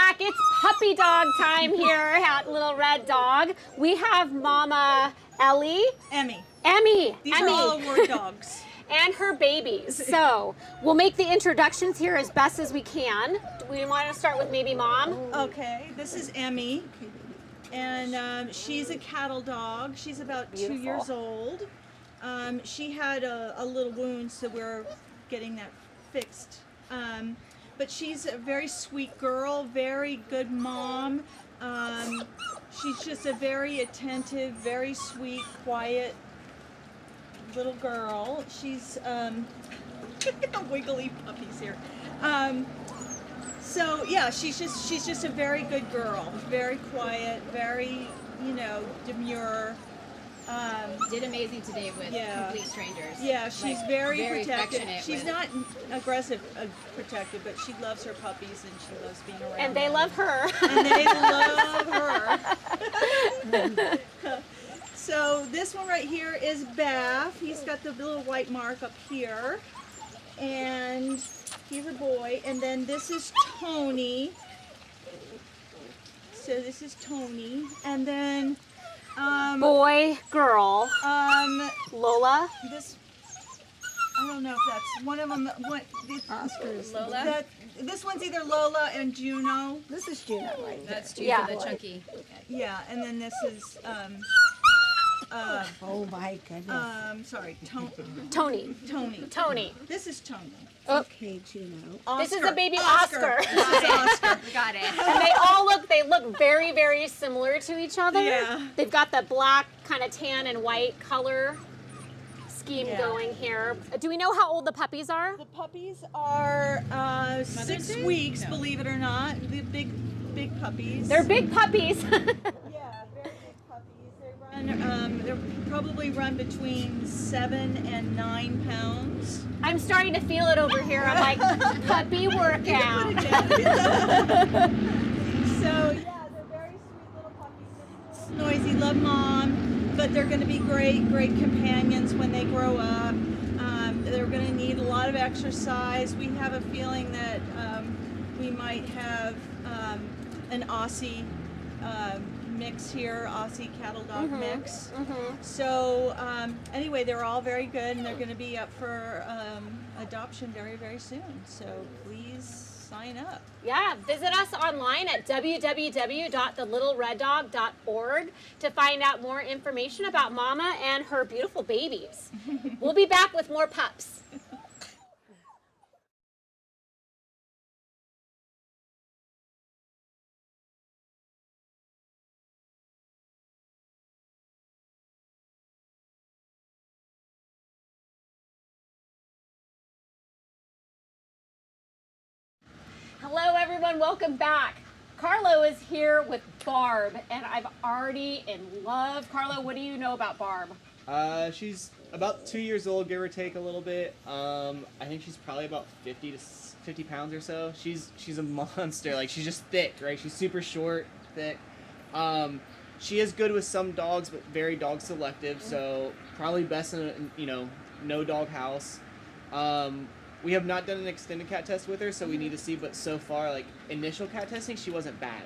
back. It's puppy dog time here at Little Red Dog. We have Mama Ellie. Emmy. Emmy. These are all award dogs. And her babies. So we'll make the introductions here as best as we can. Do we want to start with maybe Mom? Okay, this is Emmy. And she's a cattle dog. She's about Beautiful. 2 years old. She had a little wound, so we're getting that fixed. But she's a very sweet girl, very good mom. She's just a very attentive, very sweet, quiet little girl. She's wiggly puppies here. So yeah, she's just a very good girl, very quiet, very demure. Did amazing today with complete strangers. Yeah, she's very protective. affectionate She's not aggressive, protective, but she loves her puppies and she loves being around And they them. love her. And they love her. So this one right here is Bath. He's got the little white mark up here. And he's a boy. And then this is Tony. So this is Tony. And then Boy, girl. Lola. This, I don't know if that's one of them. Oscar's Lola? This one's either Lola and Juno. This is Juno right there. That's two Yeah. for the chunky. Yeah, and then this is Oh my goodness. sorry, Tony. Tony. This is Tony. Okay, Juno. This is a baby Oscar. This is Oscar. Got it. And they look very, very similar to each other. Yeah. They've got the black kind of tan and white color scheme Yeah. going here. Do we know how old the puppies are? The puppies are 6 Day? weeks, No. believe it or not. The big puppies. They're big puppies. Yeah, very big puppies. They probably run between 7 and 9 pounds. I'm starting to feel it over here. I'm like, puppy workout. So yeah, they're very sweet little puppies. Noisy, love mom, but they're going to be great companions when they grow up. They're going to need a lot of exercise. We have a feeling that we might have an Aussie mix here, Aussie cattle dog mix. So anyway, they're all very good, and they're going to be up for adoption very, very soon. So please sign up. Yeah, visit us online at www.thelittlereddog.org to find out more information about Mama and her beautiful babies. We'll be back with more pups. Hello everyone, welcome back. Carlo is here with Barb, and I've already in love. Carlo, what do you know about Barb? She's about 2 years old, give or take a little bit. I think she's probably about 50 pounds or so. She's a monster. Like, she's just thick, right? She's super short, thick. She is good with some dogs, but very dog selective. So probably best in a, no dog house. We have not done an extended cat test with her, so we need to see. But so far, like initial cat testing, she wasn't bad.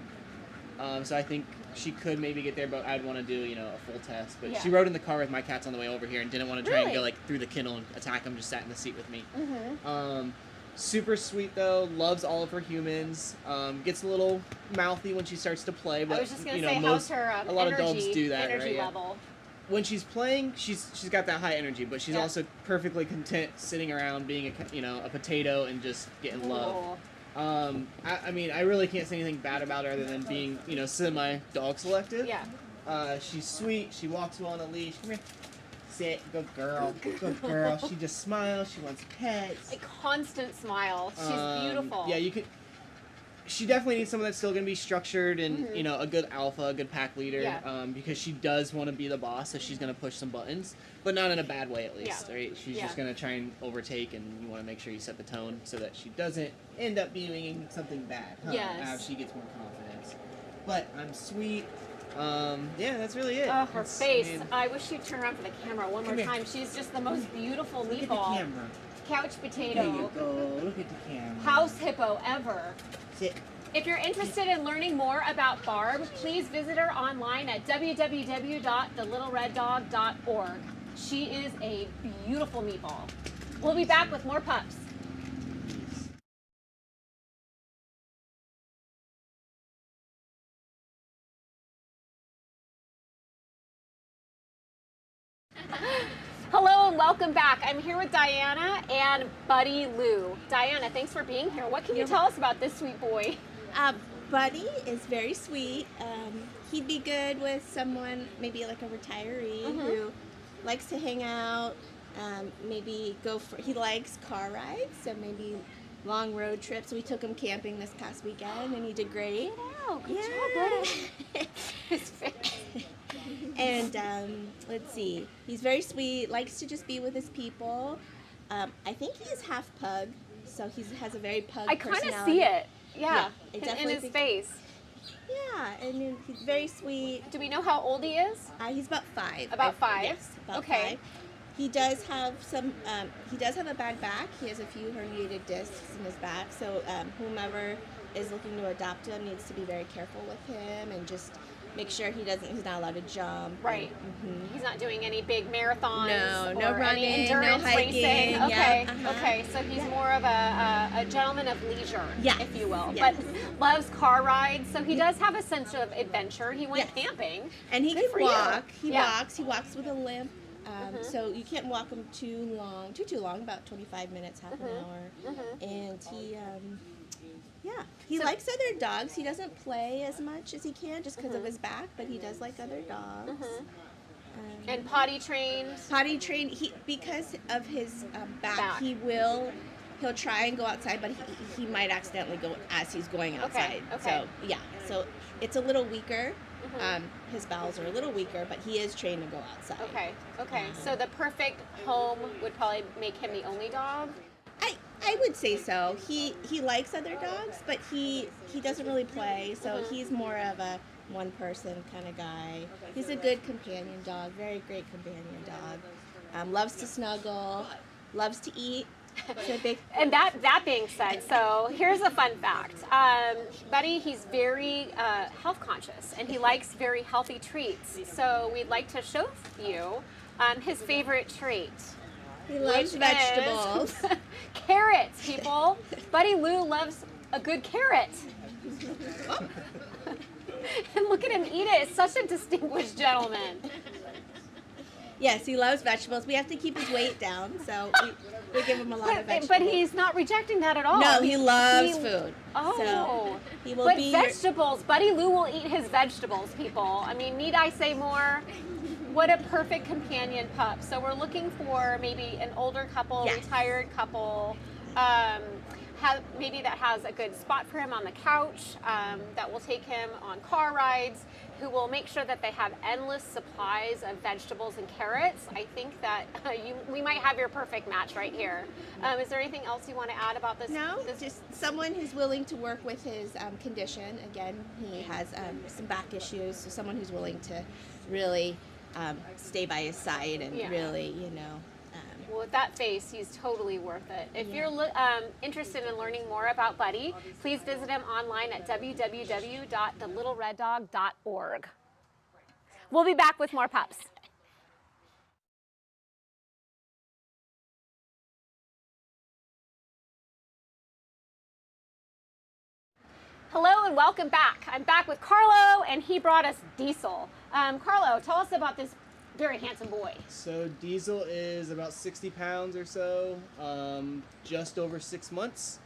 So I think she could maybe get there, but I'd want to do a full test. But she rode in the car with my cats on the way over here and didn't want to try and go like through the kennel and attack them. Just sat in the seat with me. Super sweet though. Loves all of her humans. Gets a little mouthy when she starts to play, but I was just gonna say, how's her a lot of dogs do that, energy right? level? When she's playing, she's got that high energy, but she's also perfectly content sitting around being a potato and just getting love. I mean, I really can't say anything bad about her other than being semi dog selective. Yeah. She's sweet. She walks well on a leash. Come here. Sit. Good girl. Good girl. She just smiles. She wants pets. A constant smile. She's beautiful. Yeah, you could. She definitely needs someone that's still going to be structured and, a good alpha, a good pack leader, because she does want to be the boss, so she's going to push some buttons, but not in a bad way at least, right? She's just going to try and overtake, and you want to make sure you set the tone so that she doesn't end up doing something bad as she gets more confidence. But I'm sweet. Yeah, that's really it. Oh, her face. I wish she'd turn around for the camera one more here. time. She's just the most beautiful Look at the meatball. camera. Couch There you potato. go. Look at the camera. House hippo ever. Sit. If you're interested in learning more about Barb, please visit her online at www.thelittlereddog.org. She is a beautiful meatball. We'll be back with more pups. Hello and welcome back. I'm here with Diana and Buddy Lou. Diana, thanks for being here. What can you tell us about this sweet boy? Buddy is very sweet. He'd be good with someone, maybe like a retiree who likes to hang out, maybe he likes car rides, so maybe long road trips. We took him camping this past weekend and he did great. Wow, good job, buddy. His face. And let's see, he's very sweet, likes to just be with his people. I think he's half pug, so he has a very pug personality. I kind of see it, yeah, I in his face. Yeah, and he's very sweet. Do we know how old he is? He's about 5. About 5? Yes, about okay. 5. He does have some, he does have a bad back. He has a few herniated discs in his back, so whomever is looking to adopt him needs to be very careful with him and just make sure he's not allowed to jump. Right. He's not doing any big marathons. No or running, any endurance no hiking. racing. Okay. Yeah, Okay. So he's more of a gentleman of leisure, if you will, Yes. but loves car rides. So he does have a sense of adventure. He went camping, and he Good can for walk. you. He walks with a limp. So you can't walk him too long, about 25 minutes, half an hour. And he likes other dogs. He doesn't play as much as he can just because of his back, but he does like other dogs. And potty trained. Because of his back. He'll try and go outside, but he might accidentally go as he's going outside. Okay. So it's a little weaker. His bowels are a little weaker, but he is trained to go outside. Okay. So the perfect home would probably make him the only dog? I would say so. He likes other dogs, but he doesn't really play, so he's more of a one-person kind of guy. He's a good companion dog, very great companion dog. Loves to snuggle, loves to eat. And that being said, so here's a fun fact. Buddy, he's very health conscious, and he likes very healthy treats. So we'd like to show you his favorite treat. He loves vegetables. Carrots, people. Buddy Lou loves a good carrot. And look at him eat it. It's such a distinguished gentleman. Yes, he loves vegetables. We have to keep his weight down, so we give him a lot of vegetables. But he's not rejecting that at all. No, he loves food. Oh, so he will vegetables. Buddy Lou will eat his vegetables, people. I mean, need I say more? What a perfect companion pup. So we're looking for maybe an older couple, retired couple, maybe that has a good spot for him on the couch, that will take him on car rides, who will make sure that they have endless supplies of vegetables and carrots. I think that we might have your perfect match right here. Is there anything else you want to add about this? No, just someone who's willing to work with his condition. Again, he has some back issues, so someone who's willing to really stay by his side and really, well, with that face, he's totally worth it. If you're interested in learning more about Buddy, please visit him online at www.thelittlereddog.org. We'll be back with more pups. Hello and welcome back. I'm back with Carlo, and he brought us Diesel. Carlo, tell us about this very handsome boy. So Diesel is about 60 pounds or so, just over 6 months.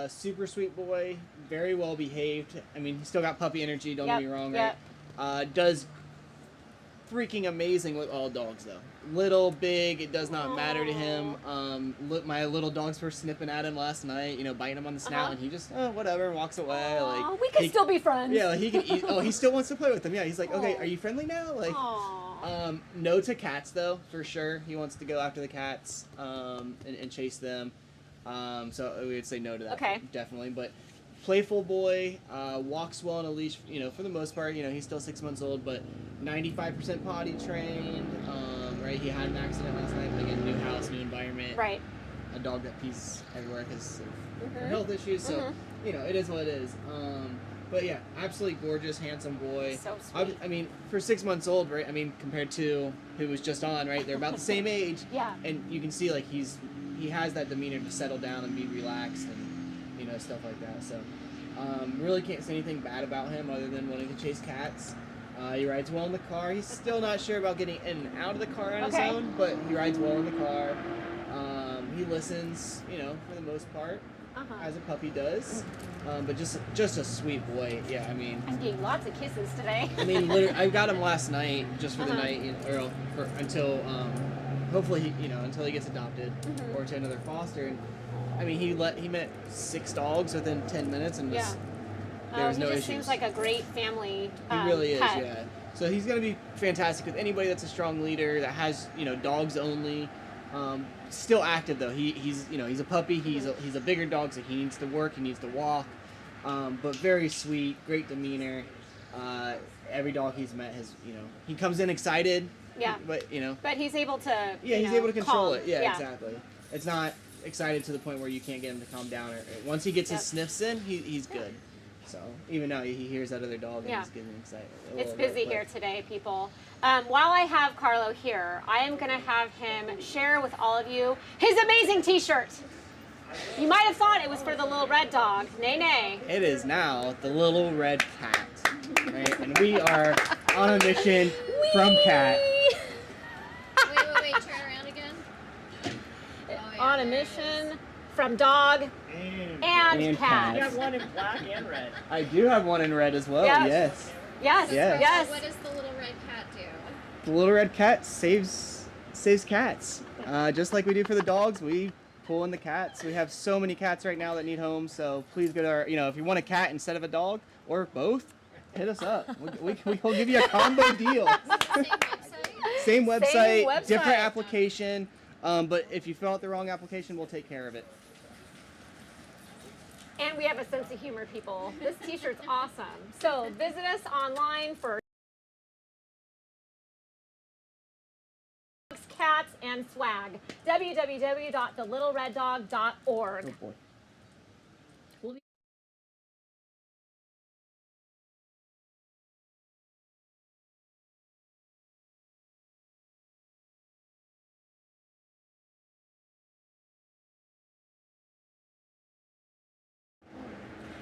Super sweet boy, very well behaved. I mean, he's still got puppy energy, don't get me wrong, right? Does freaking amazing with all dogs though. Little, big, it does not matter to him. My little dogs were snipping at him last night, biting him on the snout, and he just, whatever, walks away. Like, we can still be friends. Yeah, he can eat. Oh, he still wants to play with them. Yeah, he's like, okay, are you friendly now? Like, no to cats though, for sure. He wants to go after the cats and chase them. So we would say no to that, definitely. But playful boy, walks well on a leash. For the most part, he's still 6 months old, but 95% potty trained. Right, he had an accident last night. Again, new house, new environment. Right. A dog that pees everywhere because of health issues. So it is what it is. But yeah, absolutely gorgeous, handsome boy. So sweet. I mean, for 6 months old, right? I mean, compared to who was just on, right? They're about the same age. Yeah. And you can see like he has that demeanor to settle down and be relaxed and stuff like that. So really can't say anything bad about him other than wanting to chase cats. He rides well in the car. He's still not sure about getting in and out of the car on his own, but he rides well in the car. He listens, for the most part. As a puppy does, but just a sweet boy. Yeah, I mean, I'm getting lots of kisses today. I mean, literally, I got him last night just for the night, until hopefully until he gets adopted or to another foster. And I mean, he met 6 dogs within 10 minutes, and there was no he issues. just seems like a great family. He really pet. is, yeah. So he's gonna be fantastic with anybody that's a strong leader that has dogs only. Still active though. He's a puppy. He's a bigger dog, so he needs to work. He needs to walk. But very sweet, great demeanor. Every dog he's met has he comes in excited. Yeah. But But he's able to. Yeah, he's able to control calm. it. Yeah, exactly. It's not excited to the point where you can't get him to calm down. Or once he gets his sniffs in, he's good. So even now he hears that other dog and he's getting excited. It's busy here today, people. While I have Carlo here, I am going to have him share with all of you his amazing T-shirt. You might have thought it was for the little red dog. Nay, nay. It is now the little red cat, right? And we are on a mission from cat. Wait, turn around again. On a mission from dog and cat. You have one in black and red. I do have one in red as well. Yes. Yes. Yes. What does the little red cat do? The little red cat saves cats. Just like we do for the dogs, we pull in the cats. We have so many cats right now that need homes. So please go to our, if you want a cat instead of a dog or both, hit us up. We'll give you a combo deal. Same website, different application. But if you fill out the wrong application, we'll take care of it. And we have a sense of humor, people. This T-shirt's awesome. So visit us online for cats and swag. www.thelittlereddog.org. Good boy.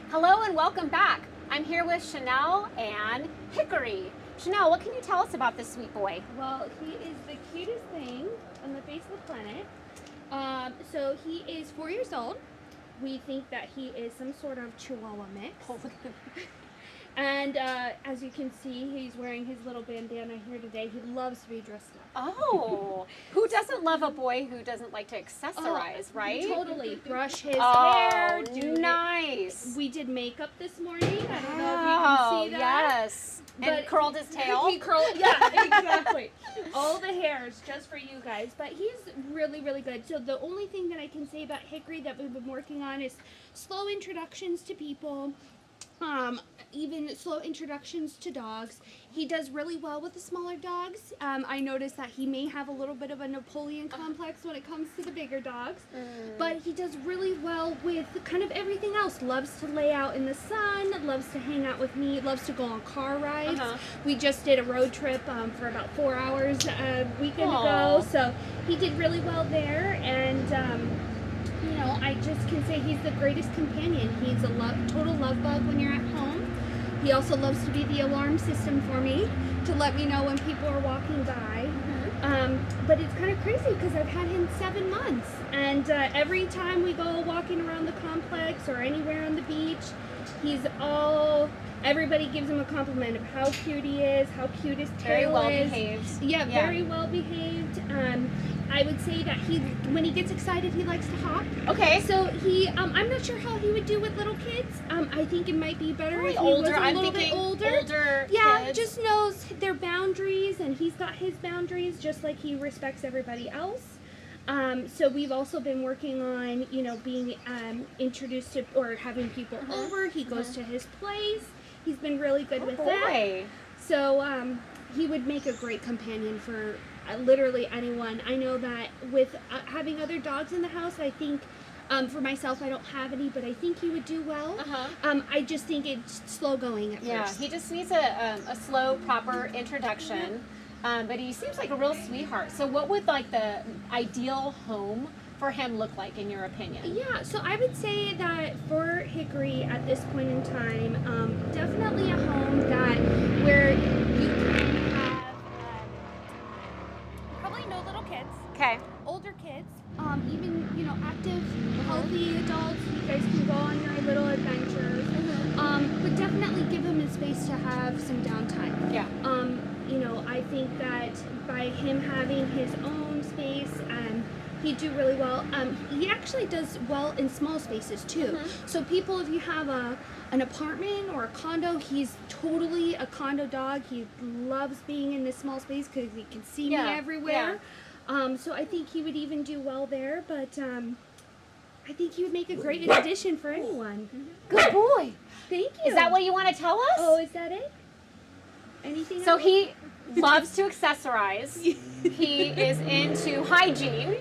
Hello and welcome back. I'm here with Chanel and Hickory. Chanel, what can you tell us about this sweet boy? Well, he is the cutest thing on the face of the planet. So he is 4 years old. We think that he is some sort of Chihuahua mix. And as you can see, he's wearing his little bandana here today. He loves to be dressed up. Oh, who doesn't love a boy who doesn't like to accessorize, right? Totally. Brush his hair. Nice. We did makeup this morning. I don't know if you can see that. Yes. And curled his tail. He curled, yeah, exactly. All the hairs just for you guys. But he's really, really good. So the only thing that I can say about Hickory that we've been working on is slow introductions to people. Even slow introductions to dogs. He does really well with the smaller dogs. I noticed that he may have a little bit of a Napoleon complex when it comes to the bigger dogs, but he does really well with kind of everything else. Loves to lay out in the sun, loves to hang out with me, loves to go on car rides. We just did a road trip for about 4 hours a weekend ago, so he did really well there, and I just can say he's the greatest companion. He's a total love bug when you're at home. He also loves to be the alarm system for me to let me know when people are walking by. But it's kind of crazy because I've had him 7 months, and every time we go walking around the complex or anywhere on the beach, everybody gives him a compliment of how cute he is, how cute his tail very well is. behaved. Yeah, very well behaved. I would say that when he gets excited, he likes to hop. Okay. So I'm not sure how he would do with little kids. I think it might be better if he older. was a little bit older. Yeah, kids. just knows their boundaries, and he's got his boundaries just like he respects everybody else. So we've also been working on, being introduced to or having people over. He goes to his place. He's been really good with that. So he would make a great companion for literally anyone. I know that with having other dogs in the house, I think For myself, I don't have any, but I think he would do well. I just think it's slow going at Yeah, first. he just needs a slow, proper introduction. But he seems like a real sweetheart. So what would like the ideal home for him look like in your opinion? Yeah, so I would say that for Hickory at this point in time, definitely a home that where you can have probably no little kids, Okay. older kids, even active, healthy adults. You guys can go on your little adventures, but definitely give him a space to have some downtime. Yeah. I think that by him having his own space, he'd do really well. He actually does well in small spaces too. So people, if you have an apartment or a condo, he's totally a condo dog. He loves being in this small space because he can see me everywhere. So I think he would even do well there, but I think he would make a great addition for anyone. Good boy. Thank you. Is that what you want to tell us? Oh, is that it? Anything So else? he loves to accessorize. He is into hygiene.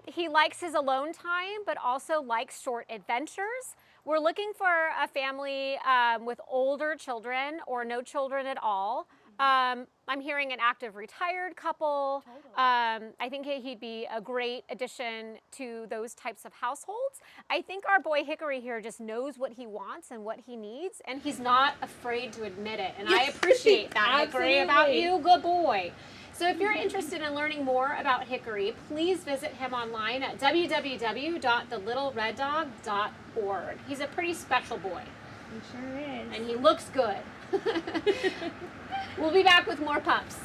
He likes his alone time, but also likes short adventures. We're looking for a family with older children or no children at all. I'm hearing an active retired couple. I think he'd be a great addition to those types of households. I think our boy Hickory here just knows what he wants and what he needs, and he's not afraid to admit it. And I appreciate that, Hickory, about you. Good boy. So if you're interested in learning more about Hickory, please visit him online at www.thelittlereddog.org. He's a pretty special boy. He sure is. And he looks good. We'll be back with more pups.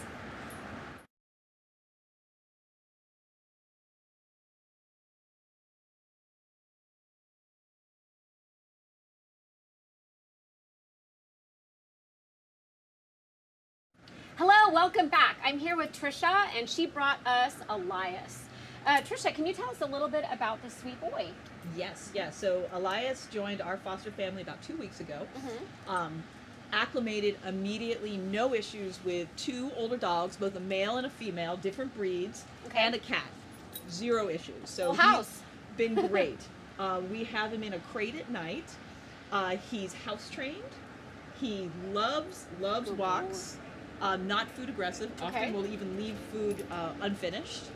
Hello, welcome back. I'm here with Trisha, and she brought us Elias. Trisha, can you tell us a little bit about this sweet boy? Yes. So Elias joined our foster family about 2 weeks ago. Acclimated immediately, no issues with 2 older dogs, both a male and a female, different breeds, and a cat. 0 issues. So house. He's been great. We have him in a crate at night. He's house trained. He loves walks. Not food aggressive. Often will even leave food unfinished.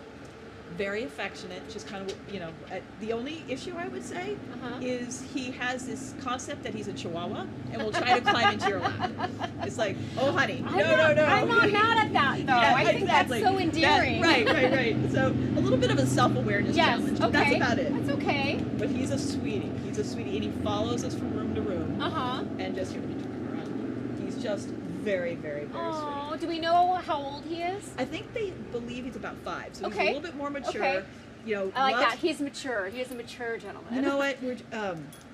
Very affectionate. Just kind of, the only issue I would say is he has this concept that he's a chihuahua and will try to climb into your lap. It's like, oh honey, no. I'm not mad at that though. Yeah, I think exactly. that's so endearing. Right. So a little bit of a self-awareness challenge. But that's about it. That's okay. But he's a sweetie. And he follows us from room to room. And just here, let me turn him around. He's just very, very, very sweet. Do we know how old he is? I think they believe he's about 5, so he's a little bit more mature. Okay. I like that. He's mature. He is a mature gentleman. You know what?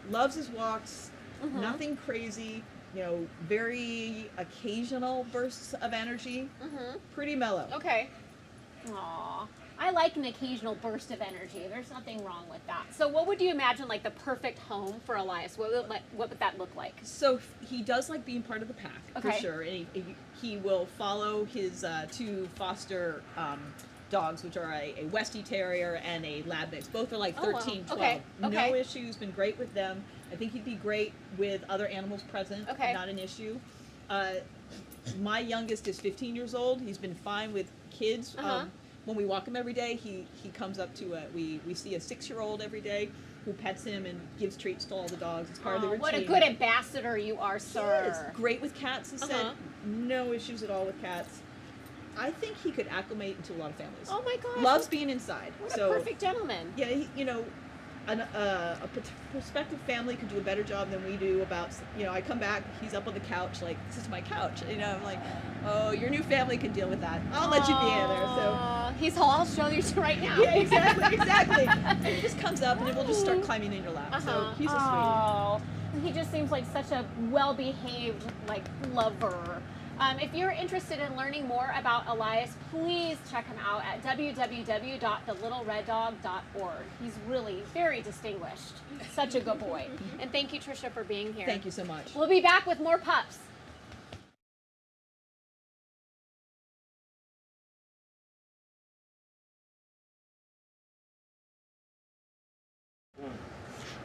Loves his walks. Nothing crazy. Very occasional bursts of energy. Pretty mellow. Okay. Aww. I like an occasional burst of energy. There's nothing wrong with that. So what would you imagine like the perfect home for Elias? What would that look like? So he does like being part of the pack, for sure. And he will follow his 2 foster dogs, which are a Westie Terrier and a Lab Mix. Both are like 13, 12. No issues, been great with them. I think he'd be great with other animals present, not an issue. My youngest is 15 years old. He's been fine with kids. When we walk him every day, he comes up to we see a 6-year-old every day who pets him and gives treats to all the dogs. It's part of the routine. What a good ambassador you are, sir. He is. Great with cats, he said. No issues at all with cats. I think he could acclimate into a lot of families. Oh my gosh. Loves being inside. What a perfect gentleman. Yeah, a prospective family could do a better job than we do about, I come back, he's up on the couch, like, this is my couch. I'm like, oh, your new family can deal with that. I'll let you be in there. So I'll show you right now. Yeah, exactly. And he just comes up and it will just start climbing in your lap. So he's a sweetie. He just seems like such a well-behaved, lover. If you're interested in learning more about Elias, please check him out at www.thelittlereddog.org. He's really very distinguished. Such a good boy. And thank you, Trisha, for being here. Thank you so much. We'll be back with more pups.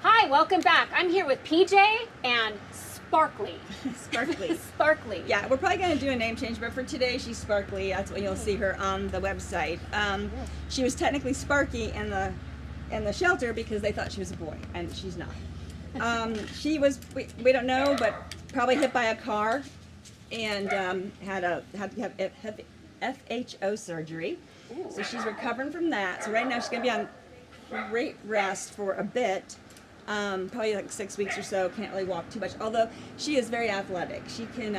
Hi, welcome back. I'm here with PJ and Sparkly. Sparkly. Sparkly. Yeah, we're probably going to do a name change, but for today she's Sparkly. That's what you'll see her on the website. She was technically Sparky in the shelter because they thought she was a boy, and she's not. She was, we don't know, but probably hit by a car and had to have FHO surgery. Ooh. So she's recovering from that. So right now she's going to be on great rest for a bit. Probably like 6 weeks or so. Can't really walk too much. Although she is very athletic. She can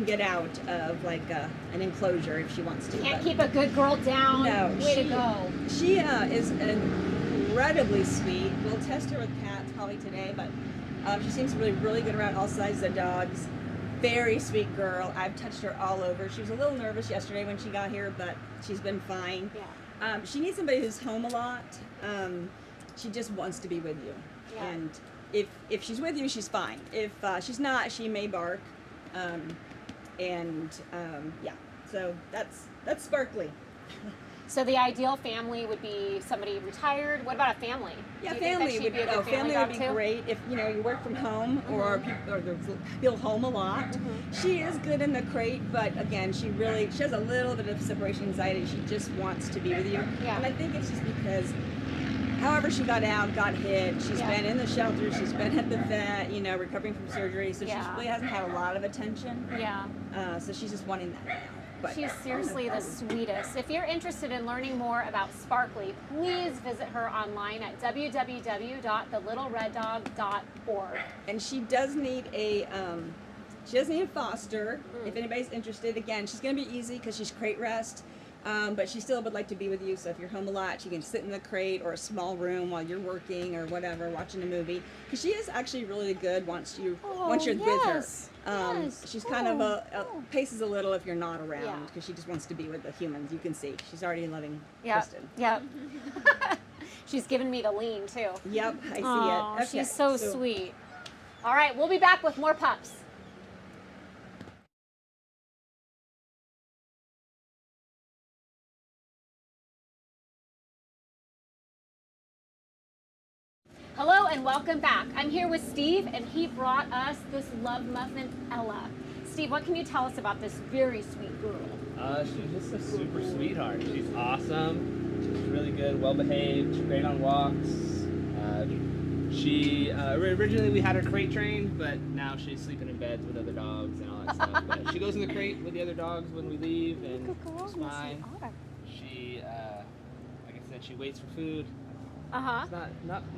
get out of like an enclosure if she wants to. Can't keep a good girl down. No, way to go. She is incredibly sweet. We'll test her with cats probably today, but she seems really good around all sizes of dogs. Very sweet girl. I've touched her all over. She was a little nervous yesterday when she got here, but she's been fine. Yeah. She needs somebody who's home a lot. She just wants to be with you. Yeah. And if she's with you, she's fine. If she's not, she may bark. Yeah. So that's Sparkly. So the ideal family would be somebody retired. What about a family? Yeah, family would be great if you work from home or people home a lot. She is good in the crate, but again, she has a little bit of separation anxiety. She just wants to be with you. Yeah. And I think it's just because however she got out, got hit, she's been in the shelter, she's been at the vet, recovering from surgery, so she really hasn't had a lot of attention. Yeah. So she's just wanting that now. But she's seriously the sweetest. If you're interested in learning more about Sparkly, please visit her online at www.thelittlereddog.org. And she does need a foster. If anybody's interested, again, she's going to be easy because she's crate rest. But she still would like to be with you, so if you're home a lot, she can sit in the crate or a small room while you're working or whatever, watching a movie. Because she is actually really good once you're with her. She's kind of paces a little if you're not around because she just wants to be with the humans. You can see she's already loving Kristen. Yep. She's given me the lean too. Yep, I see it. Okay, she's so sweet. All right, we'll be back with more pups. Hello and welcome back. I'm here with Steve and he brought us this love muffin, Ella. Steve, what can you tell us about this very sweet girl? She's just a super sweetheart. She's awesome. She's really good, well behaved. She's great on walks. Originally we had her crate trained, but now she's sleeping in beds with other dogs and all that stuff. But she goes in the crate with the other dogs when we leave, and it's fine. She, like I said, she waits for food. It's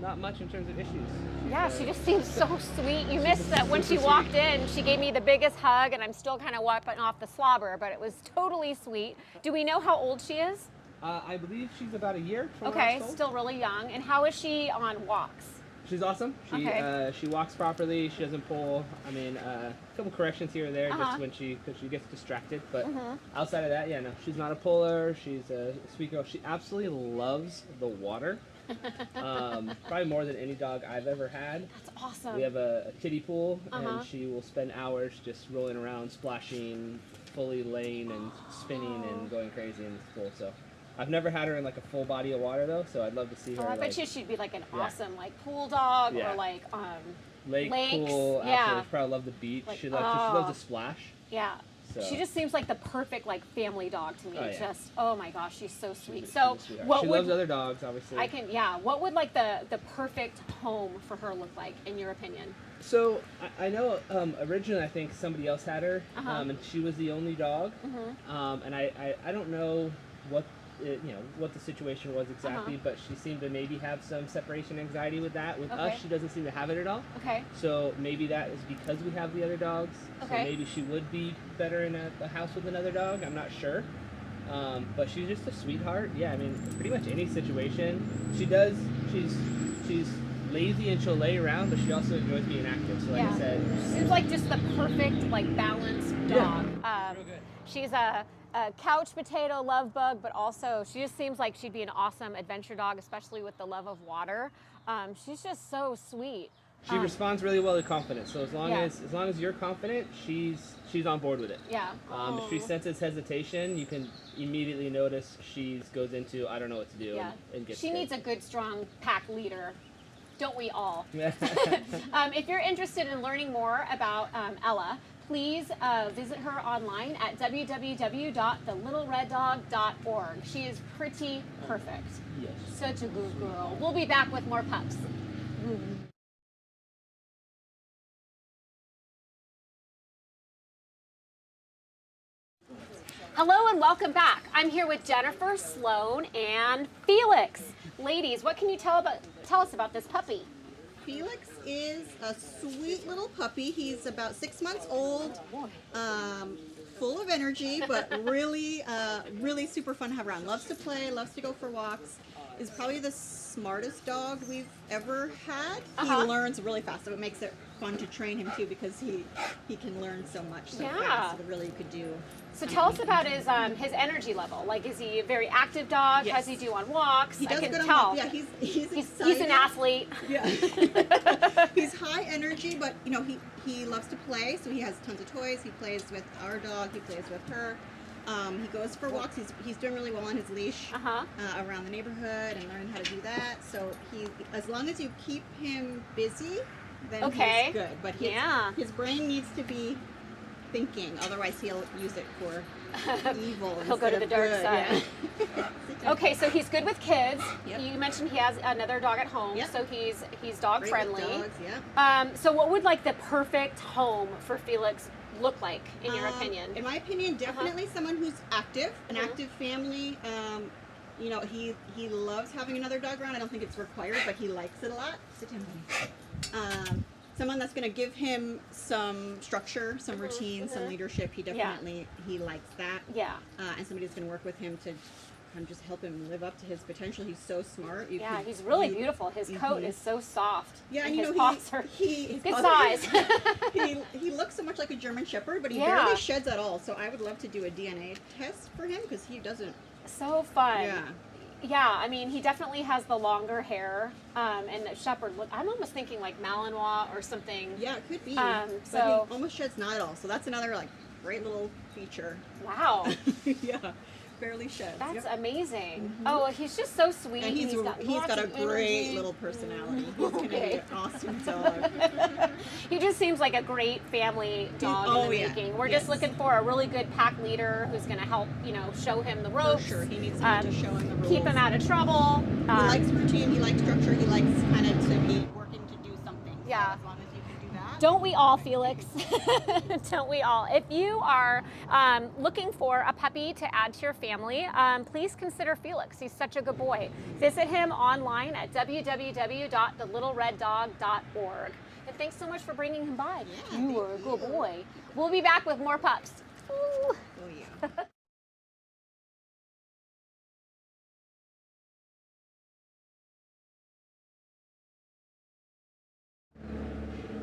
not much in terms of issues. Yeah, she just seems so sweet. You missed that when she walked in, she gave me the biggest hug, and I'm still kind of wiping off the slobber, but it was totally sweet. Do we know how old she is? I believe she's about a year. Okay, still really young. And how is she on walks? She's awesome. She walks properly. She doesn't pull. I mean, a couple corrections here or there just because she gets distracted. But outside of that, yeah, no, she's not a puller. She's a sweet girl. She absolutely loves the water. Probably more than any dog I've ever had. That's awesome. We have a kiddie pool, and she will spend hours just rolling around, splashing, fully laying and spinning and going crazy in the pool. So I've never had her in like a full body of water though, so I'd love to see her. I bet you she'd be like an awesome like pool dog or like lake lakes. Pool. Yeah. She probably love the beach. Like, she loves to splash. Yeah. So. She just seems like the perfect like family dog to me. Just oh my gosh, she's so sweet. She loves other dogs, obviously. What would like the perfect home for her look like in your opinion? So I know originally I think somebody else had her, and she was the only dog. And I don't know what what the situation was exactly, but she seemed to maybe have some separation anxiety with that. With us, she doesn't seem to have it at all. Okay. So maybe that is because we have the other dogs. Okay. So maybe she would be better in a house with another dog. I'm not sure. But she's just a sweetheart. Yeah, I mean, pretty much any situation. She's lazy and she'll lay around, but she also enjoys being active. So like I said, seems like just the perfect like balanced dog. She's a couch potato love bug, but also she just seems like she'd be an awesome adventure dog, especially with the love of water. She's just so sweet. She responds really well to confidence. So as long as you're confident, she's on board with it. Yeah. If she senses hesitation, you can immediately notice she goes into I don't know what to do and gets She needs a good strong pack leader. Don't we all? If you're interested in learning more about Ella, please visit her online at www.thelittlereddog.org. She is pretty perfect. Yes. Such a good girl. We'll be back with more pups. Hello and welcome back. I'm here with Jennifer, Sloan, and Felix. Ladies, what can you tell us about this puppy? Felix is a sweet little puppy. He's about 6 months old, full of energy, but really, really super fun to have around. Loves to play, loves to go for walks. Is probably the smartest dog we've ever had. He learns really fast, so it makes it fun to train him too because he can learn so much so fast. So really, you could do. So tell us about his energy level. Like, is he a very active dog? Yes. How does he do on walks? He does I can good on tell. walks. Yeah, he's He's an athlete. Yeah. He's high energy, but you know he loves to play. So he has tons of toys. He plays with our dog. He plays with her. He goes for walks. He's doing really well on his leash around the neighborhood and learning how to do that. So as long as you keep him busy, then he's good. But his brain needs to be thinking, otherwise he'll use it for evil. He'll go to the dark side. Yeah. Okay, so he's good with kids. Yep. You mentioned he has another dog at home, Yep. so he's dog Great friendly. with dogs, yeah. So what would like the perfect home for Felix look like in your opinion? In my opinion, definitely someone who's active, an active family. You know, he loves having another dog around. I don't think it's required, but he likes it a lot. Sit down, buddy. Someone that's going to give him some structure, some routine, some leadership. He definitely he likes that. Yeah. And somebody that's going to work with him to kind of just help him live up to his potential. He's so smart. He's really beautiful. His coat is so soft. Yeah, and you his know, paws are his good paws- size. he looks so much like a German Shepherd, but he barely sheds at all. So I would love to do a DNA test for him because he doesn't. So fun. Yeah. Yeah, I mean, he definitely has the longer hair, and the Shepherd. I'm almost thinking like Malinois or something. Yeah, it could be. So but he almost sheds not at all. So that's another like great little feature. Wow. Yeah, barely sheds. That's amazing. Oh, well, he's just so sweet. And he's got a great energy. little personality. He's gonna be an awesome dog. He just seems like a great family dog in the making. We're just looking for a really good pack leader who's going to help, show him the ropes. For sure, he needs someone to show him the rules. Keep him out of trouble. He likes routine. He likes structure. He likes kind of to be working to do something. Yeah. So as long as you can do that. Don't we all, Felix? Don't we all? If you are looking for a puppy to add to your family, please consider Felix. He's such a good boy. Visit him online at www.thelittlereddog.org. And thanks so much for bringing him by. Yeah, You were a good boy. We'll be back with more pups. Ooh. Oh yeah.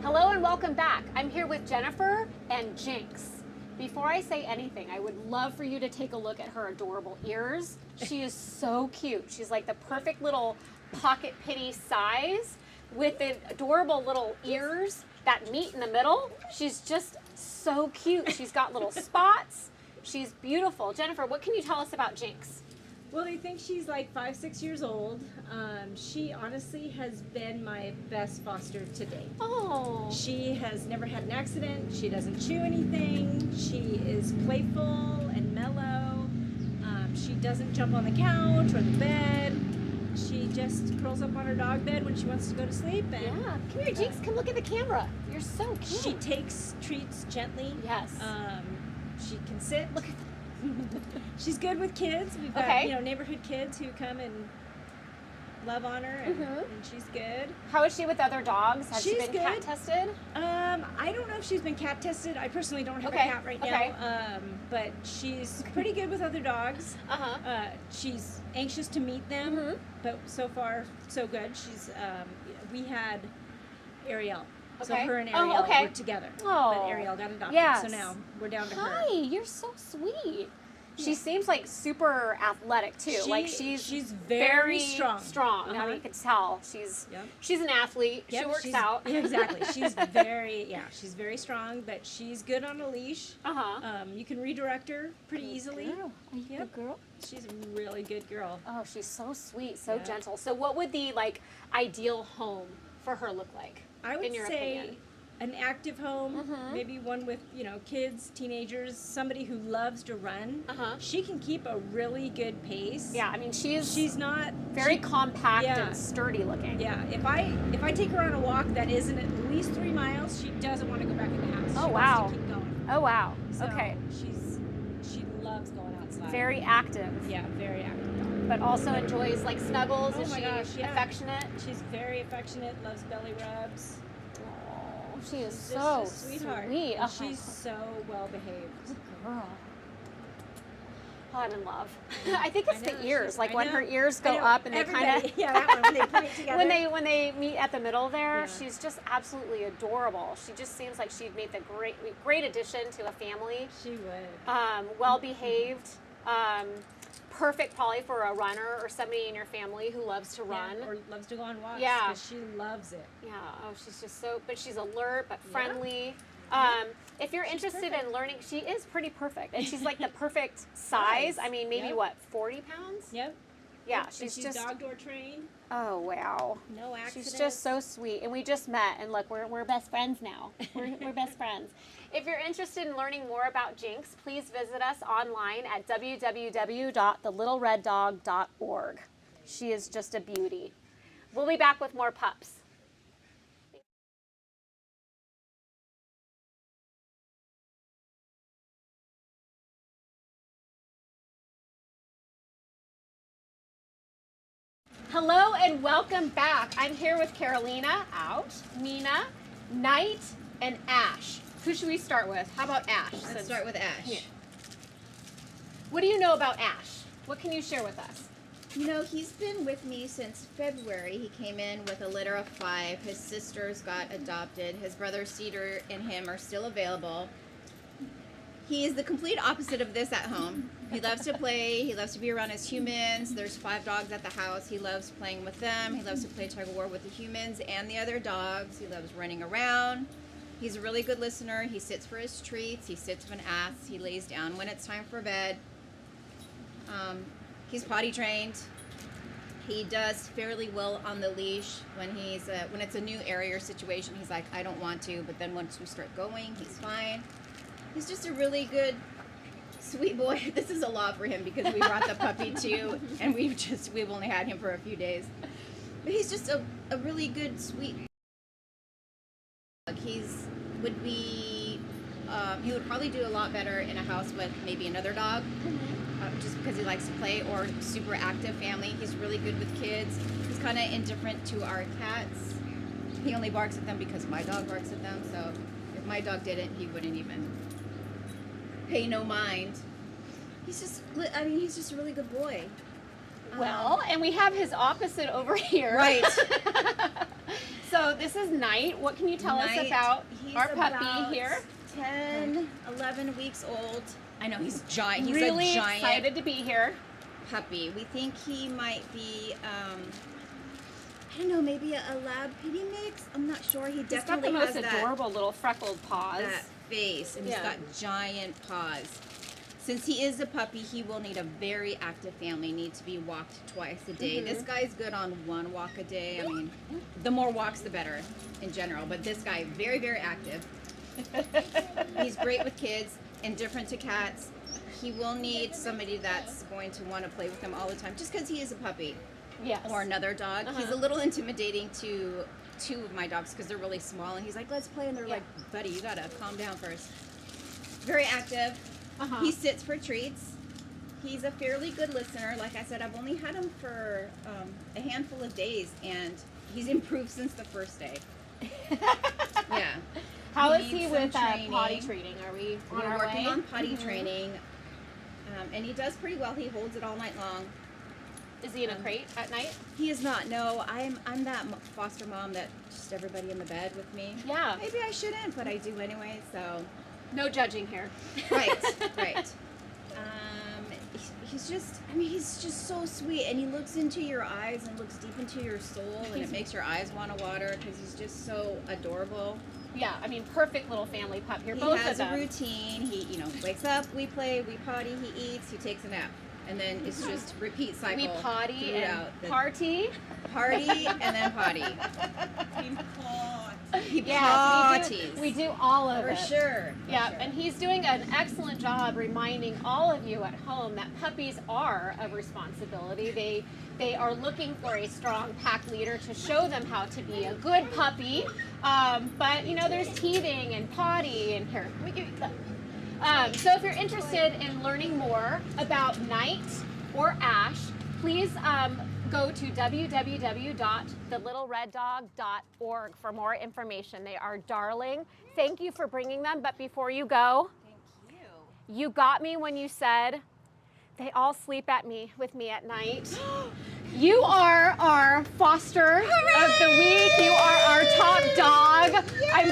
Hello and welcome back. I'm here with Jennifer and Jinx. Before I say anything, I would love for you to take a look at her adorable ears. She is so cute. She's like the perfect little pocket pitty size with the adorable little ears that meet in the middle. She's just so cute. She's got little spots. She's beautiful. Jennifer, what can you tell us about Jinx? Well, I think she's like 5-6 years old. She honestly has been my best foster to date. Oh. She has never had an accident. She doesn't chew anything. She is playful and mellow. She doesn't jump on the couch or the bed. She just curls up on her dog bed when she wants to go to sleep. And, Yeah. Come here, Jinx. Come look at the camera. You're so cute. She takes treats gently. Yes. She can sit. Look at She's good with kids. We've got neighborhood kids who come and love on her, and she's good. How is she with other dogs? Has she She's been cat good. tested? I don't know if she's been cat tested. I personally don't have a cat right now. But she's pretty good with other dogs. She's anxious to meet them, but so far so good. She's we had Ariel. So her and Ariel were together. Oh. But Ariel got adopted. Yes. So now we're down to her. Hi, you're so sweet. She seems like super athletic too. She's very strong. Now you can tell she's an athlete. Yep, she works out. Yeah, exactly. She's very strong, but she's good on a leash. You can redirect her pretty easily. Girl. Are you a good girl? She's a really good girl. Oh, she's so sweet, so gentle. So what would the ideal home for her look like? I would in your say opinion? an active home, maybe one with, you know, kids, teenagers, somebody who loves to run. She can keep a really good pace. Yeah, I mean, she's not very compact yeah. and sturdy looking. Yeah, if I take her on a walk that isn't at least 3 miles, she doesn't want to go back in the house. Oh, she wow. wants to keep going. Oh, wow. So okay. She loves going outside. Very active. Yeah, very active dog. But also enjoys like snuggles. Oh Is my she gosh, yeah. affectionate? She's very affectionate, loves belly rubs. Oh, she is She's so just a sweetheart. sweet. And she's so well behaved. Good girl. Oh, I'm in love. I think it's the ears. Like I when know. her ears I go know. up and they kind Everybody- of yeah, that one when they put it together. when they meet at the middle there, Yeah. she's just absolutely adorable. She just seems like she'd make the great addition to a family. She would. Well behaved. Perfect probably for a runner or somebody in your family who loves to run. Yeah, or loves to go on walks. Yeah. 'Cause she loves it. Yeah, oh, she's just so, but she's alert, but Yeah. friendly. If you're interested in learning, she is pretty perfect. And she's like the perfect size. I mean, maybe Yep. what, 40 pounds? Yep. Yeah, And she's she's just, dog door trained. oh, wow. No accidents. She's just so sweet. And we just met, and look, we're best friends now. We're best friends. If you're interested in learning more about Jinx, please visit us online at www.thelittlereddog.org. She is just a beauty. We'll be back with more pups. Hello and welcome back. I'm here with Carolina, out, Nina, Knight, and Ash. Who should we start with? How about Ash? Let's start with Ash. Yeah. What do you know about Ash? What can you share with us? You know, he's been with me since February. He came in with a litter of 5. His sisters got adopted. His brother Cedar and him are still available. He is the complete opposite of this at home. He loves to play. He loves to be around his humans. There's 5 dogs at the house. He loves playing with them. He loves to play tug of war with the humans and the other dogs. He loves running around. He's a really good listener. He sits for his treats. He sits when asked. He lays down when it's time for bed. He's potty trained. He does fairly well on the leash when when it's a new area or situation. He's like, I don't want to, but then once we start going, he's fine. He's just a really good, sweet boy. This is a lot for him because we brought the puppy too, and we've only had him for a few days. But he's just a really good, sweet. He would probably do a lot better in a house with maybe another dog, just because he likes to play, or super active family. He's really good with kids. He's kind of indifferent to our cats. He only barks at them because my dog barks at them, so if my dog didn't, he wouldn't even pay no mind. He's just a really good boy. Well, and we have his opposite over here. Right. So this is Knight. What can you tell us about our puppy here? 10, 11 weeks old. I know, he's giant. He's really a giant excited to be here. puppy. We think he might be, I don't know, maybe a lab pity mix. I'm not sure. He He's got definitely the most has adorable little freckled paws. that face, and he's got giant paws. Since he is a puppy, he will need a very active family, need to be walked twice a day. This guy's good on 1 walk a day. I mean, the more walks, the better in general. But this guy, very, very active. He's great with kids, indifferent to cats. He will need somebody that's going to want to play with him all the time, just because he is a puppy. Yes. Or another dog. He's a little intimidating to 2 of my dogs because they're really small, and he's like, let's play, and they're like, buddy, you gotta calm down first. Very active. He sits for treats. He's a fairly good listener. Like I said, I've only had him for a handful of days, and he's improved since the first day. Yeah. How is he needs with some training. potty training? Are we on We're our working way? on potty training, and he does pretty well. He holds it all night long. Is he in a crate at night? He is not. No, I'm that foster mom that just everybody in the bed with me. Yeah. Maybe I shouldn't, but I do anyway. So. No judging here. Right. Right. He's just. I mean, he's just so sweet, and he looks into your eyes and looks deep into your soul, and it makes your eyes want to water because he's just so adorable. Yeah, I mean, perfect little family pup here. He Both has of a them. routine. He, wakes up, we play, we potty, he eats, he takes a nap. and then it's just repeat cycle. We potty and the party. Party and then potty. Yes, we do all of it. For sure. Yeah, and he's doing an excellent job reminding all of you at home that puppies are a responsibility. They are looking for a strong pack leader to show them how to be a good puppy. But you know, there's teething and potty and here. So if you're interested in learning more about Night or Ash, please go to www.thelittlereddog.org for more information. They are darling. Thank you for bringing them. But before you go, thank you. You got me when you said they all sleep with me at night. You are our foster of the week. You are our top dog. Yay! I'm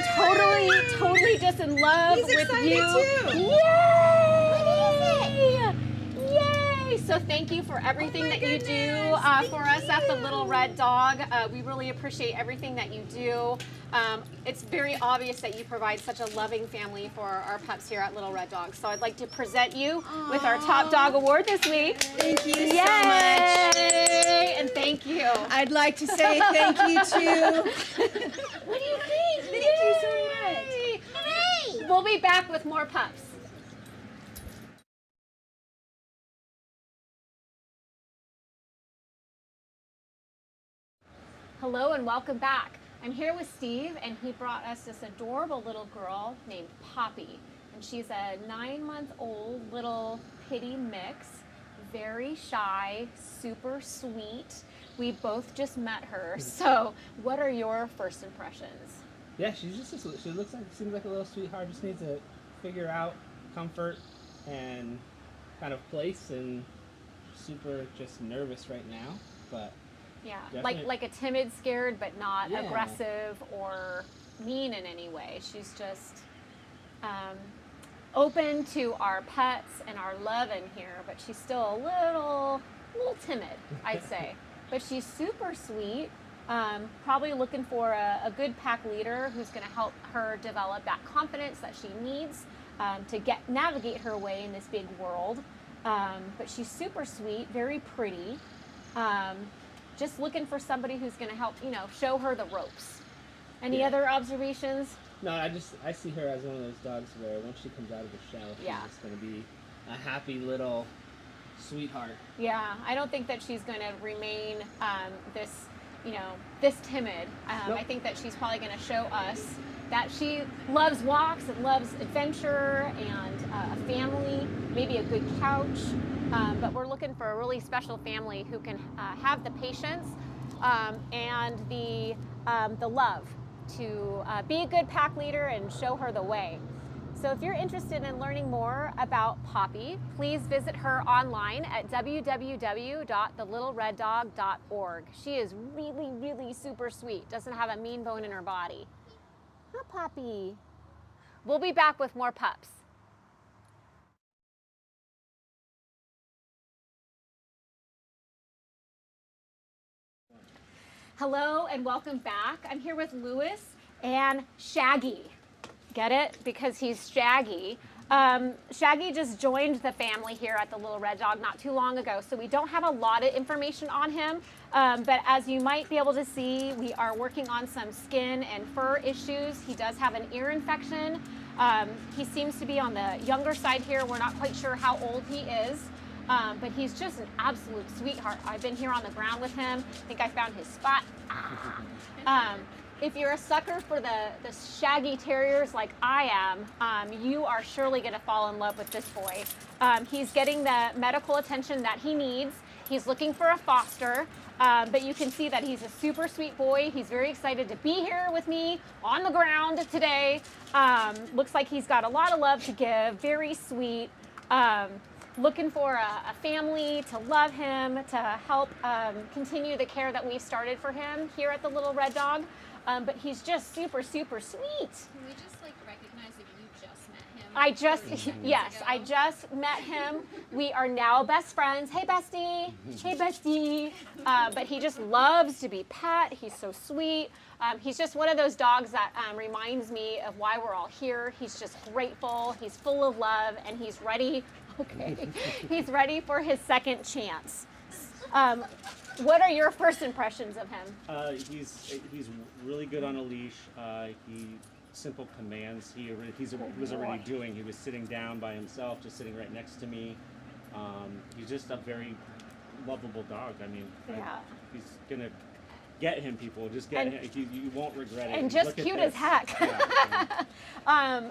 totally just in love with you. Too. Yay! Yay! So thank you for everything that you do for us at the Little Red Dog. We really appreciate everything that you do. It's very obvious that you provide such a loving family for our pups here at Little Red Dog. So I'd like to present you with our Top Dog Award this week. Thank you Yay! so much. And thank you. I'd like to say thank you too. What do you think? Thank you so much. Hooray! We'll be back with more pups. Hello and welcome back. I'm here with Steve, and he brought us this adorable little girl named Poppy. And she's a 9-month-old little pitty mix, very shy, super sweet. We both just met her. So what are your first impressions? Yeah, she seems like a little sweetheart. Just needs to figure out comfort and kind of place, and super just nervous right now, but yeah, definitely. like a timid, scared, but not aggressive or mean in any way. She's just open to our pets and our love in here, but she's still a little timid, I'd say. But she's super sweet. Probably looking for a good pack leader who's going to help her develop that confidence that she needs to navigate her way in this big world. But she's super sweet, very pretty. Just looking for somebody who's going to help, show her the ropes. Any other observations? No, I see her as one of those dogs where once she comes out of the shell, she's just going to be a happy little sweetheart. Yeah, I don't think that she's going to remain this timid. Nope. I think that she's probably going to show us that she loves walks and loves adventure and a family, maybe a good couch. But we're looking for a really special family who can have the patience and the love to be a good pack leader and show her the way. So if you're interested in learning more about Poppy, please visit her online at www.thelittlereddog.org. She is really, really super sweet. Doesn't have a mean bone in her body. Huh, Poppy? We'll be back with more pups. Hello and welcome back. I'm here with Lewis and Shaggy. Get it? Because he's Shaggy. Shaggy just joined the family here at the Little Red Dog not too long ago, so we don't have a lot of information on him. But as you might be able to see, we are working on some skin and fur issues. He does have an ear infection. He seems to be on the younger side here. We're not quite sure how old he is. But he's just an absolute sweetheart. I've been here on the ground with him. I think I found his spot. If you're a sucker for the Shaggy Terriers like I am, you are surely going to fall in love with this boy. He's getting the medical attention that he needs. He's looking for a foster, but you can see that he's a super sweet boy. He's very excited to be here with me on the ground today. Looks like he's got a lot of love to give, very sweet. Looking for a family to love him, to help continue the care that we've started for him here at the Little Red Dog. But he's just super, super sweet. Can we just recognize that you just met him? I just met him. We are now best friends. Hey, bestie. Hey, bestie. But he just loves to be pet. He's so sweet. He's just one of those dogs that reminds me of why we're all here. He's just grateful. He's full of love, and he's ready Okay. He's ready for his second chance. What are your first impressions of him? He's really good on a leash. Simple commands he was already doing. He was sitting down by himself, just sitting right next to me. He's just a very lovable dog. I mean, he's gonna get him, people. Just get him. You won't regret it. And just cute as heck. Yeah.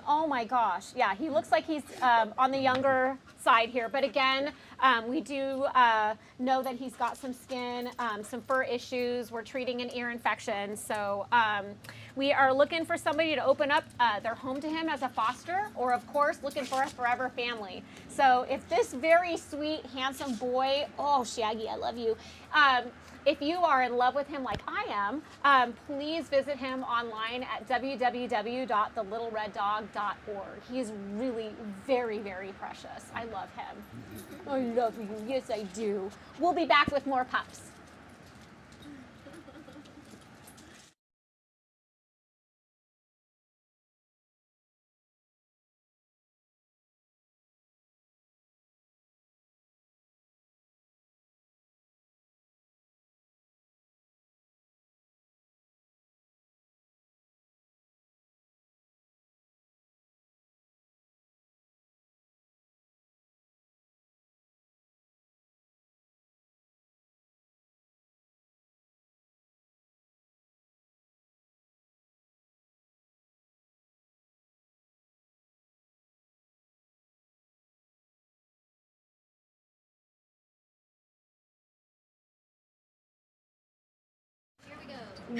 Oh my gosh. Yeah, he looks like he's on the younger side here. But again, we do know that he's got some skin, some fur issues. We're treating an ear infection. So we are looking for somebody to open up their home to him as a foster, or of course, looking for a forever family. So if this very sweet, handsome boy, oh, Shaggy, I love you. If you are in love with him like I am, please visit him online at www.thelittlereddog.org. He's really very, very precious. I love him. I love you. Yes, I do. We'll be back with more pups.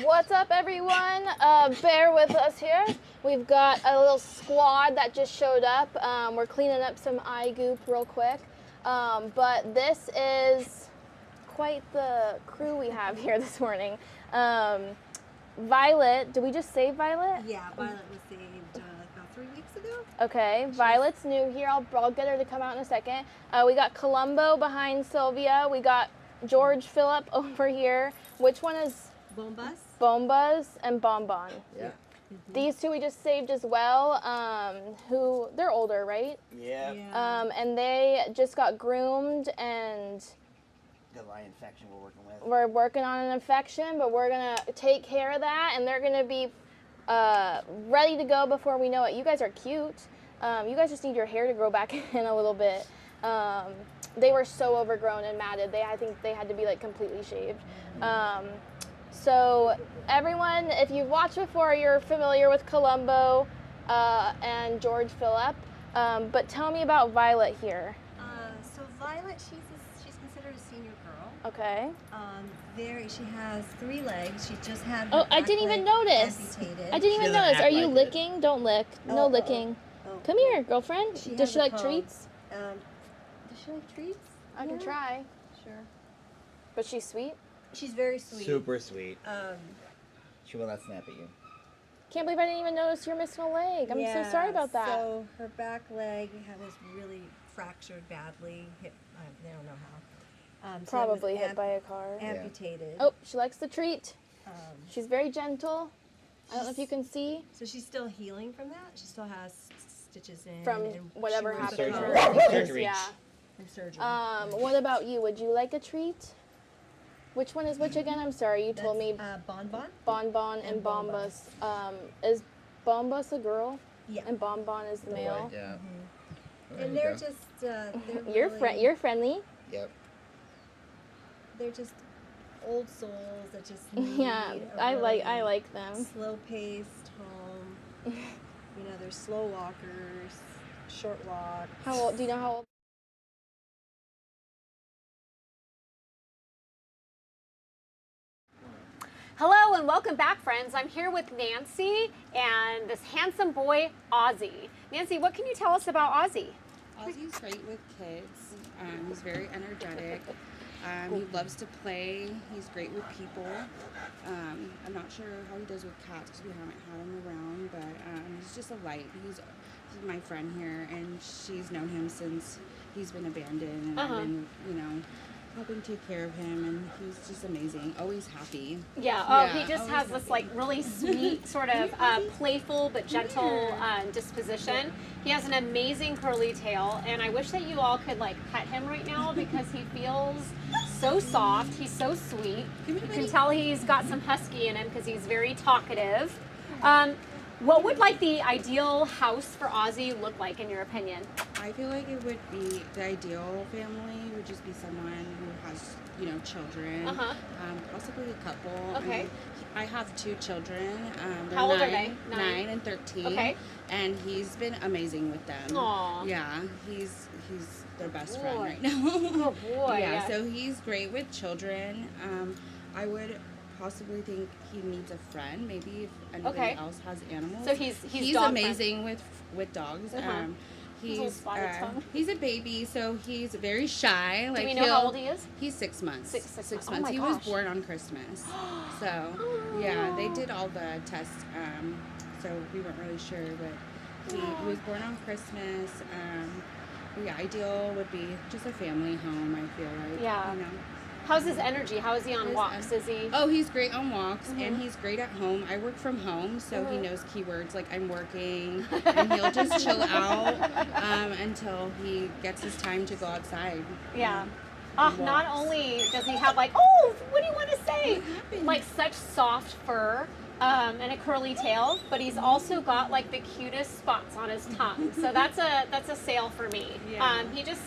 What's up, everyone? Bear with us here. We've got a little squad that just showed up. We're cleaning up some eye goop real quick. But this is quite the crew we have here this morning. Violet, did we just save Violet? Yeah, Violet was saved about 3 weeks ago. Okay, Violet's new here. I'll get her to come out in a second. We got Colombo behind Sylvia. We got George Phillip over here. Which one is? Bombas and Bonbon. Yeah. Mm-hmm. These two we just saved as well. They're older, right? Yeah. And they just got groomed and the eye infection we're working with. We're working on an infection, but we're gonna take care of that, and they're gonna be ready to go before we know it. You guys are cute. You guys just need your hair to grow back in a little bit. They were so overgrown and matted. I think they had to be like completely shaved. So everyone, if you've watched before, you're familiar with Colombo and George Phillip. But tell me about Violet here. So Violet, she's considered a senior girl. Okay. She has 3 legs. She just had her Oh, I back didn't even leg notice. amputated. I didn't even notice. Are you licking? Don't lick. No licking. Oh. Come here, girlfriend. Does she like treats? Does she like treats? I can try. Sure. But she's sweet? She's very sweet. Super sweet. She will not snap at you. Can't believe I didn't even notice you're missing a leg. I'm so sorry about that. So her back leg was really fractured badly. Hit, they don't know how. So Probably hit by a car. Amputated. Oh, she likes the treat. She's very gentle. I don't know if you can see. So she's still healing from that. She still has stitches in. From and whatever she happened. surgery. Yeah. From surgery. What about you? Would you like a treat? Which one is which again? I'm sorry, you told me. Bonbon. Bonbon and Bombas. Is Bombas a girl? Yeah. And Bonbon is the male? Yeah. Mm-hmm. And they're just, You're friendly. Yep. They're just old souls that just need Yeah, I like them. Slow-paced home. They're slow walkers, short walks. How old? Do you know how old? Hello and welcome back, friends. I'm here with Nancy and this handsome boy, Aussie. Nancy, what can you tell us about Aussie? Aussie's great with kids. He's very energetic. He loves to play. He's great with people. I'm not sure how he does with cats because we haven't had him around, but he's just a light. He's my friend here, and she's known him since he's been abandoned, and I've been, helping take care of him, and he's just amazing. Always happy. Yeah. Oh, he just has this like really sweet, sort of playful but gentle disposition. He has an amazing curly tail, and I wish that you all could like pet him right now because he feels so soft. He's so sweet. You can tell he's got some husky in him because he's very talkative. What would like the ideal house for Aussie look like in your opinion? I feel like it would be the ideal family would just be someone who has, you know, children, possibly a couple. Okay. I have 2 children. They're How old are 9 they? 9 and 13. Okay. And he's been amazing with them. Aw. Yeah, he's their best friend Boy. right now. Oh boy. Yeah, so he's great with children. I would possibly think he needs a friend, maybe if anybody else has animals. So he's dog amazing with dogs. He's He's a baby, so he's very shy. Do Like we know how old he is? He's 6 months. Six months. Oh my he gosh. was born on Christmas. So yeah, they did all the tests. So we weren't really sure, but he was born on Christmas. The ideal would be just a family home. I feel like. Yeah. You know. How's his energy? How is he on walks? Is he? Oh, he's great on walks, and he's great at home. I work from home, so he knows keywords like I'm working, and he'll just chill out until he gets his time to go outside. Yeah. Not only does he have like, oh, what do you want to say? Like such soft fur and a curly tail, but he's also got like the cutest spots on his tongue. So that's a sale for me. Yeah. He just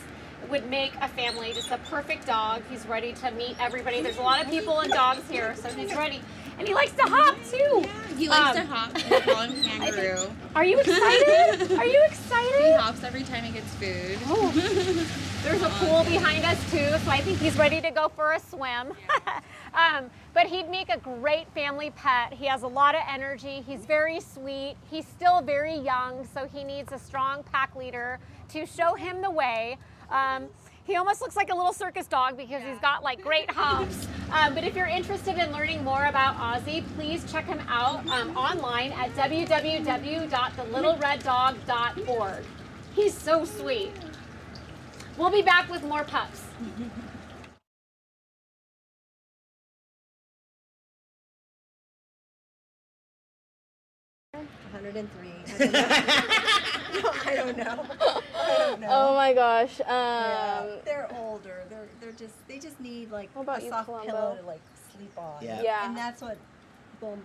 would make a family, just a perfect dog. He's ready to meet everybody. There's a lot of people and dogs here, so he's ready. And he likes to hop too. Yeah, he likes to hop. We call him Kangaroo. Are you excited? Are you excited? He hops every time he gets food. Oh. There's a pool behind us too, so I think he's ready to go for a swim. But he'd make a great family pet. He has a lot of energy. He's very sweet. He's still very young, so he needs a strong pack leader to show him the way. He almost looks like a little circus dog because he's got like great humps. But if you're interested in learning more about Aussie, please check him out online at www.thelittlereddog.org. He's so sweet. We'll be back with more pups. 103. I don't know. Oh my gosh. Yeah, they're older. They just need like a soft Colombo? pillow to like sleep on. Yeah. And that's what Bon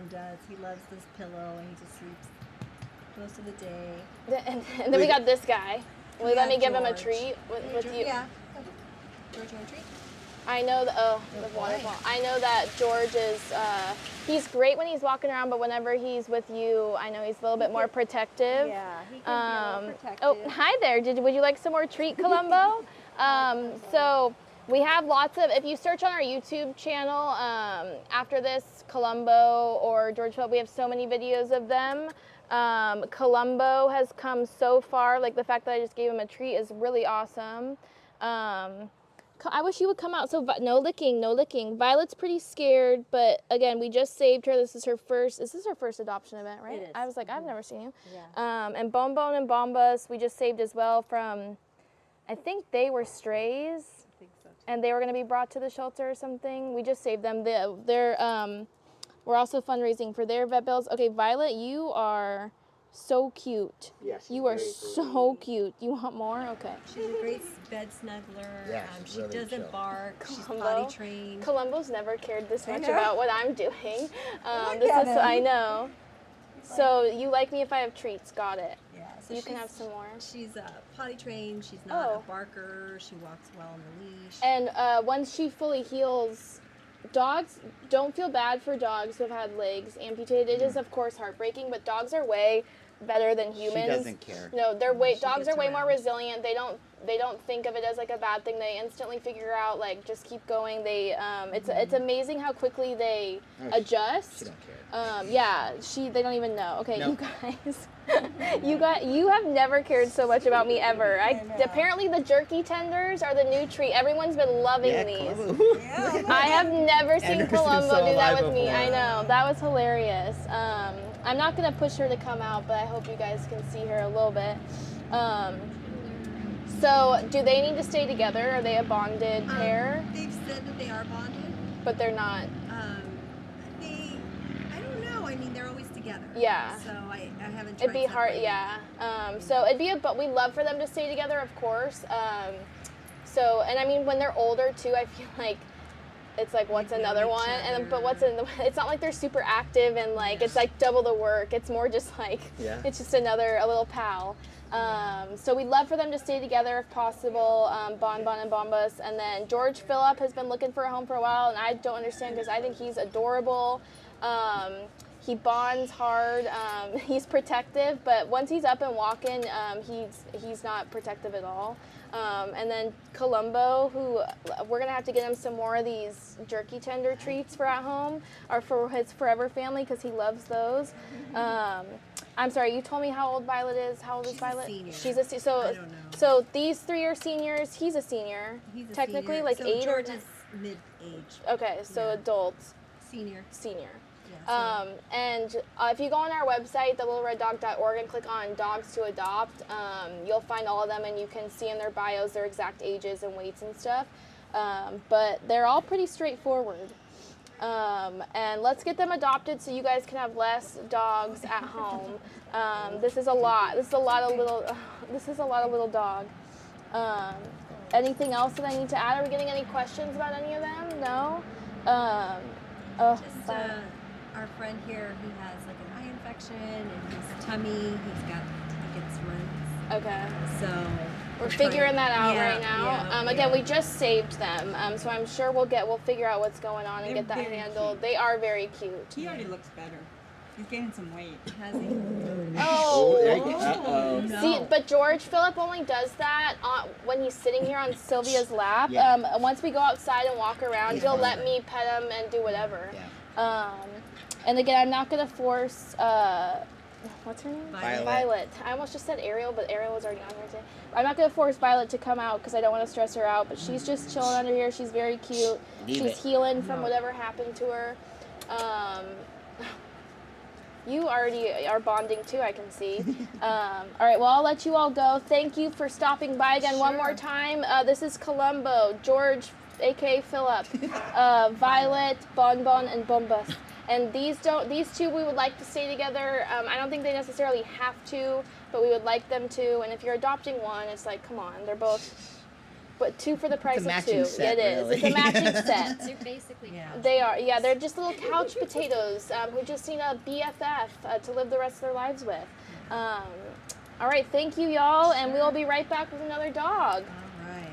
does. He loves this pillow and he just sleeps most of the day. And then we got this guy. Will you let me give him a treat with you? Yeah. George, you want a treat? I know the waterfall. I know that George is he's great when he's walking around, but whenever he's with you, I know he's a little bit more protective. Yeah, he can be a little protective. Oh, hi there. Would you like some more treat, Colombo? So we have lots of, if you search on our YouTube channel, after this, Colombo or George Philip, we have so many videos of them. Colombo has come so far. Like the fact that I just gave him a treat is really awesome. I wish you would come out. So no licking, no licking. Violet's pretty scared, but again, we just saved her. This is her first adoption event, right? It is. I was like, I've never seen you. Yeah. And Bon and Bombas, we just saved as well from, I think they were strays. I think so too. And they were going to be brought to the shelter or something. We just saved them. We're also fundraising for their vet bills. Okay, Violet, you are so cute. Yes. You are so cute. You want more? Okay. She's a great bed snuggler. Yeah, she really doesn't chill. bark. She's Colombo? potty trained. Colombo's never cared this I much know. about what I'm doing. Look at him. I know. So you like me if I have treats? Got it. Yeah. So You can have some more. She's potty trained. She's not Oh. a barker. She walks well on the leash. And once she fully heals, dogs, don't feel bad for dogs who have had legs amputated. It is of course heartbreaking, but dogs are way better than humans. She doesn't care. No, dogs gets are way more around. resilient. They don't think of it as like a bad thing. They instantly figure out like just keep going. They it's amazing how quickly they adjust. She don't care. They don't even know. Okay, No. you guys. you have never cared so much about me ever. Apparently the jerky tenders are the new treat. Everyone's been loving these. Yeah. I have never seen Anderson's Colombo so do that alive with me. before. I know. That was hilarious. I'm not going to push her to come out, but I hope you guys can see her a little bit. So, do they need to stay together? Are they a bonded pair? They've said that they are bonded. But they're not. I don't know. I mean, they're always together. Yeah. So I haven't tried It'd be hard, separating. yeah. So it'd be but we love for them to stay together, of course. So, and I mean, when they're older too, I feel like it's like, what's another one? And but what's in the, it's not like they're super active and like, it's like double the work. It's more just like, it's just a little pal. So we'd love for them to stay together if possible, Bon Bon and Bombas. And then George Phillip has been looking for a home for a while, and I don't understand because I think he's adorable. He bonds hard. He's protective, but once he's up and walking, he's not protective at all. And then Colombo, who we're gonna have to get him some more of these jerky tender treats for at home, or for his forever family, because he loves those. I'm sorry, you told me how old Violet is. How old is Violet? She's a senior. So, I don't know. So these three are seniors. He's a senior. He's a technically, senior. like So 8 George or is mid-age. Okay, so adults. Senior. And if you go on our website, thelittlereddog.org, and click on Dogs to Adopt, you'll find all of them, and you can see in their bios their exact ages and weights and stuff. But they're all pretty straightforward. And let's get them adopted so you guys can have less dogs at home. This is a lot. This is a lot of little dog. Anything else that I need to add? Are we getting any questions about any of them? No? Our friend here, he has like an eye infection and his tummy, he gets runs. Okay. So we're figuring that out right now. Again, we just saved them, so I'm sure we'll figure out what's going on and get that handled. They are very cute. He already looks better. He's gaining some weight. Has he? Oh. See, but George Phillip only does that when he's sitting here on Sylvia's lap. Once we go outside and walk around, he'll let me pet him and do whatever. And again, I'm not going to force, what's her name? Violet. I almost just said Ariel, but Ariel was already on here today. I'm not going to force Violet to come out because I don't want to stress her out, but she's just chilling under here. She's very cute. She's healing from whatever happened to her. You already are bonding too, I can see. All right, well, I'll let you all go. Thank you for stopping by again one more time. This is Colombo, George, a.k.a. Phillip, Violet, Bon Bon, and Bombas. And these two we would like to stay together. I don't think they necessarily have to, but we would like them to. And if you're adopting one, it's like, come on, they're both, but 2 for the price of 2. Set, it is. really. It's a matching set. They're basically They are. Yeah, they're just little couch potatoes who just need a BFF to live the rest of their lives with. All right, thank you, y'all, and we will be right back with another dog. All right.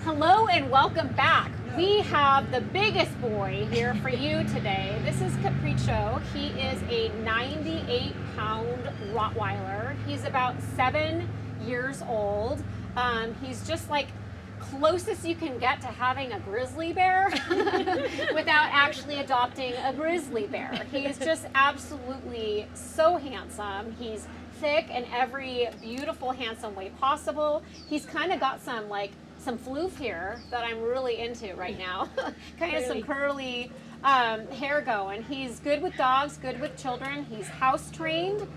Hello and welcome back. We have the biggest boy here for you today. This is Capricho. He is a 98-pound Rottweiler. He's about 7 years old. He's just like closest you can get to having a grizzly bear without actually adopting a grizzly bear. He is just absolutely so handsome. He's thick in every beautiful, handsome way possible. He's kind of got some floof here that I'm really into right now. Kind of some curly hair going. He's good with dogs, good with children. He's house trained.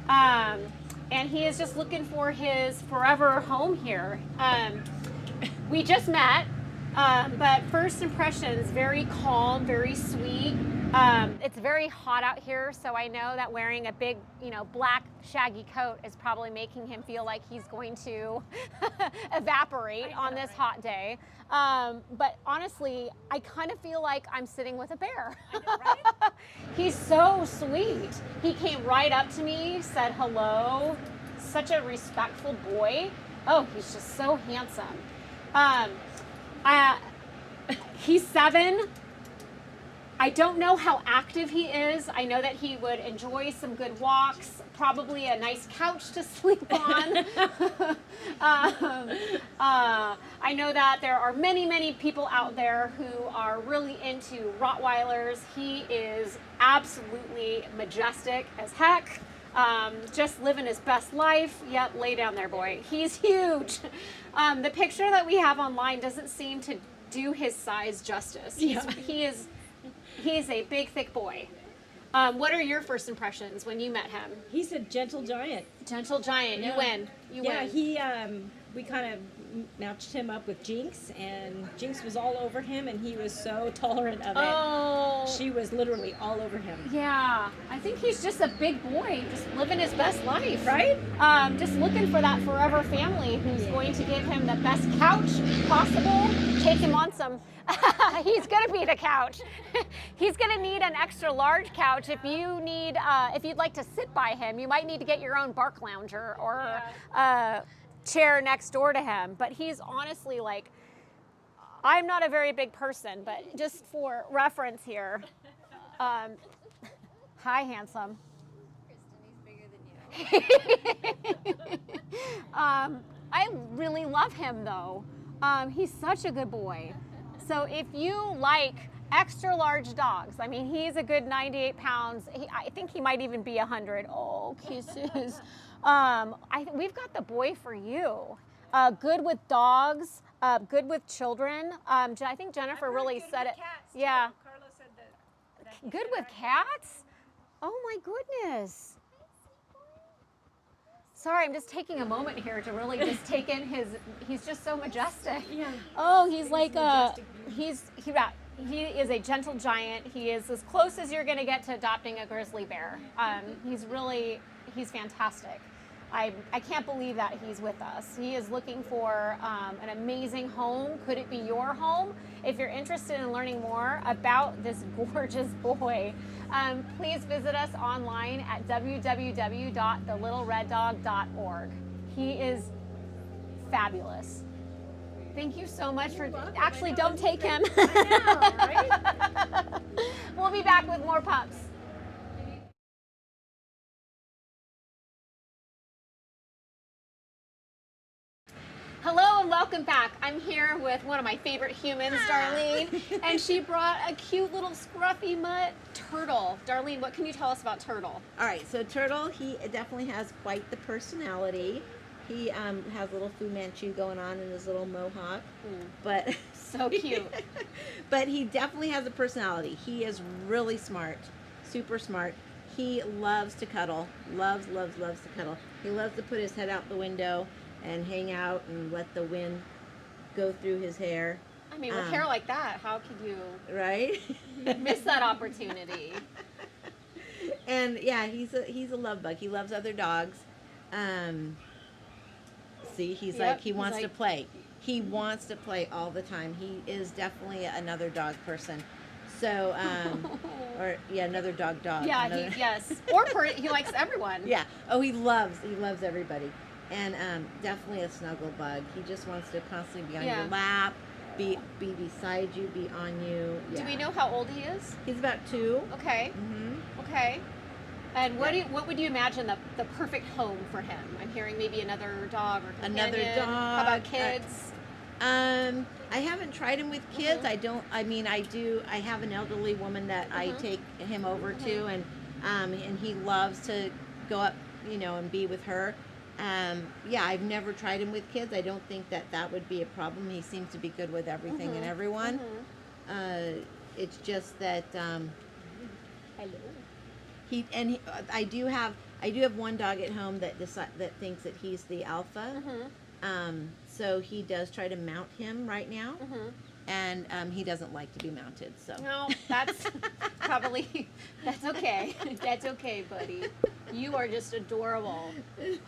And he is just looking for his forever home here. we just met, but first impressions, very calm, very sweet. It's very hot out here, so I know that wearing a big, black shaggy coat is probably making him feel like he's going to evaporate on this hot day. But honestly, I kind of feel like I'm sitting with a bear. I know, right? He's so sweet. He came right up to me, said hello. Such a respectful boy. Oh, he's just so handsome. He's 7. I don't know how active he is. I know that he would enjoy some good walks, probably a nice couch to sleep on. I know that there are many, many people out there who are really into Rottweilers. He is absolutely majestic as heck. Just living his best life. Yep, lay down there, boy. He's huge. The picture that we have online doesn't seem to do his size justice. He's a big, thick boy. What are your first impressions when you met him? He's a gentle giant. Gentle giant. Yeah. You win. You win. Yeah, we kind of matched him up with Jinx, and Jinx was all over him, and he was so tolerant of it. Oh. She was literally all over him. Yeah, I think he's just a big boy, just living his best life. Right? Just looking for that forever family who's going to give him the best couch possible, take him on some... He's gonna be the couch. He's gonna need an extra large couch. If you'd like to sit by him, you might need to get your own bark lounger or chair next door to him. But he's honestly like, I'm not a very big person, but just for reference here, hi, handsome. Kristen, he's bigger than you. I really love him though. He's such a good boy. So if you like extra large dogs, I mean, he's a good 98 pounds. I think he might even be 100. Oh, kisses. We've got the boy for you. Good with dogs, good with children. I think Jennifer really said it. Yeah. Carlos said that good with cats? Oh my goodness. Sorry, I'm just taking a moment here to really just take in he's just so majestic. Yeah. Oh, he's like he is a gentle giant. He is as close as you're gonna get to adopting a grizzly bear. He's fantastic. I can't believe that he's with us. He is looking for an amazing home. Could it be your home? If you're interested in learning more about this gorgeous boy, please visit us online at www.thelittlereddog.org. He is fabulous. Thank you so much for... Actually, don't take him. I know, right? We'll be back with more pups. Hello and welcome back. I'm here with one of my favorite humans, Darlene, and she brought a cute little scruffy mutt turtle. Darlene, what can you tell us about Turtle? All right, so Turtle, he definitely has quite the personality. He has a little Fu Manchu going on in his little mohawk, but so cute. But he definitely has a personality. He is really smart, super smart. He loves to cuddle, loves to cuddle. He loves to put his head out the window and hang out and let the wind go through his hair. I mean, with hair like that, how could you miss that opportunity? And yeah, he's a love bug. He loves other dogs. See, he's like he wants to play. He wants to play all the time. He is definitely another dog person. So, or another dog. Yeah, yes. Or he likes everyone. Yeah. Oh, he loves everybody. And definitely a snuggle bug. He just wants to constantly be on your lap, be beside you, be on you. Yeah. Do we know how old he is? He's about 2. Okay. Okay. And what would you imagine the perfect home for him? I'm hearing maybe another dog or companion. Another dog. How about kids? I haven't tried him with kids. I have an elderly woman that I take him over to, and he loves to go up, and be with her. I've never tried him with kids. I don't think that would be a problem. He seems to be good with everything and everyone. It's just that I do have one dog at home that thinks that he's the alpha, So he does try to mount him right now. And he doesn't like to be mounted, so. No, that's probably, that's okay. That's okay, buddy. You are just adorable.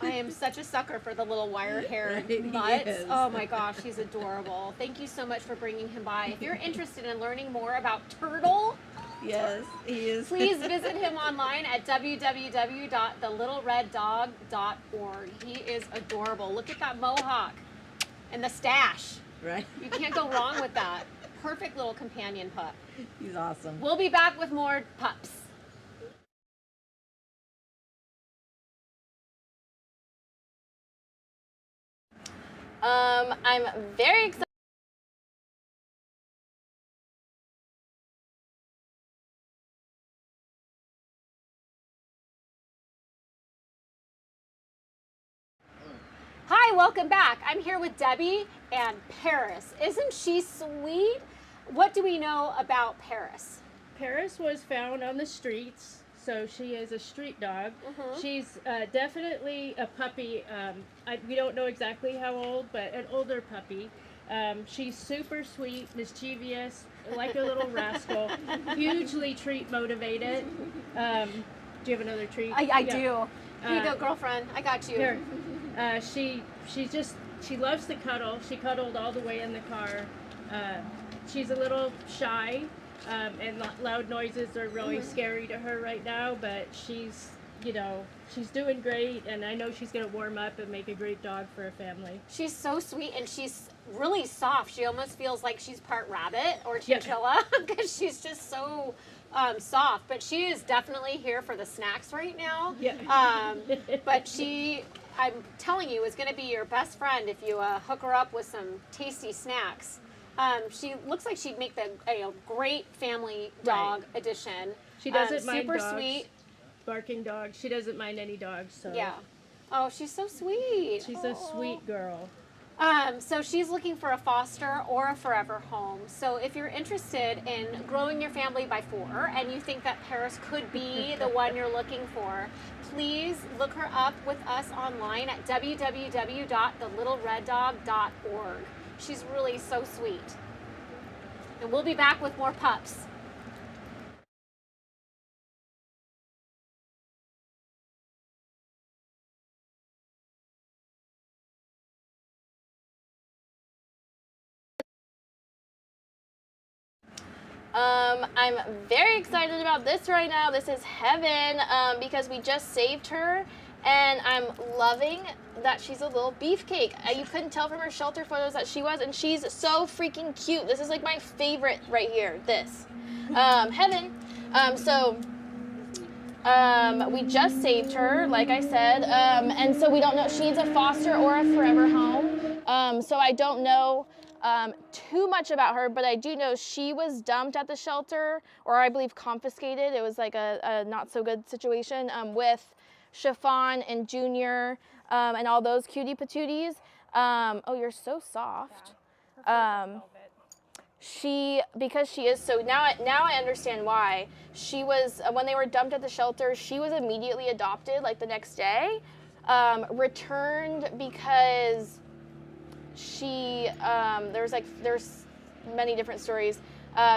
I am such a sucker for the little wire-haired mutts. Oh my gosh, he's adorable. Thank you so much for bringing him by. If you're interested in learning more about Turtle, yes, he is. Please visit him online at www.thelittlereddog.org. He is adorable. Look at that mohawk and the stash. Right. You can't go wrong with that. Perfect little companion pup. He's awesome. We'll be back with more pups. I'm very excited. Hi, welcome back. I'm here with Debbie and Paris. Isn't she sweet? What do we know about Paris? Paris was found on the streets, so she is a street dog. She's definitely a puppy. We don't know exactly how old, but an older puppy. She's super sweet, mischievous, like a little rascal, hugely treat motivated. Do you have another treat? I do. Here you go, girlfriend. I got you. Here. She loves to cuddle. She cuddled all the way in the car. She's a little shy, and loud noises are really scary to her right now, but she's doing great, and I know she's going to warm up and make a great dog for a family. She's so sweet, and she's really soft. She almost feels like she's part rabbit or chinchilla because she's just so soft. But she is definitely here for the snacks right now. But I'm telling you, is going to be your best friend if you hook her up with some tasty snacks. She looks like she'd make a great family dog addition. She doesn't mind super dogs, sweet. barking dogs. She doesn't mind any dogs. So Yeah. Oh, she's so sweet. She's a sweet girl. So she's looking for a foster or a forever home. So if you're interested in growing your family by 4 and you think that Paris could be the one you're looking for, please look her up with us online at www.thelittlereddog.org. She's really so sweet. And we'll be back with more pups. I'm very excited about this right now. This is heaven because we just saved her, and I'm loving that she's a little beefcake. You couldn't tell from her shelter photos that she was, and she's so freaking cute. This is like my favorite right here, this. Heaven. We just saved her, like I said, and so we don't know, she needs a foster or a forever home. So I don't know too much about her, but I do know she was dumped at the shelter, or I believe confiscated. It was like a not so good situation with Chiffon and Junior and all those cutie patooties. Oh, you're so soft. Because she is so, now I understand why. She was, when they were dumped at the shelter, she was immediately adopted like the next day, returned because she, there's many different stories,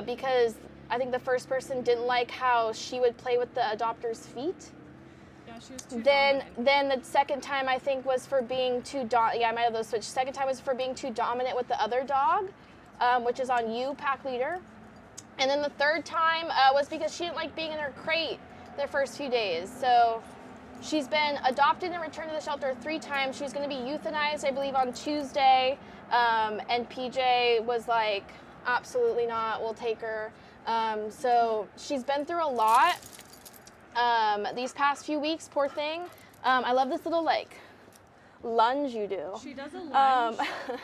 because I think the first person didn't like how she would play with the adopter's feet. Yeah, she was too Then the second time I think was for being too I might have those switched. Second time was for being too dominant with the other dog, which is on you, pack leader. And then the third time was because she didn't like being in her crate the first few days. So she's been adopted and returned to the shelter 3 times. She's going to be euthanized, I believe, on Tuesday. And PJ was like, absolutely not, we'll take her. So she's been through a lot these past few weeks, poor thing. I love this little like lunge you do. She does a lunge.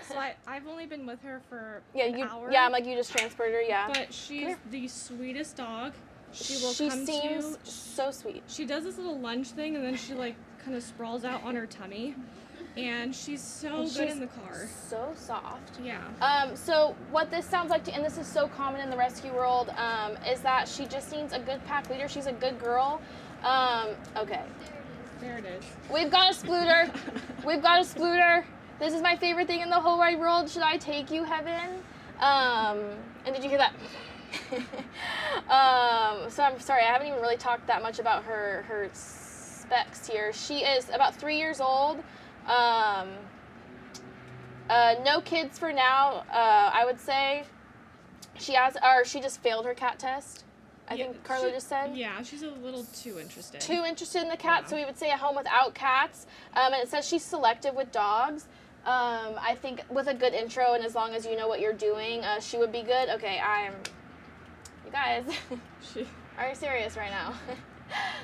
So I've only been with her for an hour. Yeah, I'm like, you just transferred her, yeah. But she's the sweetest dog. She seems so sweet. She does this little lunge thing, and then she like kind of sprawls out on her tummy. And she's so good in the car. So soft. Yeah. So what this sounds like, and this is so common in the rescue world, is that she just needs a good pack leader. She's a good girl. Okay. There it is. We've got a splooter. We've got a splooter. This is my favorite thing in the whole wide world. Should I take you, Heaven? And did you hear that? So I'm sorry, I haven't even really talked that much about her specs here. She is about 3 years old. No kids for now, I would say. She just failed her cat test. I think Carla just said. Yeah, she's a little too interested. Too interested in the cat, so we would say a home without cats. And it says she's selective with dogs. I think with a good intro and as long as you know what you're doing, she would be good. Okay, you guys, are you serious right now?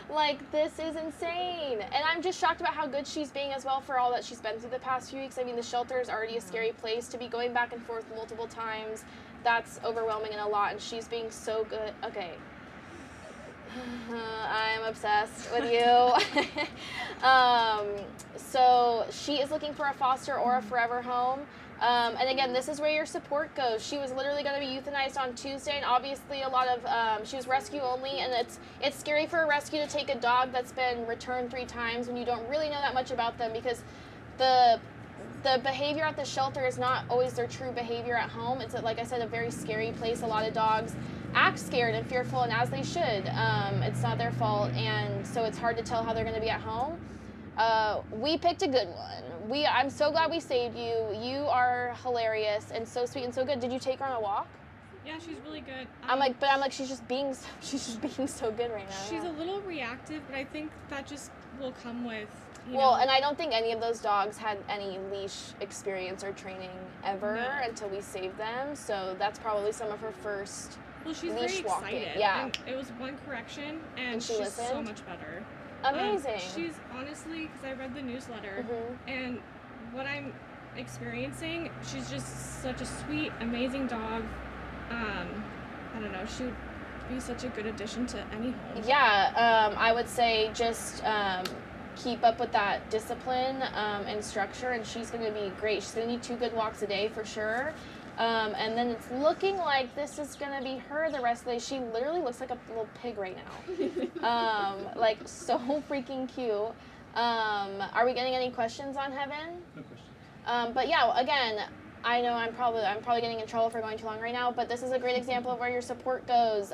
Like, this is insane. And I'm just shocked about how good she's being as well for all that she's been through the past few weeks. I mean, the shelter is already a scary place. To be going back and forth multiple times, that's overwhelming and a lot, and she's being so good. Okay. I'm obsessed with you. So she is looking for a foster or a forever home. And again, this is where your support goes. She was literally going to be euthanized on Tuesday, and obviously a lot of, she was rescue only, and it's scary for a rescue to take a dog that's been returned 3 times when you don't really know that much about them, because the behavior at the shelter is not always their true behavior at home. It's, like I said, a very scary place. A lot of dogs act scared and fearful, and as they should. It's not their fault, and so it's hard to tell how they're going to be at home. We picked a good one. I'm so glad we saved you. You are hilarious and so sweet and so good. Did you take her on a walk? Yeah, she's really good. I'm like, she's just being so good right now. She's a little reactive, but I think that just will come with, and I don't think any of those dogs had any leash experience or training ever until we saved them. So that's probably some of her first she's leash very walking. excited. Yeah. And it was one correction, and she she's so listened? much better. Amazing. She's honestly, because I read the newsletter, and what I'm experiencing, she's just such a sweet, amazing dog. I don't know, she would be such a good addition to any home. Yeah, I would say just keep up with that discipline and structure, and she's going to be great. She's going to need 2 good walks a day for sure. And then it's looking like this is going to be her the rest of the day. She literally looks like a little pig right now. Like, so freaking cute. Are we getting any questions on Heaven? No questions. But yeah, again, I know I'm probably getting in trouble for going too long right now, but this is a great example of where your support goes.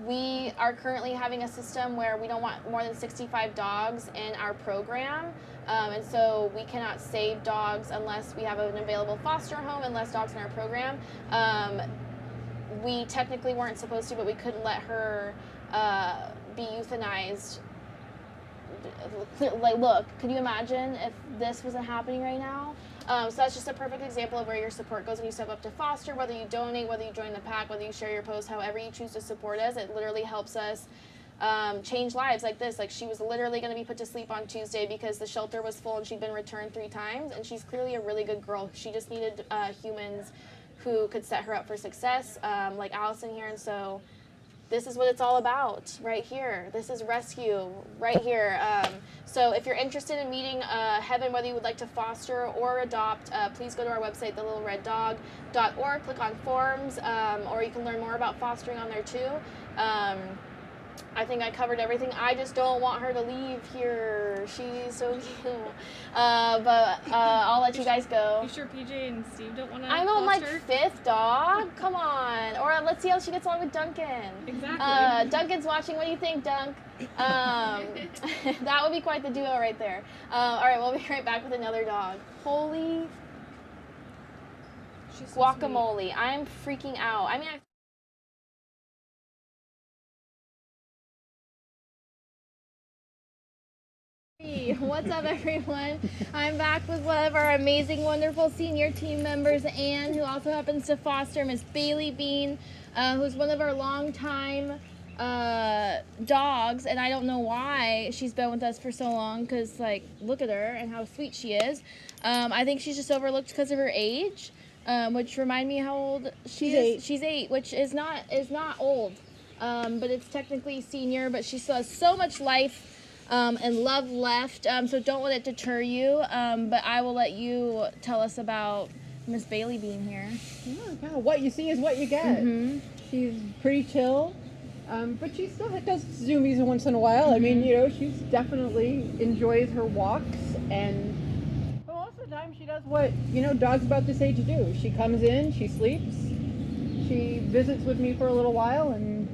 We are currently having a system where we don't want more than 65 dogs in our program. And so we cannot save dogs unless we have an available foster home and less dogs in our program. We technically weren't supposed to, but we couldn't let her be euthanized. Like, look, could you imagine if this wasn't happening right now? So that's just a perfect example of where your support goes when you step up to foster, whether you donate, whether you join the pack, whether you share your post, however you choose to support us. It literally helps us change lives like this. Like, she was literally going to be put to sleep on Tuesday because the shelter was full and she'd been returned 3 times, and she's clearly a really good girl. She just needed humans who could set her up for success, like Allison here. And so this is what it's all about right here. This is rescue right here. So if you're interested in meeting Heaven, whether you would like to foster or adopt, please go to our website, thelittlereddog.org, click on forms, or you can learn more about fostering on there too. I think I covered everything. I just don't want her to leave here. She's so cute. But I'll let you guys go. You sure PJ and Steve don't want to I'm on, like, 5th dog. Come on. Or let's see how she gets along with Duncan. Exactly. Duncan's watching. What do you think, Dunk? That would be quite the duo right there. All right, we'll be right back with another dog. Holy guacamole. I'm freaking out. I mean, what's up, everyone? I'm back with one of our amazing, wonderful senior team members, Anne, who also happens to foster Miss Bailey Bean, who's one of our longtime dogs, and I don't know why she's been with us for so long, because, like, look at her and how sweet she is. I think she's just overlooked because of her age, which remind me how old she is. 8. She's 8, which is not old, but it's technically senior, but she still has so much life and love left, so don't let it deter you, but I will let you tell us about Miss Bailey Bean here. Oh, God, what you see is what you get. She's pretty chill, but she still does zoomies once in a while. I mean, you know, she's definitely enjoys her walks, and most of the time she does what, dogs about this age do. She comes in, she sleeps, she visits with me for a little while and,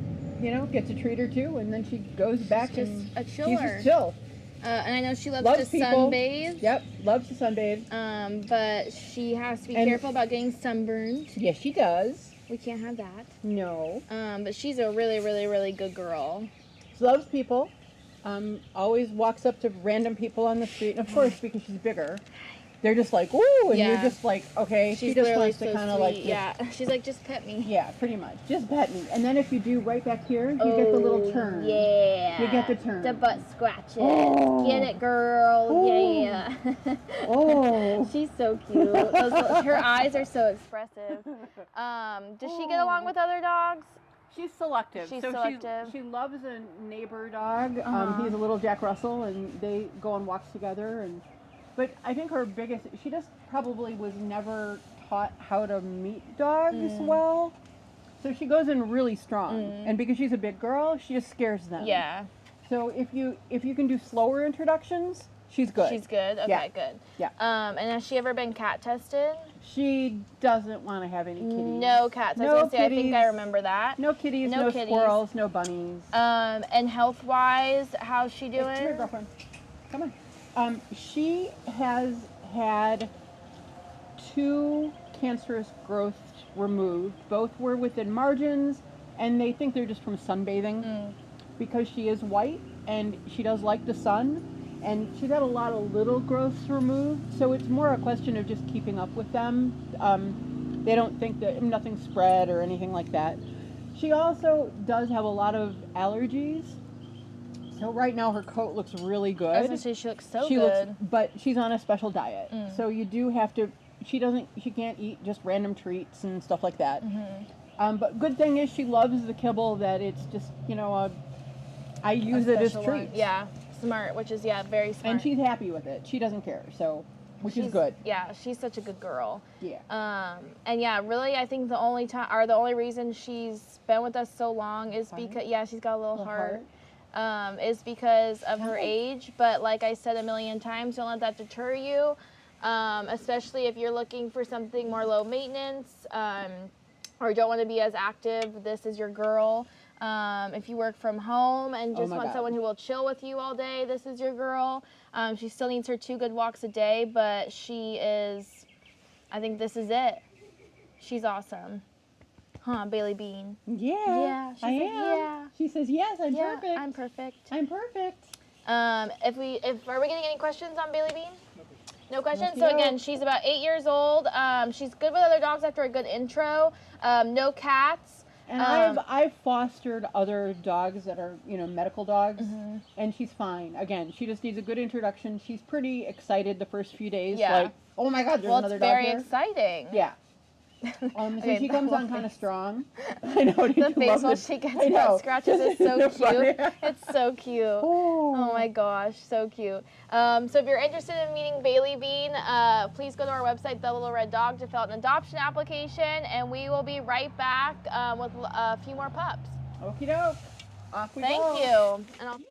gets a treat or two, and then she goes back and a chiller. She's just chill. And I know she loves to people. sunbathe. Yep, loves to sunbathe. But she has to be careful about getting sunburned. Yes, she does. We can't have that. No. But she's a really, really, really good girl. She loves people. Always walks up to random people on the street, and of course, because she's bigger, they're just like, "Ooh," and you're just like, "Okay." She's she just literally wants to so kind of like, yeah. She's like, "Just pet me." Yeah, pretty much. Just pet me. And then if you do right back here, you get the little turn. Yeah. You get the turn. The butt scratches. Oh. Get it, girl. Oh. Yeah. Oh. She's so cute. Her eyes are so expressive. Does she get along with other dogs? She's selective. She's so selective. She loves a neighbor dog. Uh-huh. He's a little Jack Russell, and they go on walks together. But I think her biggest, she just probably was never taught how to meet dogs well. So she goes in really strong. And because she's a big girl, she just scares them. Yeah. So if you can do slower introductions, she's good. She's good? Okay, Yeah. good. Yeah. And has she ever been cat tested? She doesn't want to have any kitties. No cats. I was No gonna say, I think kitties. I remember that. No kitties, no squirrels, no bunnies. And health-wise, how's she doing? Come here, girlfriend. Come on. She has had 2 cancerous growths removed. Both were within margins, and they think they're just from sunbathing because she is white and she does like the sun. And she's had a lot of little growths removed, so it's more a question of just keeping up with them. They don't think that nothing spread or anything like that. She also does have a lot of allergies. So right now her coat looks really good. I was gonna say she looks so good. But she's on a special diet. So you do have to, she can't eat just random treats and stuff like that. But good thing is she loves the kibble that it's just, I use it as treats. Yeah. Smart, which is very smart. And she's happy with it. She doesn't care, which is good. Yeah, she's such a good girl. Yeah. And really, I think the only reason she's been with us so long is because she's got a little heart. Is because of her age. But like I said a million times, don't let that deter you. Especially if you're looking for something more low maintenance, or don't want to be as active. This is your girl. If you work from home and just want someone who will chill with you all day, this is your girl. She still needs her 2 good walks a day, but I think this is it. She's awesome. Huh, Bailey Bean? Yeah. Yeah, I am. Yeah. She says, yes, I'm perfect. I'm perfect. I'm perfect. Are we getting any questions on Bailey Bean? No questions? So again, she's about 8 years old. She's good with other dogs after a good intro. No cats. And I've fostered other dogs that are, medical dogs, and she's fine. Again, she just needs a good introduction. She's pretty excited the first few days. Yeah. Like, oh my God, there's another dog very here. exciting. Yeah. So she comes on kind of strong. I know. The face while she gets butt scratches is so cute. It's so cute. Oh my gosh, so cute. So if you're interested in meeting Bailey Bean, please go to our website, The Little Red Dog, to fill out an adoption application, and we will be right back with a few more pups. Okie doke. Off we go. Thank you. And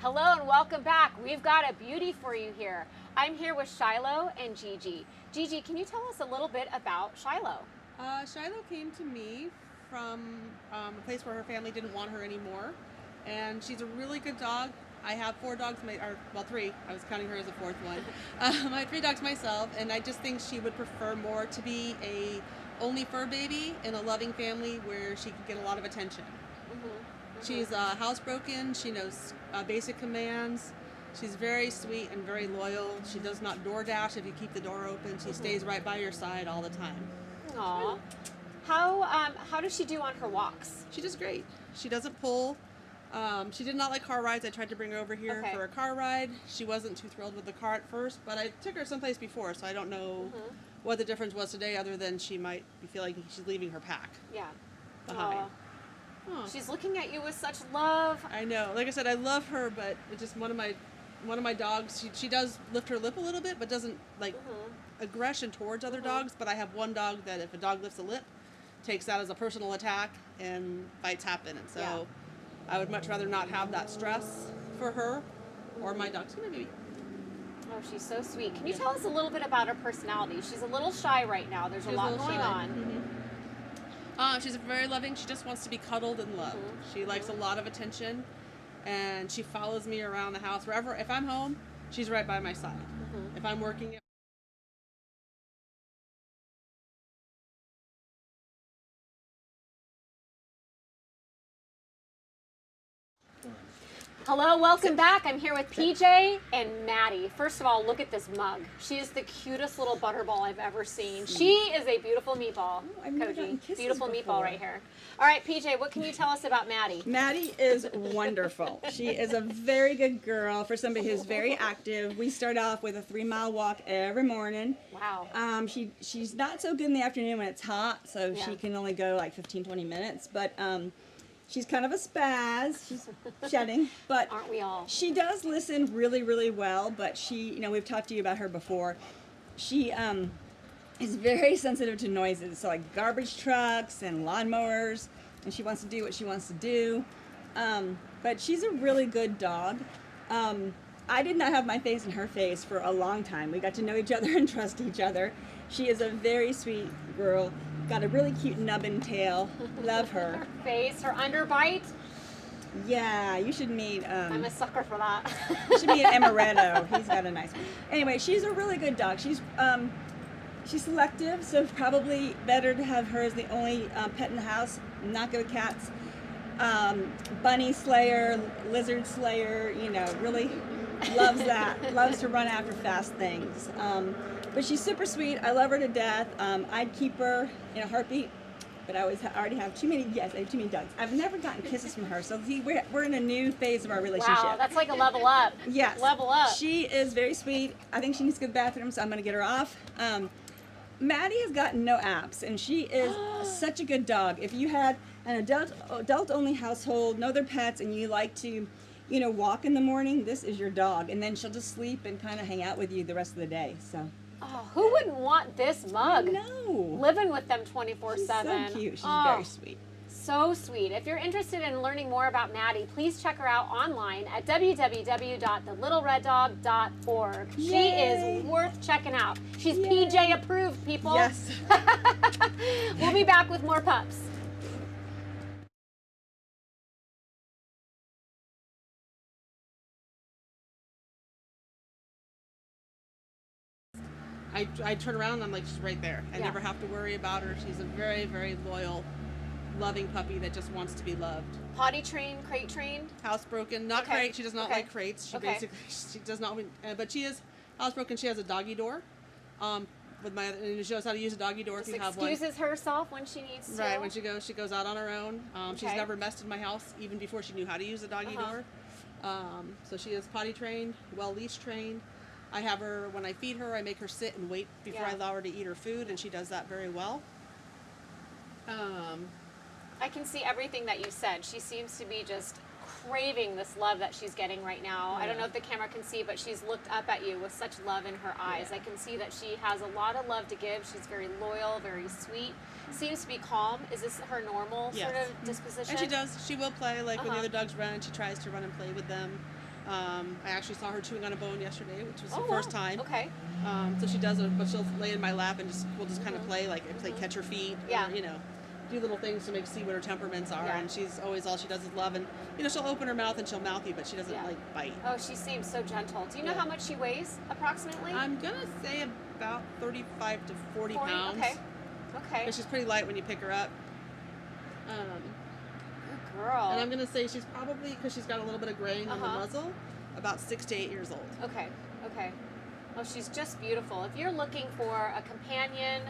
Hello and welcome back. We've got a beauty for you here. I'm here with Shiloh and Gigi. Gigi, can you tell us a little bit about Shiloh? Shiloh came to me from a place where her family didn't want her anymore, and she's a really good dog. I have 4 dogs, 3. I was counting her as a 4th one. I have 3 dogs myself, and I just think she would prefer more to be a only fur baby in a loving family where she could get a lot of attention. She's housebroken. She knows basic commands. She's very sweet and very loyal. She does not DoorDash if you keep the door open. She stays right by your side all the time. Aww. How does she do on her walks? She does great. She doesn't pull. She did not like car rides. I tried to bring her over here for a car ride. She wasn't too thrilled with the car at first, but I took her someplace before, so I don't know what the difference was today, other than she might be feeling like she's leaving her pack. Yeah. Behind. She's looking at you with such love. I know. Like I said, I love her, but it's just one of my dogs. She does lift her lip a little bit, but doesn't like aggression towards other dogs. But I have one dog that if a dog lifts a lip, takes that as a personal attack and fights happen. And so I would much rather not have that stress for her or my dogs. Come here, baby. Oh, she's so sweet. Can you tell us a little bit about her personality? She's a little shy right now. There's a lot going on. She's very loving. She just wants to be cuddled and loved. She likes a lot of attention, and she follows me around the house. Wherever, if I'm home, she's right by my side. If I'm working Hello, welcome back. I'm here with PJ and Maddie. First of all, look at this mug. She is the cutest little butterball I've ever seen. She is a beautiful meatball. I've never gotten kisses Beautiful before. meatball right here. All right, PJ, what can you tell us about Maddie? Maddie is wonderful. She is a very good girl for somebody who's very active. We start off with a 3-mile walk every morning. Wow. She's not so good in the afternoon when it's hot, so she can only go like 15-20 minutes. But she's kind of a spaz. She's shedding, but aren't we all? She does listen really, really well. But she, we've talked to you about her before. She is very sensitive to noises, so like garbage trucks and lawnmowers, and she wants to do what she wants to do. But she's a really good dog. I did not have my face in her face for a long time. We got to know each other and trust each other. She is a very sweet girl. Got a really cute nubbin tail. Love her. Her face, her underbite. Yeah, you should meet. I'm a sucker for that. You should meet Amaretto. He's got a nice one. Anyway, she's a really good dog. She's selective, so probably better to have her as the only pet in the house. Not good with cats. Bunny slayer, lizard slayer. Really loves that. Loves to run after fast things. But she's super sweet. I love her to death. I'd keep her in a heartbeat, but I already have too many. Yes, I have too many dogs. I've never gotten kisses from her, so we're in a new phase of our relationship. Wow, that's like a level up. Yes, level up. She is very sweet. I think she needs to go to the bathroom, so I'm going to get her off. Maddie has gotten no apps, and she is such a good dog. If you had an adult-only household, no other pets, and you like to, walk in the morning, this is your dog. And then she'll just sleep and kind of hang out with you the rest of the day. So. Oh, who wouldn't want this mug? No. Living with them 24/7. She's so cute. She's very sweet. So sweet. If you're interested in learning more about Maddie, please check her out online at www.thelittlereddog.org. She is worth checking out. She's PJ approved, people. Yes. We'll be back with more pups. I turn around and I'm like, she's right there. I never have to worry about her. She's a very, very loyal, loving puppy that just wants to be loved. Potty trained, crate trained? Housebroken, not crate. She does not like crates. She she does not, but she is housebroken. She has a doggy door. And she knows how to use a doggy door if you have one. Excuses herself when she needs to. Right, when she goes out on her own. She's never messed in my house, even before she knew how to use a doggy door. So she is potty trained, well leash trained. I have her, when I feed her, I make her sit and wait before I allow her to eat her food, and she does that very well. I can see everything that you said. She seems to be just craving this love that she's getting right now. I don't know if the camera can see, but she's looked up at you with such love in her eyes. I can see that she has a lot of love to give. She's very loyal, very sweet. Seems to be calm. Is this her normal sort of disposition? And she does. She will play, like when the other dogs run, she tries to run and play with them. I actually saw her chewing on a bone yesterday, which was the first time. Okay. So she does it, but she'll lay in my lap and we'll just kind of play, like play catch her feet. Yeah. Or, do little things to see what her temperaments are. And she's always, all she does is love, and she'll open her mouth and she'll mouth you, but she doesn't like bite. Oh, she seems so gentle. Do you know how much she weighs approximately? I'm gonna say about 35 to 40 pounds. Okay. Okay. But she's pretty light when you pick her up. Good girl. And I'm gonna say she's probably, because she's got a little bit of graying on the muzzle, about 6 to 8 years old. Okay. Okay. Oh, she's just beautiful. If you're looking for a companion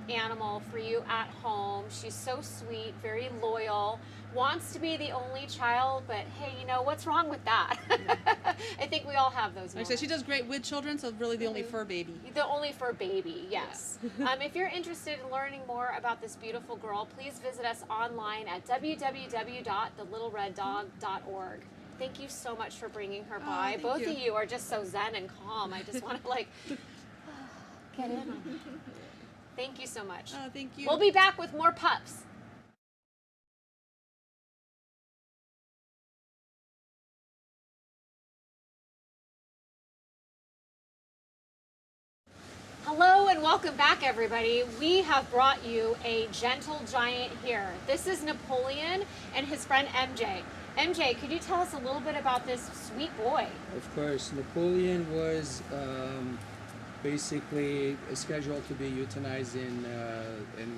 animal for you at home, she's so sweet, very loyal, wants to be the only child, but hey, what's wrong with that? I think we all have those moments. Like I said, she does great with children, so really the only fur baby. The only fur baby, yes. If you're interested in learning more about this beautiful girl, please visit us online at www.thelittlereddog.org. Thank you so much for bringing her by. Both of you are just so zen and calm. I just want to get in on it. Thank you so much. Oh, thank you. We'll be back with more pups. and welcome back, everybody. We have brought you a gentle giant here. This is Napoleon and his friend MJ. MJ, could you tell us a little bit about this sweet boy? Of course, Napoleon was basically scheduled to be euthanized in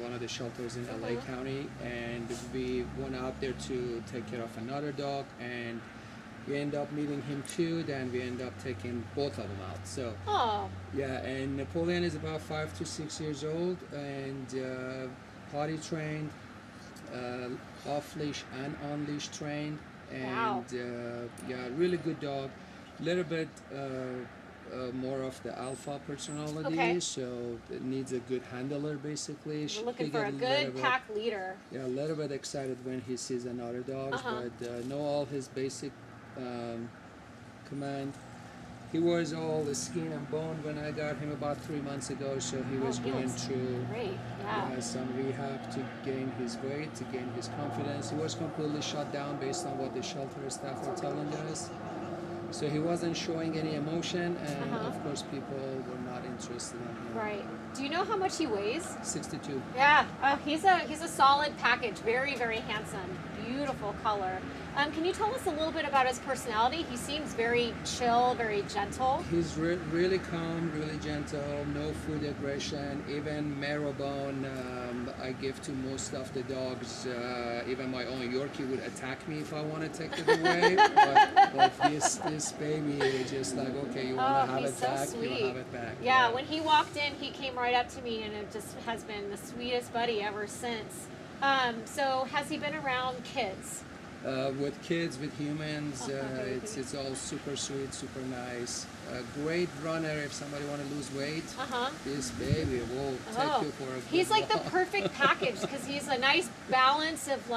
one of the shelters in LA County, and we went out there to take care of another dog, and we end up meeting him too. Then we end up taking both of them out. So, yeah, and Napoleon is about 5 to 6 years old, and potty trained, off leash and on leash trained, and yeah, really good dog. Little bit more of the alpha personality, so it needs a good handler basically. We're looking for a good pack leader. Yeah, a little bit excited when he sees another dog, but know all his basic command. He was all the skin and bone when I got him about 3 months ago, so he was going through some rehab to gain his weight, to gain his confidence. He was completely shut down based on what the shelter staff were telling us. So he wasn't showing any emotion, and of course people were not interested in him. Right. Do you know how much he weighs? 62. Yeah. Oh, he's a solid package. Very, very handsome. Beautiful color. Can you tell us a little bit about his personality? He seems very chill, very gentle. He's really calm, really gentle, no food aggression, even marrow bone I give to most of the dogs. Even my own Yorkie would attack me if I want to take it away. but this baby is just like, okay, you want to have it back, sweet. you'll have it back. Yeah, when he walked in, he came right up to me, and it just has been the sweetest buddy ever since. So has he been around kids? With kids, with humans, it's all super sweet, super nice. A great runner if somebody want to lose weight. This baby will take you for a good He's like the walk. perfect package because he's a nice balance of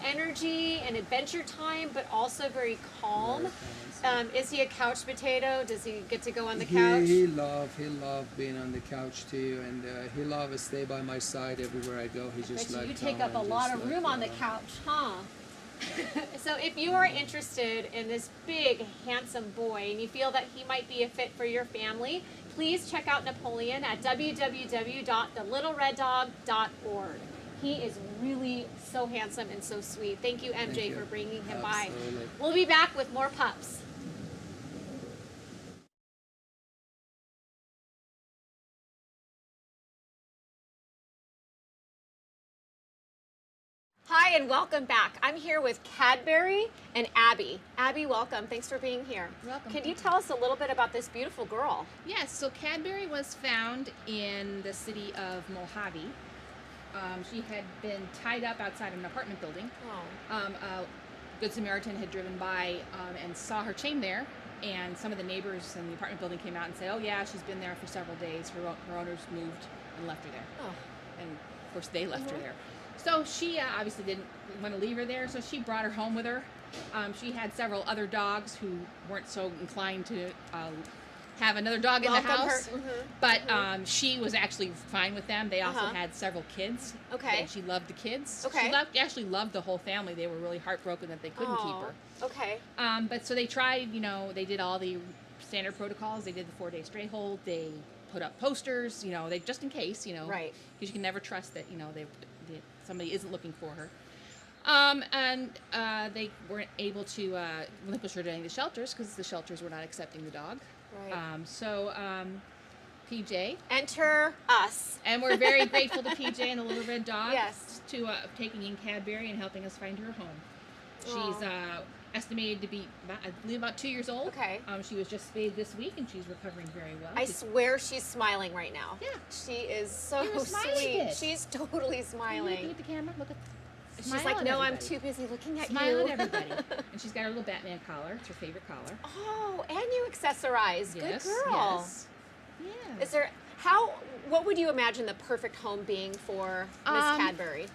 energy and adventure time, but also very calm. Is he a couch potato? Does he get to go on the couch? He loved being on the couch too, and he loved to stay by my side everywhere I go. He just like you take up a lot of room on the couch, huh? So if you are interested in this big, handsome boy and you feel that he might be a fit for your family, please check out Napoleon at www.thelittlereddog.org. He is really so handsome and so sweet. Thank you, MJ, for bringing him by. We'll be back with more pups. Hi, and welcome back. I'm here with Cadbury and Abby. Abby, welcome. Thanks for being here. You're welcome. Can you tell us a little bit about this beautiful girl? Yes, so Cadbury was found in the city of Mojave. She had been tied up outside of an apartment building. A Good Samaritan had driven by and saw her chained there, and some of the neighbors in the apartment building came out and said, oh yeah, she's been there for several days. Her owners moved and left her there. And of course they left her there. So she obviously didn't want to leave her there, so she brought her home with her. She had several other dogs who weren't so inclined to have another dog in the house. But she was actually fine with them. They also had several kids. And she loved the kids. She actually loved the whole family. They were really heartbroken that they couldn't keep her. But so they tried, they did all the standard protocols. They did the 4-day stray hold. They put up posters, they just in case, because you can never trust that, somebody isn't looking for her. They weren't able to relinquish her to any of the shelters because the shelters were not accepting the dog. PJ. Enter us. And we're very grateful to PJ and the Little Red Dog to taking in Cadbury and helping us find her a home. She's estimated to be, I believe, about 2 years old. She was just spayed this week, and she's recovering very well. I swear she's smiling right now. Yeah. She is so sweet. She's totally smiling. Look at the camera. Look at. She's like, no, I'm too busy looking at you. Smile at everybody. And she's got her little Batman collar. It's her favorite collar. Oh, and you accessorize. Yes, good girl. Yes. Yeah. Is there what would you imagine the perfect home being for Miss Cadbury?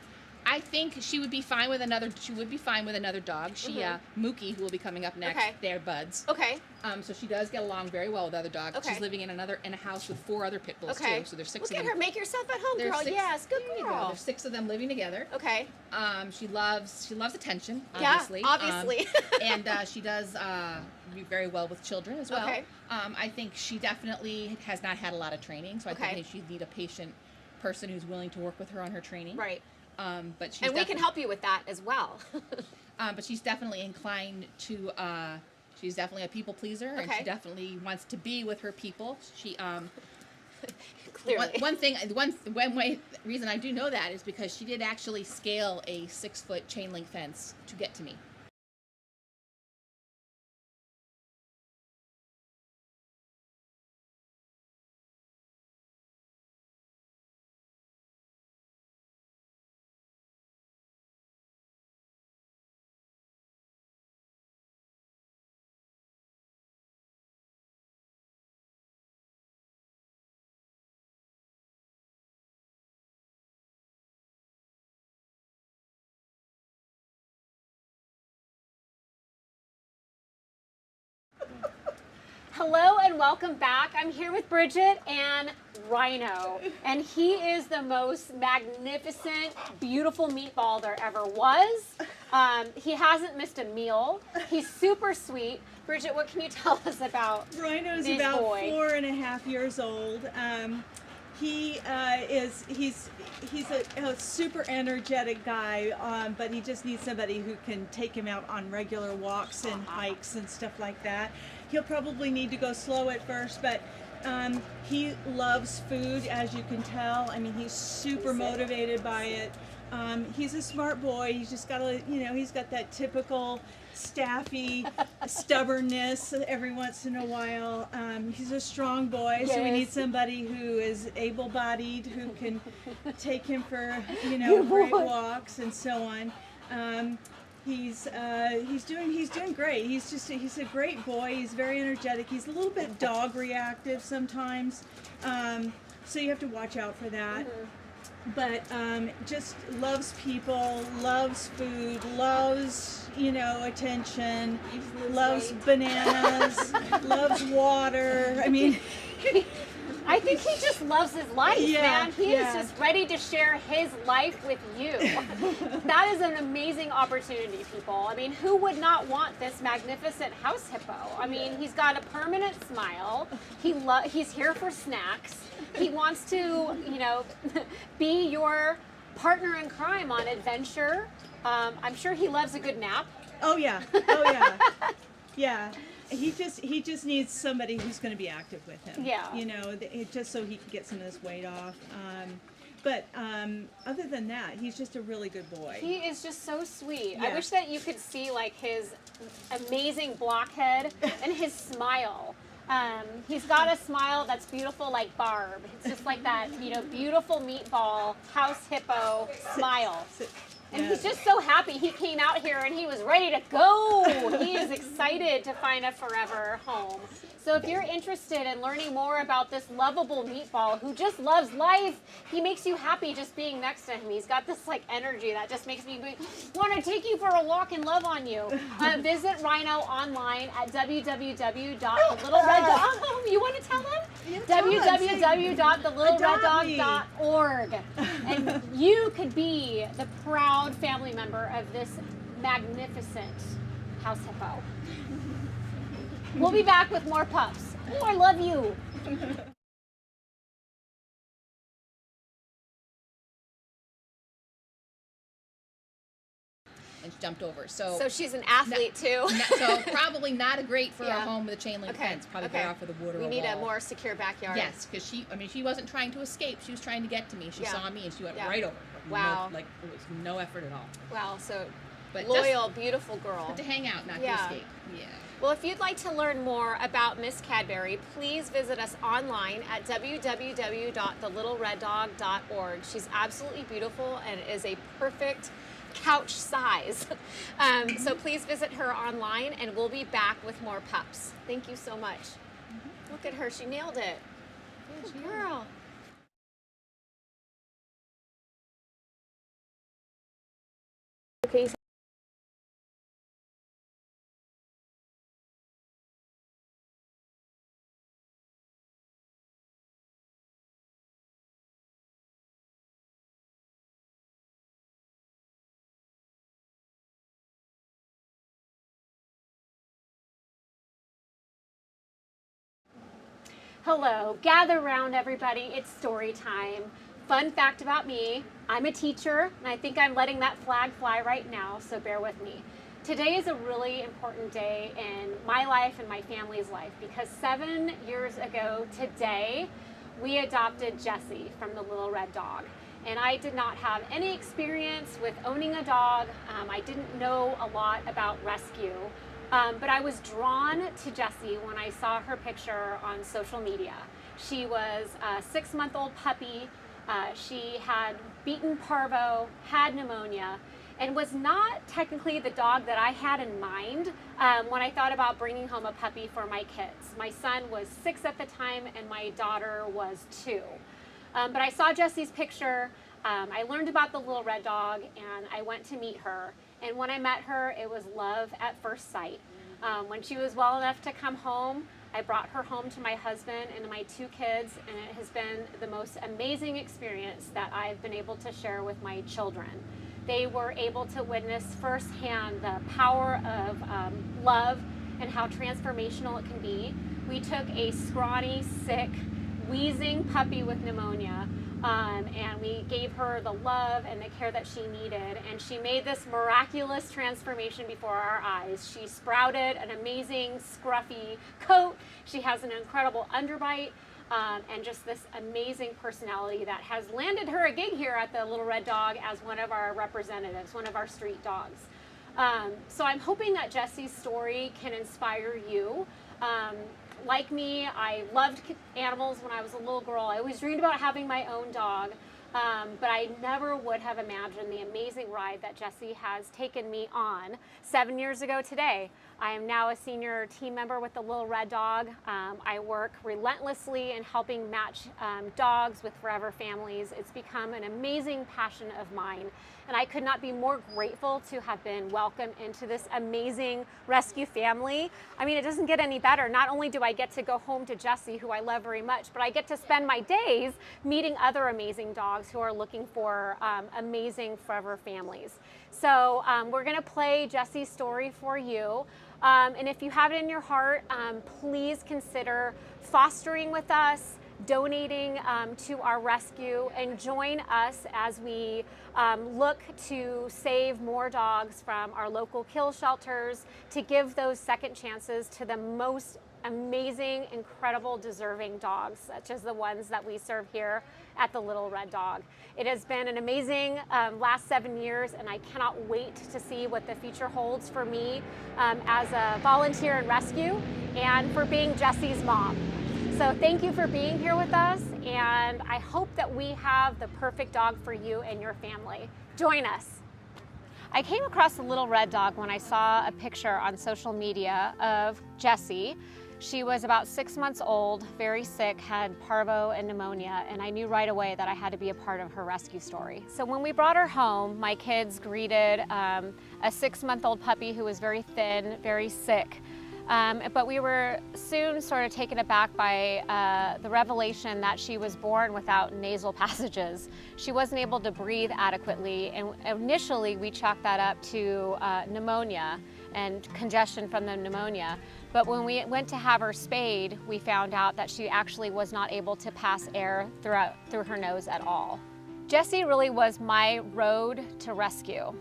I think she would be fine with another. She would be fine with another dog. She, Mookie, who will be coming up next. They're buds. So she does get along very well with other dogs. She's living in a house with 4 other pit bulls too. So there's 6 of them. Look at her. Make yourself at home, girl. Yes, good girl. There's 6 of them living together. She loves attention. Yeah, Obviously. obviously. And she does do very well with children as well. Okay. I think she definitely has not had a lot of training, so I Okay. think she need a patient person who's willing to work with her on her training. Right. But she's And we can help you with that as well. but she's definitely inclined to. She's definitely a people pleaser, and Okay. she definitely wants to be with her people. She Clearly. one reason I do know that is because she did actually scale a 6-foot chain link fence to get to me. Hello and welcome back. I'm here with Bridget and Rhino, and he is the most magnificent, beautiful meatball there ever was. He hasn't missed a meal. He's super sweet. Bridget, what can you tell us about Rhino's this about boy? 4.5 years old. He's a super energetic guy, but he just needs somebody who can take him out on regular walks and hikes and stuff like that. He'll probably need to go slow at first, but he loves food, as you can tell. I mean, he's super motivated by it. He's a smart boy. He's just got he's got that typical staffy stubbornness every once in a while. He's a strong boy, so we need somebody who is able-bodied, who can take him for, great walks and so on. He's doing great. He's a great boy. He's very energetic. He's a little bit dog reactive sometimes, so you have to watch out for that. But just loves people, loves food, loves attention, loves bananas, loves water. I mean. I think he just loves his life, Yeah, man. He yeah. is just ready to share his life with you. That is an amazing opportunity, people. I mean, who would not want this magnificent house hippo? I mean, he's got a permanent smile. He's here for snacks. He wants to, be your partner in crime on adventure. I'm sure he loves a good nap. Oh yeah. Yeah. He just needs somebody who's going to be active with him. Yeah. Just so he can get some of this weight off. But other than that, he's just a really good boy. He is just so sweet. Yeah. I wish that you could see like his amazing blockhead and his smile. He's got a smile that's beautiful like Barb. It's just like that, beautiful meatball, house hippo smile. And he's just so happy he came out here and he was ready to go. He is excited to find a forever home. So if you're interested in learning more about this lovable meatball who just loves life, he makes you happy just being next to him. He's got this like energy that just makes me want to take you for a walk and love on you. Visit Rhino online at www.thelittlereddog. You want to tell them? www.thelittlereddog.org. And you could be the proud family member of this magnificent house hippo. We'll be back with more pups. Oh, I love you. And she jumped over. So she's an athlete too. So probably not great for a home with a chain link fence. Probably better off with a wood or We a need a wall. more secure backyard. Yes, because she wasn't trying to escape. She was trying to get to me. She saw me and she went right over. Wow. It was no effort at all. Wow, so But loyal, beautiful girl. But to hang out, not to escape. Yeah. Well, if you'd like to learn more about Miss Cadbury, please visit us online at www.thelittlereddog.org. She's absolutely beautiful and is a perfect couch size. So please visit her online and we'll be back with more pups. Thank you so much. Look at her, she nailed it. Good girl. Okay. Hello, gather round everybody, it's story time. Fun fact about me, I'm a teacher, and I think I'm letting that flag fly right now, so bear with me. Today is a really important day in my life and my family's life because 7 years ago today, we adopted Jessie from the Little Red Dog. And I did not have any experience with owning a dog. I didn't know a lot about rescue. But I was drawn to Jessie when I saw her picture on social media. She was a 6-month-old puppy. She had beaten parvo, had pneumonia, and was not technically the dog that I had in mind when I thought about bringing home a puppy for my kids. My son was 6 at the time and my daughter was 2. But I saw Jessie's picture, I learned about the Little Red Dog, and I went to meet her. And when I met her, it was love at first sight. When she was well enough to come home, I brought her home to my husband and my 2 kids, and it has been the most amazing experience that I've been able to share with my children. They were able to witness firsthand the power of love and how transformational it can be. We took a scrawny, sick, wheezing puppy with pneumonia, and we gave her the love and the care that she needed, and she made this miraculous transformation before our eyes. She sprouted an amazing scruffy coat. She has an incredible underbite, and just this amazing personality that has landed her a gig here at the Little Red Dog as one of our representatives, one of our street dogs. So I'm hoping that Jessie's story can inspire you. Like me, I loved animals when I was a little girl. I always dreamed about having my own dog, but I never would have imagined the amazing ride that Jessie has taken me on 7 years ago today. I am now a senior team member with the Little Red Dog. I work relentlessly in helping match dogs with forever families. It's become an amazing passion of mine, and I could not be more grateful to have been welcomed into this amazing rescue family. I mean, it doesn't get any better. Not only do I get to go home to Jessie, who I love very much, but I get to spend my days meeting other amazing dogs who are looking for amazing forever families. So we're gonna play Jessie's story for you. And if you have it in your heart, please consider fostering with us, donating to our rescue, and join us as we look to save more dogs from our local kill shelters, to give those second chances to the most amazing, incredible, deserving dogs, such as the ones that we serve here at the Little Red Dog. It has been an amazing last 7 years, and I cannot wait to see what the future holds for me as a volunteer in rescue and for being Jessie's mom. So thank you for being here with us, and I hope that we have the perfect dog for you and your family. Join us. I came across the Little Red Dog when I saw a picture on social media of Jessie. She was about 6 months old, very sick, had parvo and pneumonia, and I knew right away that I had to be a part of her rescue story. So when we brought her home, my kids greeted a 6-month-old puppy who was very thin, very sick. But we were soon sort of taken aback by the revelation that she was born without nasal passages. She wasn't able to breathe adequately, and initially we chalked that up to pneumonia and congestion from the pneumonia. But when we went to have her spayed, we found out that she actually was not able to pass air through her nose at all. Jessie really was my road to rescue.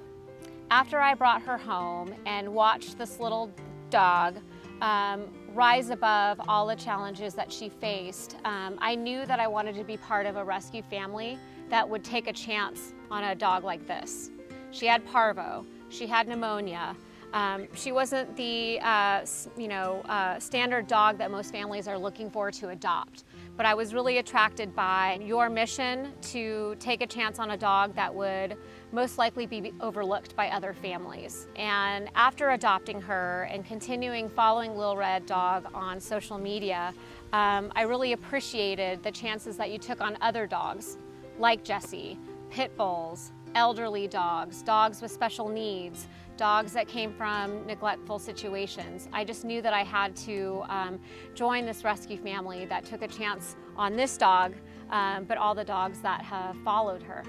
After I brought her home and watched this little dog rise above all the challenges that she faced, I knew that I wanted to be part of a rescue family that would take a chance on a dog like this. She had parvo, she had pneumonia. She wasn't the standard dog that most families are looking for to adopt, but I was really attracted by your mission to take a chance on a dog that would most likely be overlooked by other families. And after adopting her and continuing following Little Red Dog on social media, I really appreciated the chances that you took on other dogs like Jessie, pit bulls, elderly dogs, dogs with special needs, dogs that came from neglectful situations. I just knew that I had to join this rescue family that took a chance on this dog, but all the dogs that have followed her.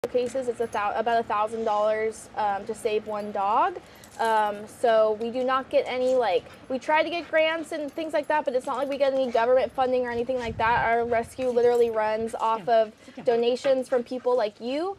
cases, it's about $1,000 to save one dog. So we do not get any, like, we try to get grants and things like that, but it's not like we get any government funding or anything like that. Our rescue literally runs off of donations from people like you.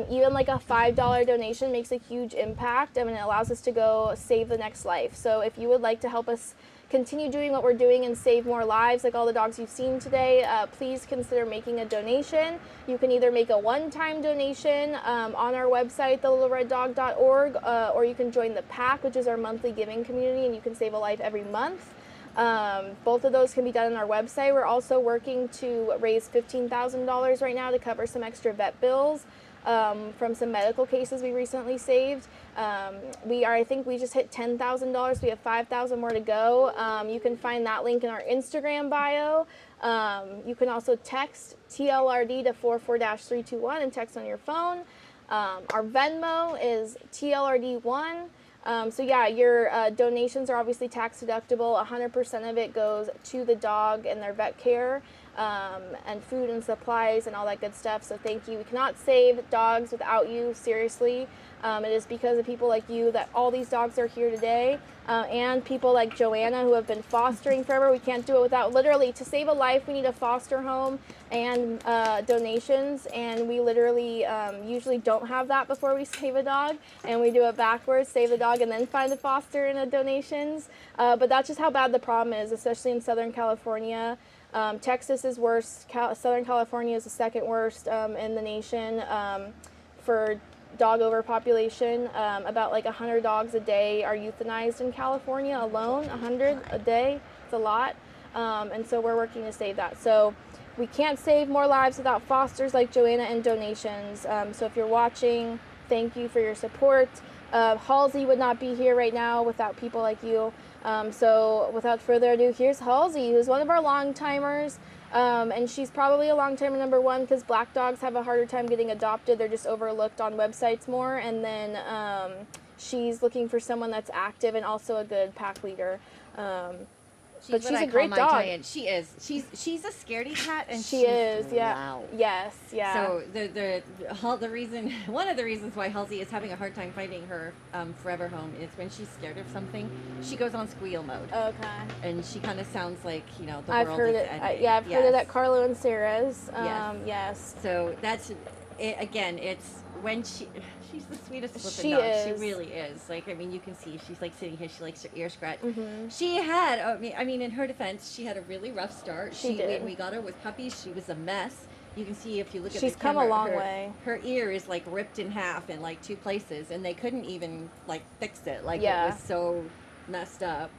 Even like a $5 donation makes a huge impact, and it allows us to go save the next life. So if you would like to help us continue doing what we're doing and save more lives like all the dogs you've seen today, please consider making a donation. You can either make a one-time donation on our website, thelittlereddog.org, or you can join the PAC, which is our monthly giving community, and you can save a life every month. Both of those can be done on our website. We're also working to raise $15,000 right now to cover some extra vet bills from some medical cases we recently saved. I think we just hit $10,000. We have 5,000 more to go. You can find that link in our Instagram bio. You can also text TLRD to 44-321 and text on your phone. Our Venmo is TLRD1. So yeah, your donations are obviously tax deductible. 100% of it goes to the dog and their vet care, and food and supplies and all that good stuff. So thank you. We cannot save dogs without you, seriously. It is because of people like you that all these dogs are here today, and people like Joanna who have been fostering forever. We can't do it without, literally, to save a life, we need a foster home and donations, and we literally usually don't have that before we save a dog, and we do it backwards, save the dog and then find a foster and a donations. But that's just how bad the problem is, especially in Southern California. Texas is worse. Southern California is the second worst in the nation for dog overpopulation. About like 100 dogs a day are euthanized in California alone. 100 a day. It's a lot. And so we're working to save that. So we can't save more lives without fosters like Joanna and donations. So if you're watching, thank you for your support. Halsey would not be here right now without people like you. So without further ado, here's Halsey, who's one of our long timers. And she's probably a long timer number one because black dogs have a harder time getting adopted. They're just overlooked on websites more. And then she's looking for someone that's active and also a good pack leader. But she's a great dog. Giant. She is. She's a scaredy cat, and she is. Yeah. Loud. Yes. Yeah. So the reason, one of the reasons why Halsey is having a hard time finding her forever home is when she's scared of something, she goes on squeal mode. Okay. And she kind of sounds like the world I've heard is it. ending. Yeah, I've heard it at Carlo and Sarah's. Yes. So that's it. Again, it's when she's the sweetest flippin' She dog. is. She really is. Like, I mean, you can see she's like sitting here. She likes her ear scratched. Mm-hmm. She had, I mean, in her defense, she had a really rough start. She did. When we got her with puppies, she was a mess. You can see if you look at She's the camera, come a long way. Her ear is like ripped in half in like 2 places, and they couldn't even like fix it. Like Yeah. it was so messed up.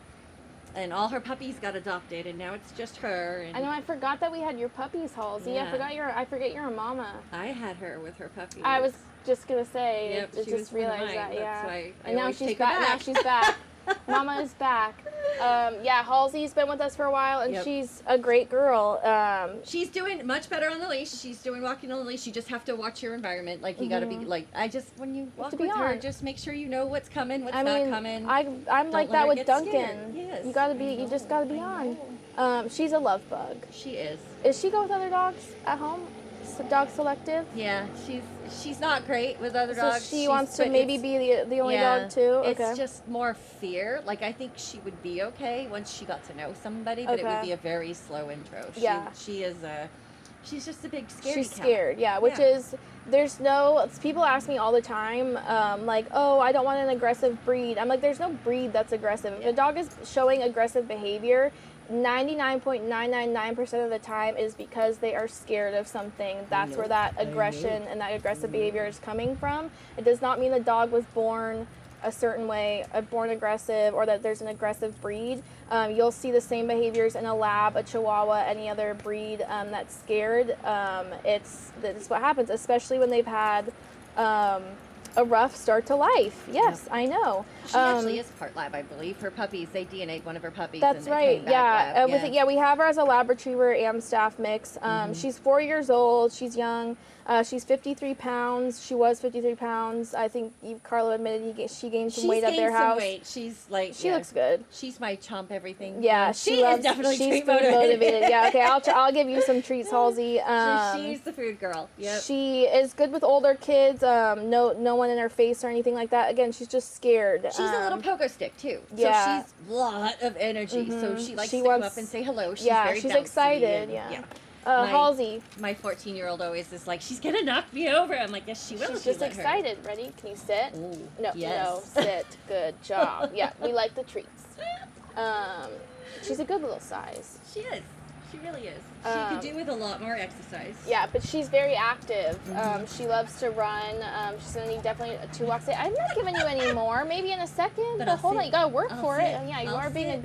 And all her puppies got adopted, and now it's just her. And I know. I forgot that we had your puppies, Halsey. Yeah. I forget you're a mama. I had her with her puppies. I was just gonna say. Yep, I she just was one of realized mine. that. That's Yeah. why I And now always she's take her back. Now back. she's back. Mama is back. Yeah, Halsey's been with us for a while, and Yep. she's a great girl. She's doing much better on the leash. She's doing walking on the leash. You just have to watch your environment. Like, you got to be, like, when you walk with her, just make sure you know what's coming, what's not coming. I'm Don't like let that her with get Duncan. scared. Yes. You just gotta be on. She's a love bug. She is. Is she go with other dogs at home? Dog selective? Yeah, she's not great with other So dogs. she wants to maybe be the only dog too? Okay. It's just more fear. Like, I think she would be okay once she got to know somebody, but it would Okay. be a very slow intro. Yeah. She's just a big scaredy She's cat. scared, yeah, which is, people ask me all the time, like, oh, I don't want an aggressive breed. I'm like, there's no breed that's aggressive. If a dog is showing aggressive behavior, 99.999% of the time is because they are scared of something. That's where that aggression and that aggressive behavior is coming from. It does not mean the dog was born a certain way, born aggressive, or that there's an aggressive breed. You'll see the same behaviors in a lab, a chihuahua, any other breed that's scared. That's what happens, especially when they've had a rough start to life. Yes, I know. She actually is part lab, I believe. Her puppies, they DNA'd one of her puppies. That's and they right. came back lab. We have her as a lab retriever Amstaff mix. She's 4 years old. She's young. She's 53 pounds. She was 53 pounds. I think Carlo admitted she gained some weight at their house. Weight. She's like, she looks good. She's my chomp everything. Yeah, she is definitely she's treat food motivated. Yeah, okay, I'll give you some treats, Halsey. She's the food girl. Yep. She is good with older kids. No one in her face or anything like that. Again, she's just scared. She's a little pogo stick too. Yeah. So she's a lot of energy. So she likes to wants, come up and say hello. She's she's very excited. Halsey. My 14-year-old always is like, she's gonna knock me over. I'm like, yes, she will. She's just excited. Ready? Can you sit? Ooh, no, yes. no, sit. Good job. Yeah, we like the treats. She's a good little size. She is. She really is. She could do with a lot more exercise. Yeah, but she's very active. She loves to run. She's gonna need definitely 2 walks a day. I'm not giving you any more. Maybe in a second. But hold on, you gotta work for it. Yeah, you are being a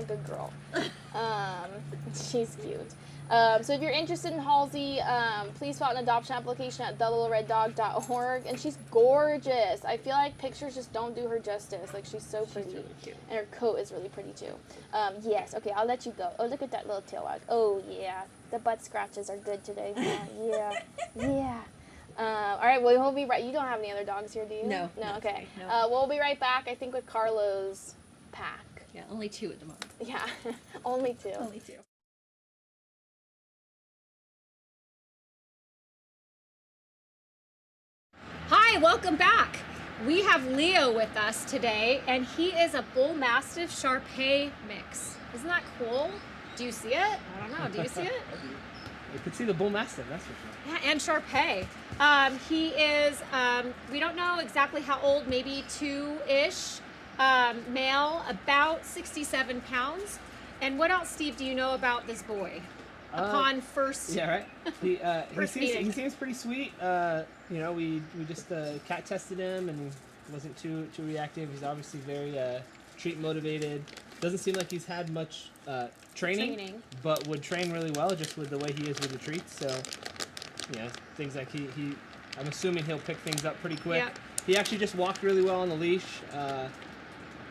good girl. She's cute. So if you're interested in Halsey, please fill out an adoption application at thelittlereddog.org. And she's gorgeous. I feel like pictures just don't do her justice. Like, she's so pretty. She's really cute. And her coat is really pretty too. Yes, okay, I'll let you go. Oh, look at that little tail wag. Oh, yeah. The butt scratches are good today. Yeah. All right, well, we'll be right. You don't have any other dogs here, do you? No. No, okay. No. We'll be right back, I think, with Carlo's pack. Yeah, only 2 at the moment. Yeah, only 2. Only 2. Hi, welcome back. We have Leo with us today, and he is a Bull Mastiff Shar-Pei mix. Isn't that cool? Do you see it? I don't know. Do you see it? You could see the Bull Mastiff, that's for sure. Yeah, and Shar-Pei. He is, we don't know exactly how old, maybe 2-ish, male, about 67 pounds. And what else, Steve, do you know about this boy? Upon first he seems pretty sweet. You know, we just cat tested him and he wasn't too reactive. He's obviously very treat motivated. Doesn't seem like he's had much training, but would train really well just with the way he is with the treats. So, you know, things like I'm assuming he'll pick things up pretty quick. Yep. He actually just walked really well on the leash.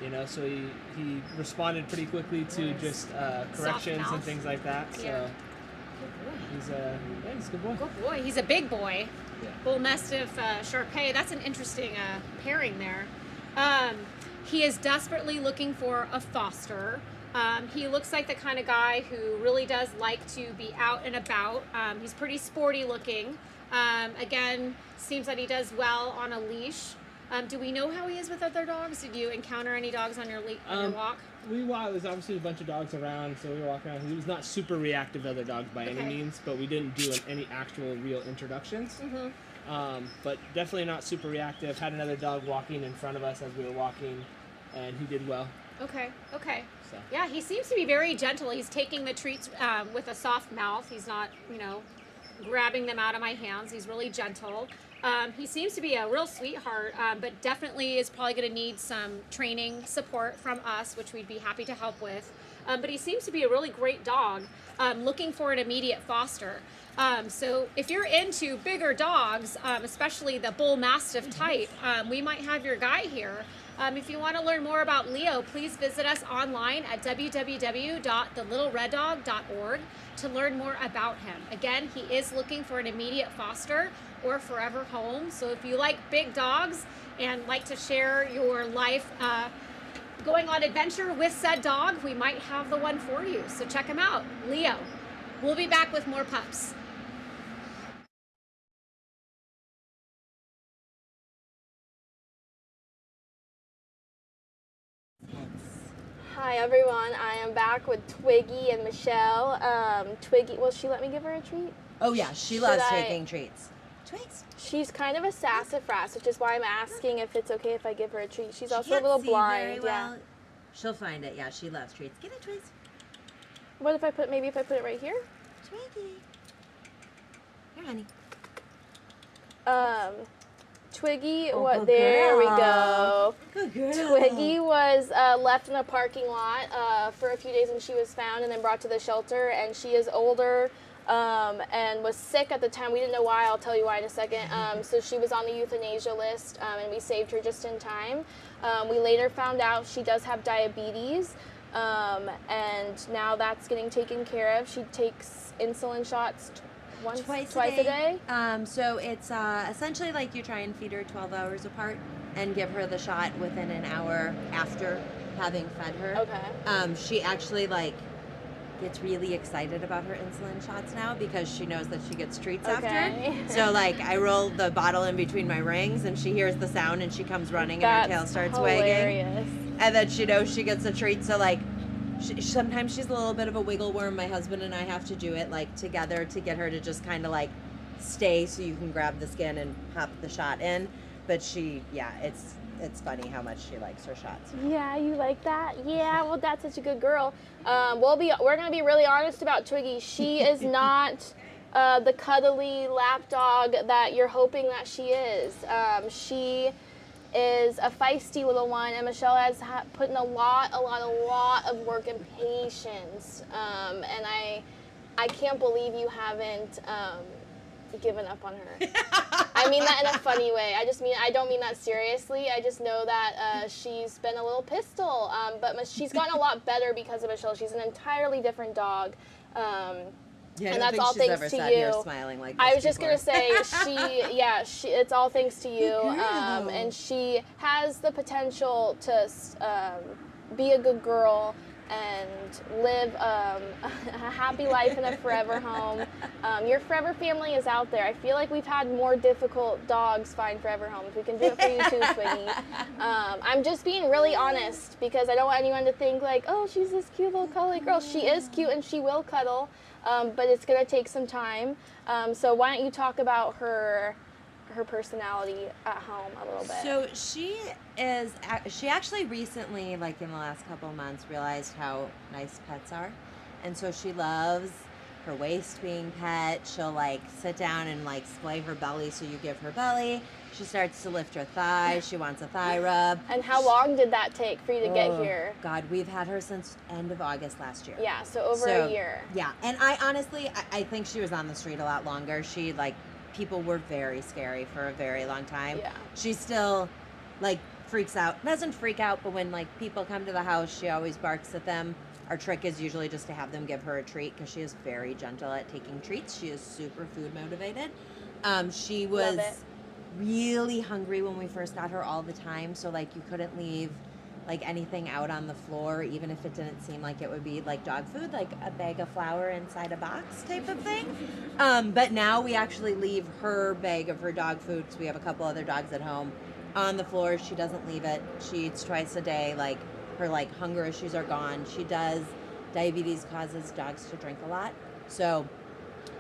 You know, so he responded pretty quickly to just corrections and things like that. So he's a good boy. Good boy. He's a big boy. Yeah. Bull Mastiff Shar-Pei. That's an interesting pairing there. He is desperately looking for a foster. He looks like the kind of guy who really does like to be out and about. He's pretty sporty looking. Again, seems that he does well on a leash. Do we know how he is with other dogs? Did you encounter any dogs on your walk? There's obviously a bunch of dogs around, so we were walking around. He was not super reactive to other dogs by any means, but we didn't do any actual real introductions. But definitely not super reactive. Had another dog walking in front of us as we were walking, and he did well. Okay. So. Yeah, he seems to be very gentle. He's taking the treats with a soft mouth. He's not, grabbing them out of my hands. He's really gentle. He seems to be a real sweetheart, but definitely is probably going to need some training support from us, which we'd be happy to help with. But he seems to be a really great dog, looking for an immediate foster. So if you're into bigger dogs, especially the Bull Mastiff type, we might have your guy here. If you want to learn more about Leo, please visit us online at www.thelittlereddog.org to learn more about him. Again, he is looking for an immediate foster or forever home. So if you like big dogs and like to share your life going on adventure with said dog, we might have the one for you. So check him out, Leo. We'll be back with more pups. Hi everyone, I am back with Twiggy and Michelle. Twiggy, will she let me give her a treat? Oh yeah, she loves taking treats. Treats? She's kind of a sassafras, which is why I'm asking if it's okay if I give her a treat. She's also a little blind. Yeah. She'll find it. Yeah, she loves treats. Give it treats. What if I put it right here? Twiggy. Here, honey. Twiggy, there we go. Good girl. Twiggy was left in a parking lot for a few days when she was found and then brought to the shelter, and she is older. and was sick at the time. We didn't know why. I'll tell you why in a second. So she was on the euthanasia list, and we saved her just in time. We later found out she does have diabetes, and now that's getting taken care of. She takes insulin shots twice a day. So it's essentially like you try and feed her 12 hours apart and give her the shot within an hour after having fed her. Okay. She actually gets really excited about her insulin shots now because she knows that she gets treats after. So I roll the bottle in between my rings and she hears the sound and she comes running and her tail starts wagging. And then she knows she gets a treat. So sometimes she's a little bit of a wiggle worm. My husband and I have to do it together to get her to just kind of stay so you can grab the skin and pop the shot in. But it's funny how much she likes her shots. Yeah, you like that? Yeah, well, that's such a good girl. We're gonna be really honest about Twiggy. She is not the cuddly lap dog that you're hoping that she is. She is a feisty little one, and Michelle has put in a lot of work and patience. And I can't believe you haven't given up on her. I mean that in a funny way. I don't mean that seriously. I just know that she's been a little pistol, but she's gotten a lot better because of Michelle. She's an entirely different dog. And that's all thanks to you. Smiling like I was just gonna say it's all thanks to you. And she has the potential to be a good girl and live a happy life in a forever home. Your forever family is out there. I feel like we've had more difficult dogs find forever homes. We can do it for you too, Twiggy. I'm just being really honest because I don't want anyone to think oh, she's this cute little cuddly girl. She is cute and she will cuddle, but it's gonna take some time. So why don't you talk about her personality at home a little bit? So she actually recently, in the last couple of months, realized how nice pets are. And so she loves her waist being pet. She'll sit down and splay her belly, so you give her belly. She starts to lift her thighs. She wants a thigh rub. And how long did that take for you to get here? God, we've had her since end of August last year. Yeah, so over a year. Yeah, and I honestly, I think she was on the street a lot longer. She people were very scary for a very long time. Yeah. She still freaks out. Doesn't freak out, but when people come to the house, she always barks at them. Our trick is usually just to have them give her a treat because she is very gentle at taking treats. She is super food motivated. She was really hungry when we first got her all the time, so you couldn't leave anything out on the floor, even if it didn't seem like it would be dog food, a bag of flour inside a box type of thing. But now we actually leave her bag of her dog food, because we have a couple other dogs at home, on the floor. She doesn't leave it. She eats twice a day. Her hunger issues are gone. Diabetes causes dogs to drink a lot, so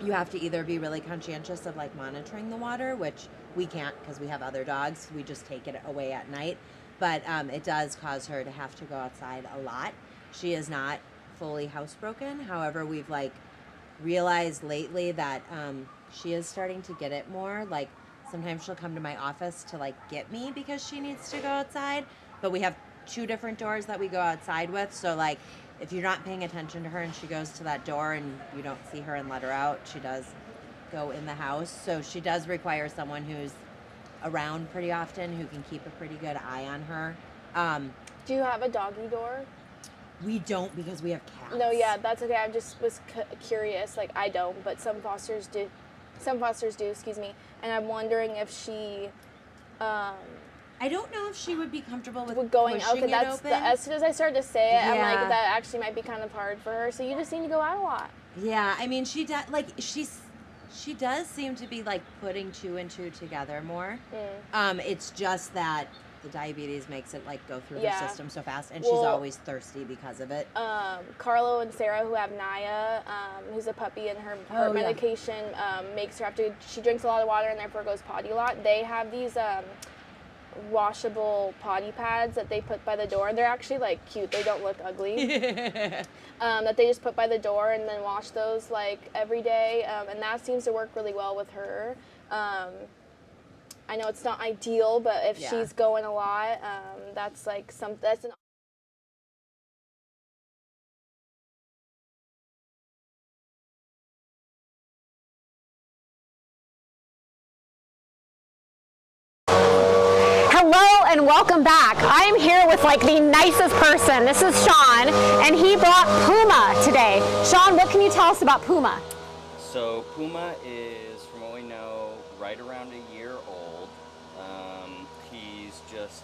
you have to either be really conscientious of monitoring the water, which we can't because we have other dogs. We just take it away at night. But it does cause her to have to go outside a lot. She is not fully housebroken. However, we've realized lately that she is starting to get it more. Sometimes she'll come to my office to get me because she needs to go outside. But we have 2 different doors that we go outside with. So if you're not paying attention to her and she goes to that door and you don't see her and let her out, she does go in the house. So she does require someone who's around pretty often, who can keep a pretty good eye on her. Do you have a doggy door? We don't, because we have cats. No, yeah, that's okay. I just was curious. I don't, but some fosters do. Excuse me. And I'm wondering if she. I don't know if she would be comfortable with going out. Pushing it open. As soon as I started to say it, I'm Yeah. that actually might be kind of hard for her. So you just need to go out a lot. Yeah, I mean, she does. She does seem to be putting 2 and 2 together more. It's just that the diabetes makes it go through her system so fast, and she's always thirsty because of it. Carlo and Sarah, who have Naya, who's a puppy, and her medication makes her have to. She drinks a lot of water and therefore goes potty a lot. They have these washable potty pads that they put by the door. They're actually cute. They don't look ugly. That they just put by the door and then wash those every day. And that seems to work really well with her. I know it's not ideal, but if she's going a lot, that's that's an Hello and welcome back. I am here with like the nicest person. This is Sean, and he brought Puma today. Sean, what can you tell us about Puma? So Puma is, from what we know, right around a year old. He's just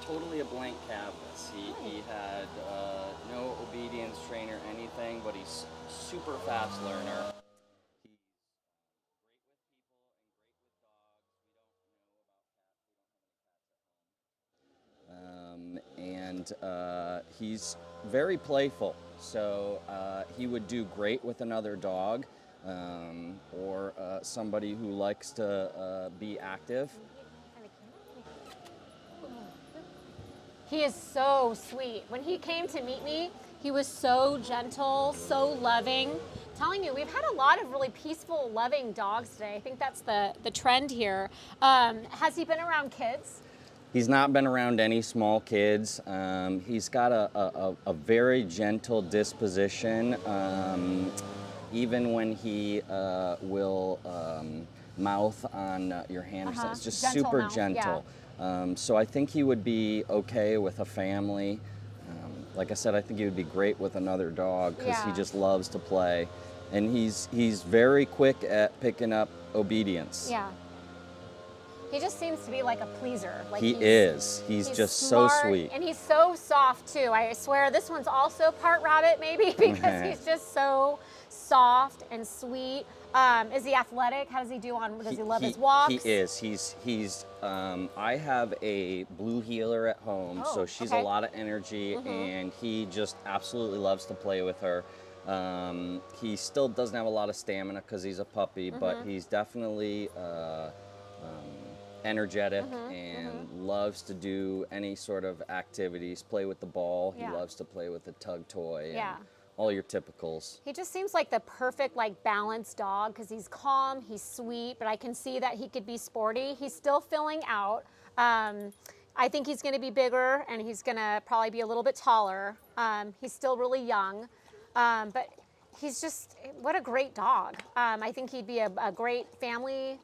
totally a blank canvas. He had no obedience train or anything, but he's super fast learner. And he's very playful, so he would do great with another dog or somebody who likes to be active. He is so sweet. When he came to meet me, he was so gentle, so loving. I'm telling you, we've had a lot of really peaceful, loving dogs today. I think that's the trend here. Has he been around kids? He's not been around any small kids. He's got a very gentle disposition. Even when he will mouth on your hand, it's just gentle super mouth, gentle. Yeah. So I think he would be okay with a family. Like I said, I think he would be great with another dog because he just loves to play. And he's very quick at picking up obedience. Yeah. He just seems to be like a pleaser. Like he's just smart, so sweet. And he's so soft too. I swear this one's also part rabbit maybe because he's just so soft and sweet. Is he athletic? How does he do does he love his walks? He is. He's I have a blue heeler at home, so she's a lot of energy and he just absolutely loves to play with her. He still doesn't have a lot of stamina because he's a puppy, but he's definitely energetic and loves to do any sort of activities, play with the ball. He loves to play with the tug toy and all your typicals. He just seems like the perfect like balanced dog because he's calm, he's sweet, but I can see that he could be sporty. He's still filling out. I think he's going to be bigger and he's going to probably be a little bit taller. He's still really young, but he's just, what a great dog. I think he'd be a great family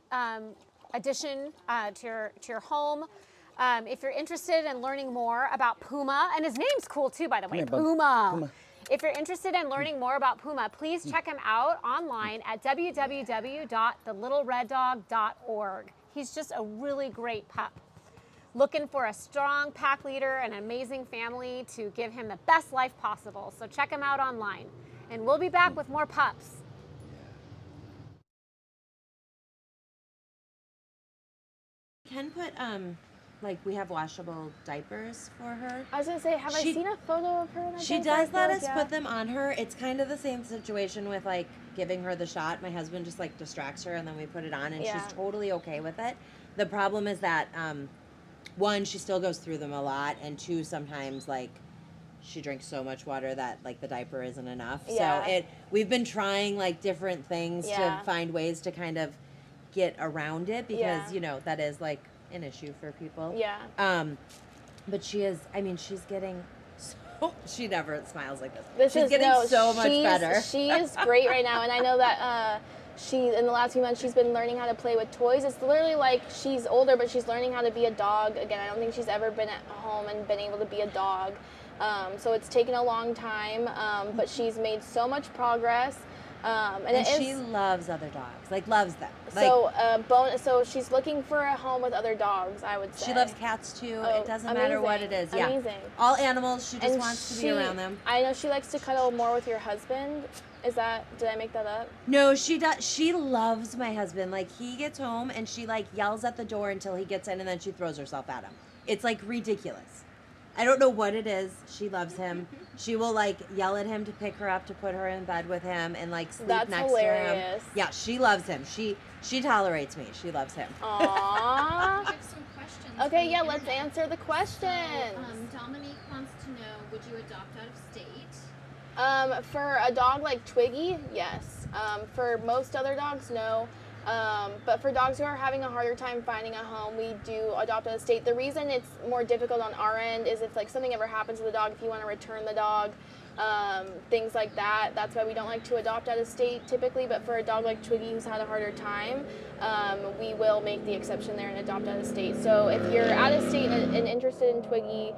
addition to your home. If you're interested in learning more about Puma, and his name's cool too, by the way, Puma. If you're interested in learning more about Puma, please check him out online at www.thelittlereddog.org. He's just a really great pup. Looking for a strong pack leader and an amazing family to give him the best life possible. So check him out online. And we'll be back with more pups. Can put like we have washable diapers for her. I was gonna say, have I seen a photo of her in a She diaper? does let us put them on her. It's kind of the same situation with like giving her the shot. My husband just like distracts her and then we put it on and she's totally okay with it. The problem is that one, she still goes through them a lot, and two, sometimes like she drinks so much water that like the diaper isn't enough. So we've been trying like different things to find ways to kind of get around it because you know that is like an issue for people. But she is, I mean, she's getting so, she never smiles like this. She's getting so much better. She is great right now, and I know that she, in the last few months, she's been learning how to play with toys. It's literally like she's older, but she's learning how to be a dog again. I don't think she's ever been at home and been able to be a dog. So it's taken a long time, but she's made so much progress. And she loves other dogs, like loves them. So, so she's looking for a home with other dogs, I would say. She loves cats too. It doesn't matter what it is. Yeah. Amazing. All animals, she just wants to be around them. I know she likes to cuddle more with your husband. Did I make that up? No, she does. She loves my husband. Like he gets home and she like yells at the door until he gets in and then she throws herself at him. It's like ridiculous. I don't know what it is. She loves him. She will like yell at him to pick her up, to put her in bed with him and like sleep next hilarious. to him. Yeah, she loves him. She tolerates me. She loves him. Aww. I have some questions. Okay, yeah, let's answer the questions. So, Dominique wants to know, would you adopt out of state? For a dog like Twiggy, yes. For most other dogs, no. But for dogs who are having a harder time finding a home, we do adopt out of state. The reason it's more difficult on our end is if like something ever happens to the dog, if you want to return the dog, things like that. That's why we don't like to adopt out of state typically, but for a dog like Twiggy who's had a harder time, we will make the exception there and adopt out of state. So if you're out of state and interested in Twiggy,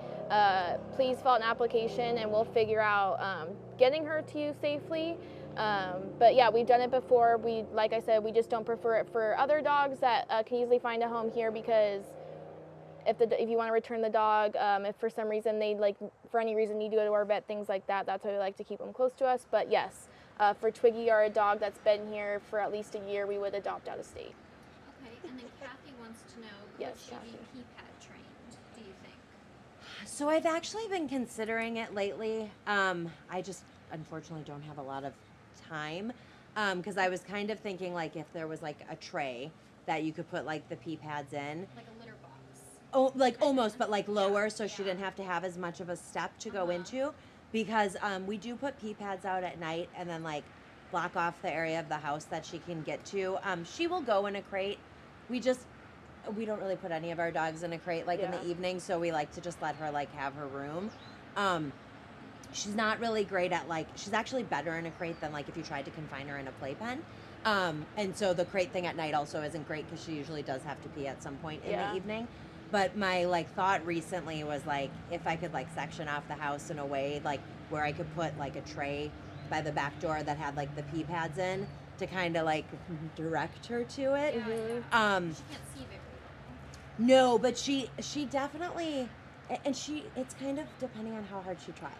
please fill out an application and we'll figure out getting her to you safely. But yeah, we've done it before. Like I said, we just don't prefer it for other dogs that can easily find a home here, because if you want to return the dog, if for some reason for any reason need to go to our vet, things like that, that's why we like to keep them close to us. But yes, for Twiggy or a dog that's been here for at least a year, we would adopt out of state. Okay, and then Kathy wants to know, yes, should be pee-pad trained, do you think? So I've actually been considering it lately. I just unfortunately don't have a lot of time, because I was kind of thinking like if there was like a tray that you could put like the pee pads in. Like a litter box. Oh, like almost, but like lower, so she didn't have to have as much of a step to go into, because we do put pee pads out at night and then like block off the area of the house that she can get to. She will go in a crate. We don't really put any of our dogs in a crate like in the evening, so we like to just let her like have her room. She's not really great at she's actually better in a crate than like if you tried to confine her in a playpen. And so the crate thing at night also isn't great because she usually does have to pee at some point in the evening. But my thought recently was if I could section off the house in a way where I could put a tray by the back door that had the pee pads in to kind of direct her to it. She can't see very well. No, but she definitely, and it's kind of depending on how hard she tries,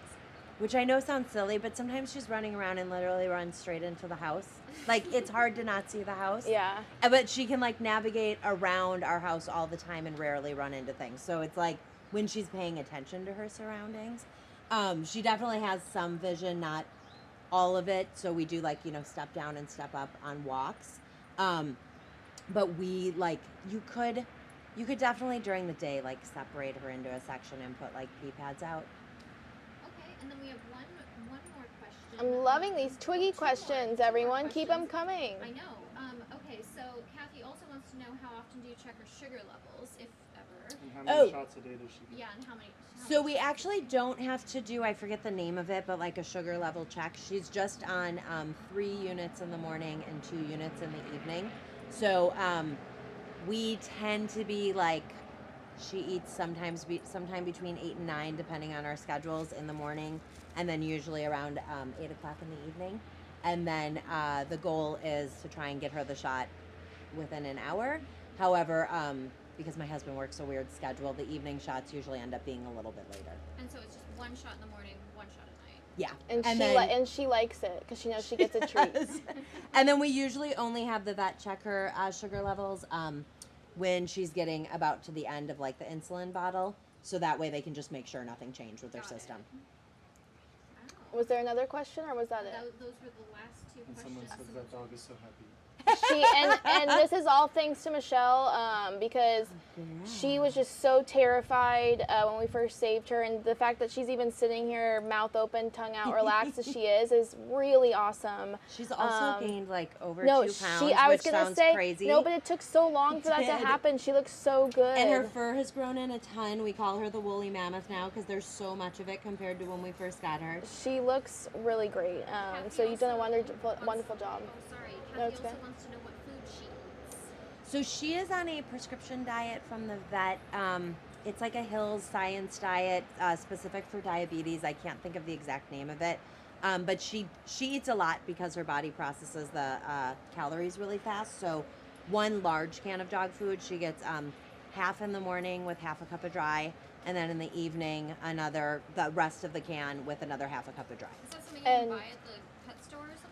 which I know sounds silly, but sometimes she's running around and literally runs straight into the house. It's hard to not see the house. Yeah. But she can navigate around our house all the time and rarely run into things. So it's when she's paying attention to her surroundings, she definitely has some vision, not all of it. So we do step down and step up on walks. But we you could definitely during the day separate her into a section and put pee pads out. Okay, and then we have one more question. I'm loving these Twiggy questions, everyone. Keep them coming. I know. Okay, so Kathy also wants to know, how often do you check her sugar levels, if ever? And how many shots a day does she get? Yeah, and how many? So we actually don't have to do, I forget the name of it, but a sugar level check. She's just on 3 units in the morning and 2 units in the evening. So we tend to be she eats sometime between 8 and 9, depending on our schedules, in the morning, and then usually around 8 o'clock in the evening. And then the goal is to try and get her the shot within an hour. However, because my husband works a weird schedule, the evening shots usually end up being a little bit later. And so it's just 1 shot in the morning, 1 shot at night. Yeah. And she likes it because she knows she gets a treat. And then we usually only have the vet check her sugar levels when she's getting about to the end of the insulin bottle, so that way they can just make sure nothing changed with her system. Was there another question, or was that it? Those were the last 2 And questions. someone says that dog is so happy. And this is all thanks to Michelle, because she was just so terrified when we first saved her, and the fact that she's even sitting here mouth open, tongue out, relaxed as she is really awesome. She's also gained over 2 pounds, I was which gonna sounds say, crazy. No, but it took so long for that to happen. She looks so good. And her fur has grown in a ton. We call her the woolly mammoth now because there's so much of it compared to when we first got her. She looks really great. So you've done a wonderful job. Oh, sorry. No, Kathy it's also okay. wants to know what food she eats. So she is on a prescription diet from the vet. It's a Hills Science diet specific for diabetes. I can't think of the exact name of it. But she eats a lot because her body processes the calories really fast. So 1 large can of dog food, she gets half in the morning with half a cup of dry, and then in the evening the rest of the can with another half a cup of dry. Is that something you can buy at the pet store or something?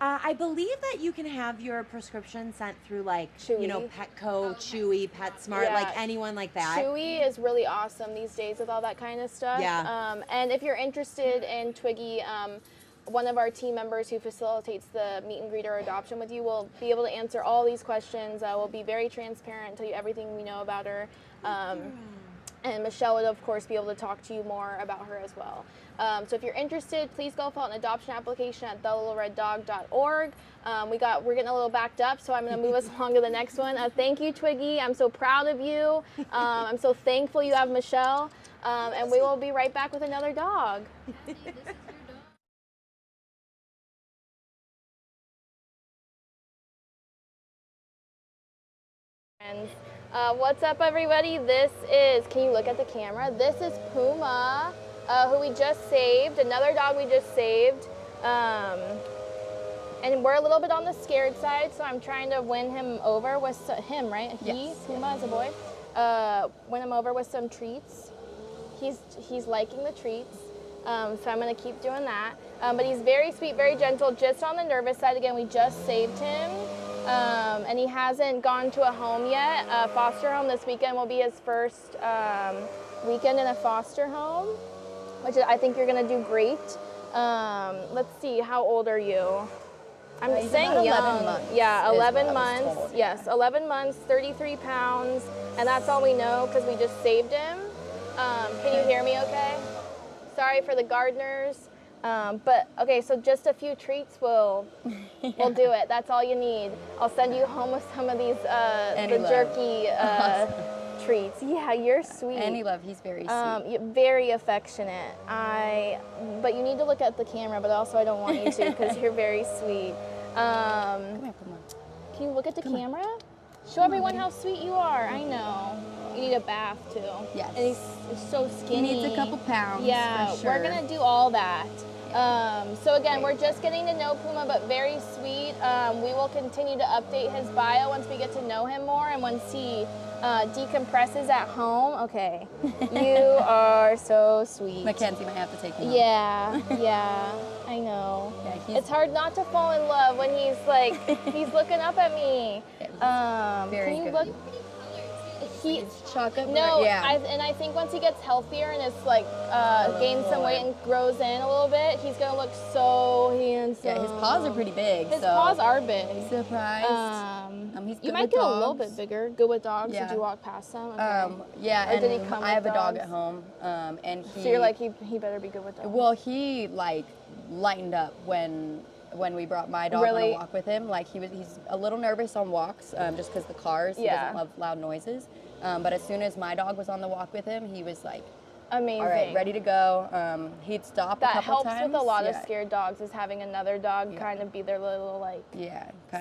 I believe that you can have your prescription sent through Petco, Chewy, PetSmart, anyone like that. Chewy is really awesome these days with all that kind of stuff. Yeah. And if you're interested in Twiggy, one of our team members who facilitates the meet and greet or adoption with you will be able to answer all these questions. We'll be very transparent, tell you everything we know about her. And Michelle would, of course, be able to talk to you more about her as well. So if you're interested, please go fill out an adoption application at thelittlereddog.org. We're getting a little backed up, so I'm going to move us along to the next one. Thank you, Twiggy. I'm so proud of you. I'm so thankful you have Michelle. And we will be right back with another dog. Kathy, this is your dog. What's up, everybody? This is, can you look at the camera? This is Puma, who we just saved, another dog we just saved. And we're a little bit on the scared side, so I'm trying to win him over with him, right? Yes. Puma is a boy. Win him over with some treats. He's liking the treats, so I'm gonna keep doing that. But he's very sweet, very gentle, just on the nervous side. Again, we just saved him. And he hasn't gone to a home yet. Foster home this weekend will be his first weekend in a foster home, which I think you're gonna do great. Let's see, how old are you? I'm saying about young. 11 months. Yeah, is 11 what I was months. told. Yes, 11 months, 33 pounds, and that's all we know because we just saved him. Can you hear me okay? Sorry for the gardeners. But okay, so just a few treats will do it. That's all you need. I'll send you home with some of these the jerky treats. Yeah, you're sweet. Any love, he's very sweet. Very affectionate. But you need to look at the camera, but also I don't want you to because you're very sweet. Come on. Can you look at the camera? Show everyone how sweet you are. I know. You need a bath too. Yes. And he's so skinny. He needs a couple pounds. Yeah, for sure. we're gonna do all that. So again, we're just getting to know Puma, but very sweet. We will continue to update his bio once we get to know him more and once he decompresses at home. Okay, you are so sweet. Mackenzie might have to take him out. Yeah, I know. Yeah, it's hard not to fall in love when he's like, he's looking up at me. Very can you good. look? He chocolate. No, yeah. I think once he gets healthier and is like gains some weight and grows in a little bit, he's gonna look so handsome. Yeah, his paws are pretty big. His so paws are big. Surprised. He's good You might with get dogs. a little bit bigger. Good with dogs. Yeah. Did you walk past them? Okay. Yeah, Or and did he come I have with a dog dogs? at home, and he. So you're like he better be good with dogs. Well, he like lightened up when we brought my dog on Really? a walk with him. Like he's a little nervous on walks, just because the cars. He doesn't love loud noises. But as soon as my dog was on the walk with him, he was like, amazing. All right, ready to go. He'd stop a couple times. That helps with a lot of scared dogs is having another dog kind of be their little like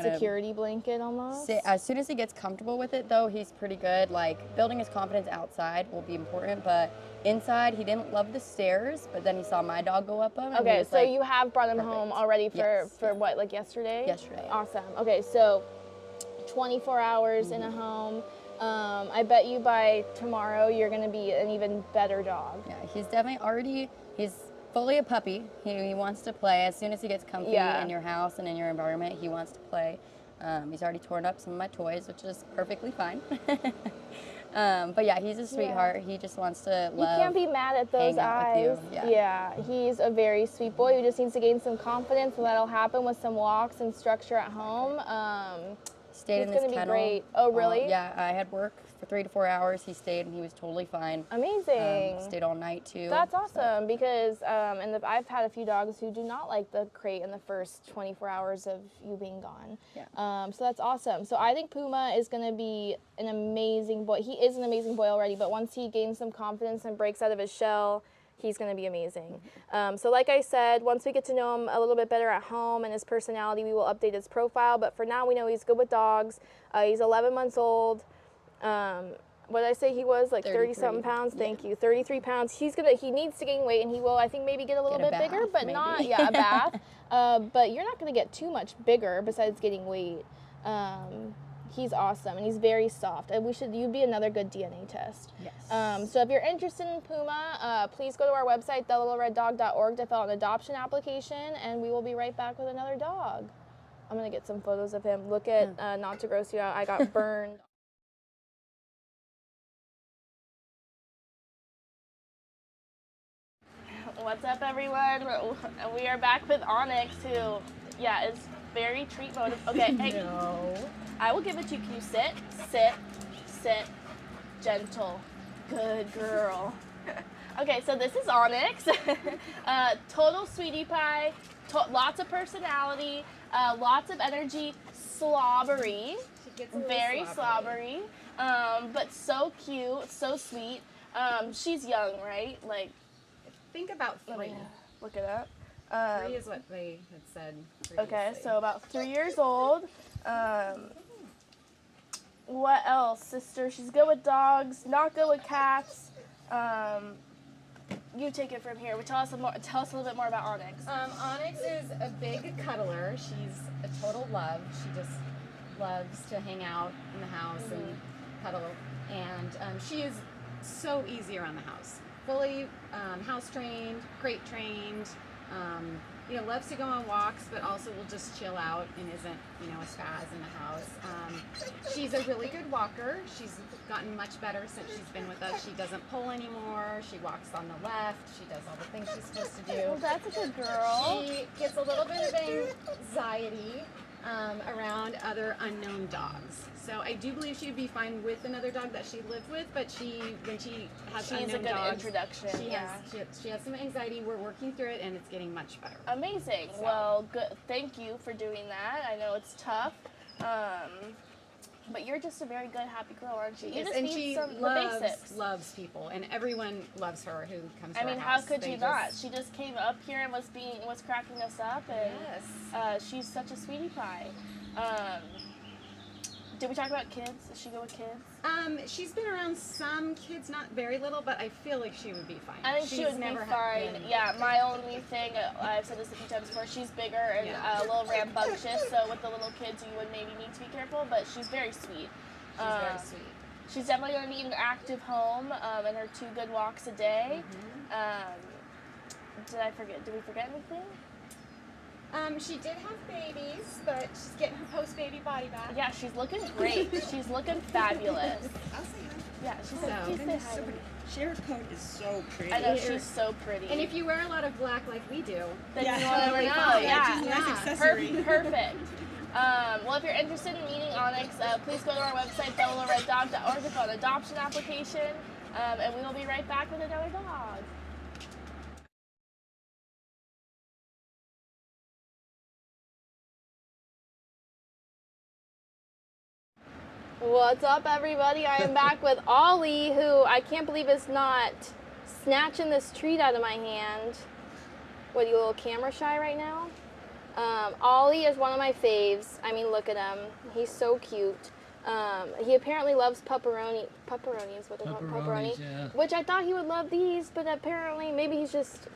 security blanket almost. As soon as he gets comfortable with it, though, he's pretty good. Like building his confidence outside will be important, but inside he didn't love the stairs. But then he saw my dog go up them. And Okay, he was so like, you have brought him perfect. home already for what, like yesterday? Yesterday. Awesome. Okay, so 24 hours in a home. I bet you by tomorrow you're going to be an even better dog. Yeah, he's definitely he's fully a puppy. He wants to play. As soon as he gets comfy in your house and in your environment, he wants to play. He's already torn up some of my toys, which is perfectly fine. But yeah, he's a sweetheart. He just wants to love. You can't be mad at those hang out eyes. with you. Yeah, he's a very sweet boy who just needs to gain some confidence, and that'll happen with some walks and structure at home. Stayed in he's this gonna be kennel. great. Oh, really? Yeah, I had work for 3 to 4 hours. He stayed and he was totally fine. Amazing. Stayed all night too. That's awesome because I've had a few dogs who do not like the crate in the first 24 hours of you being gone. Yeah. So that's awesome. So I think Puma is going to be an amazing boy. He is an amazing boy already, but once he gains some confidence and breaks out of his shell, he's going to be amazing. So like I said, once we get to know him a little bit better at home and his personality, we will update his profile. But for now, we know he's good with dogs. He's 11 months old. What did I say he was? Like 30-something pounds? Thank you. 33 pounds. He needs to gain weight, and he will, I think, maybe get a little bit bigger, but not, a bath. But you're not going to get too much bigger besides getting weight. He's awesome, and he's very soft. And you'd be another good DNA test. Yes. So if you're interested in Puma, please go to our website, thelittlereddog.org, to fill out an adoption application, and we will be right back with another dog. I'm going to get some photos of him. Look at, not to gross you out, I got burned. What's up, everyone? We are back with Onyx, who, is very treat motive. Okay, hey. No. I will give it to you. Can you sit? Sit. Sit. Gentle. Good girl. Okay, so this is Onyx. Total sweetie pie. Lots of personality. Lots of energy. Slobbery. Very slobbery. But so cute. So sweet. She's young, right? Like, think about 3. Look it up. 3 is what they had said previously. Okay, so about 3 years old. What else, sister? She's good with dogs, not good with cats. You take it from here. Tell us a little bit more about Onyx. Onyx is a big cuddler. She's a total love. She just loves to hang out in the house and cuddle. And she is so easy around the house. Fully house trained, crate trained. Loves to go on walks, but also will just chill out and isn't, a spaz in the house. She's a really good walker. She's gotten much better since she's been with us. She doesn't pull anymore. She walks on the left. She does all the things she's supposed to do. Well, that's a good girl. She gets a little bit of anxiety around other unknown dogs. So I do believe she would be fine with another dog that she lived with, but when she has She's unknown a good dogs, introduction. she has some anxiety. We're working through it, and it's getting much better. Amazing. So. Well, good. Thank you for doing that. I know it's tough, but you're just a very good, happy girl, aren't you? You just and need she the basics. loves people, and everyone loves her who comes to I mean, our how house. could you not? She just came up here and was cracking us up, and she's such a sweetie pie. Did we talk about kids? Does she go with kids? She's been around some kids, not very little, but I feel like she would be fine. I think she would be fine. Yeah, my only thing, I've said this a few times before, she's bigger and a little rambunctious, so with the little kids you would maybe need to be careful, but she's very sweet. She's very sweet. She's definitely going to need an active home and her 2 good walks a day. Did we forget anything? She did have babies, but she's getting her post-baby body back. Yeah, she's looking great. She's looking fabulous. I'll say hi. Yeah, she's like, please say hi. Cher's coat is so pretty. I know, she's so pretty. And if you wear a lot of black like we do, then you you'll never know. Yeah, She's a nice accessory. Perfect. Well, if you're interested in meeting Onyx, please go to our website, TLRD.org, to fill an adoption application, and we will be right back with another dog. What's up, everybody? I am back with Ollie, who I can't believe is not snatching this treat out of my hand. What, you a little camera shy right now? Ollie is one of my faves. I mean, look at him. He's so cute. He apparently loves pepperoni. Pepperoni is what they call it. Pepperoni. Yeah. Which I thought he would love these, but apparently maybe he's just...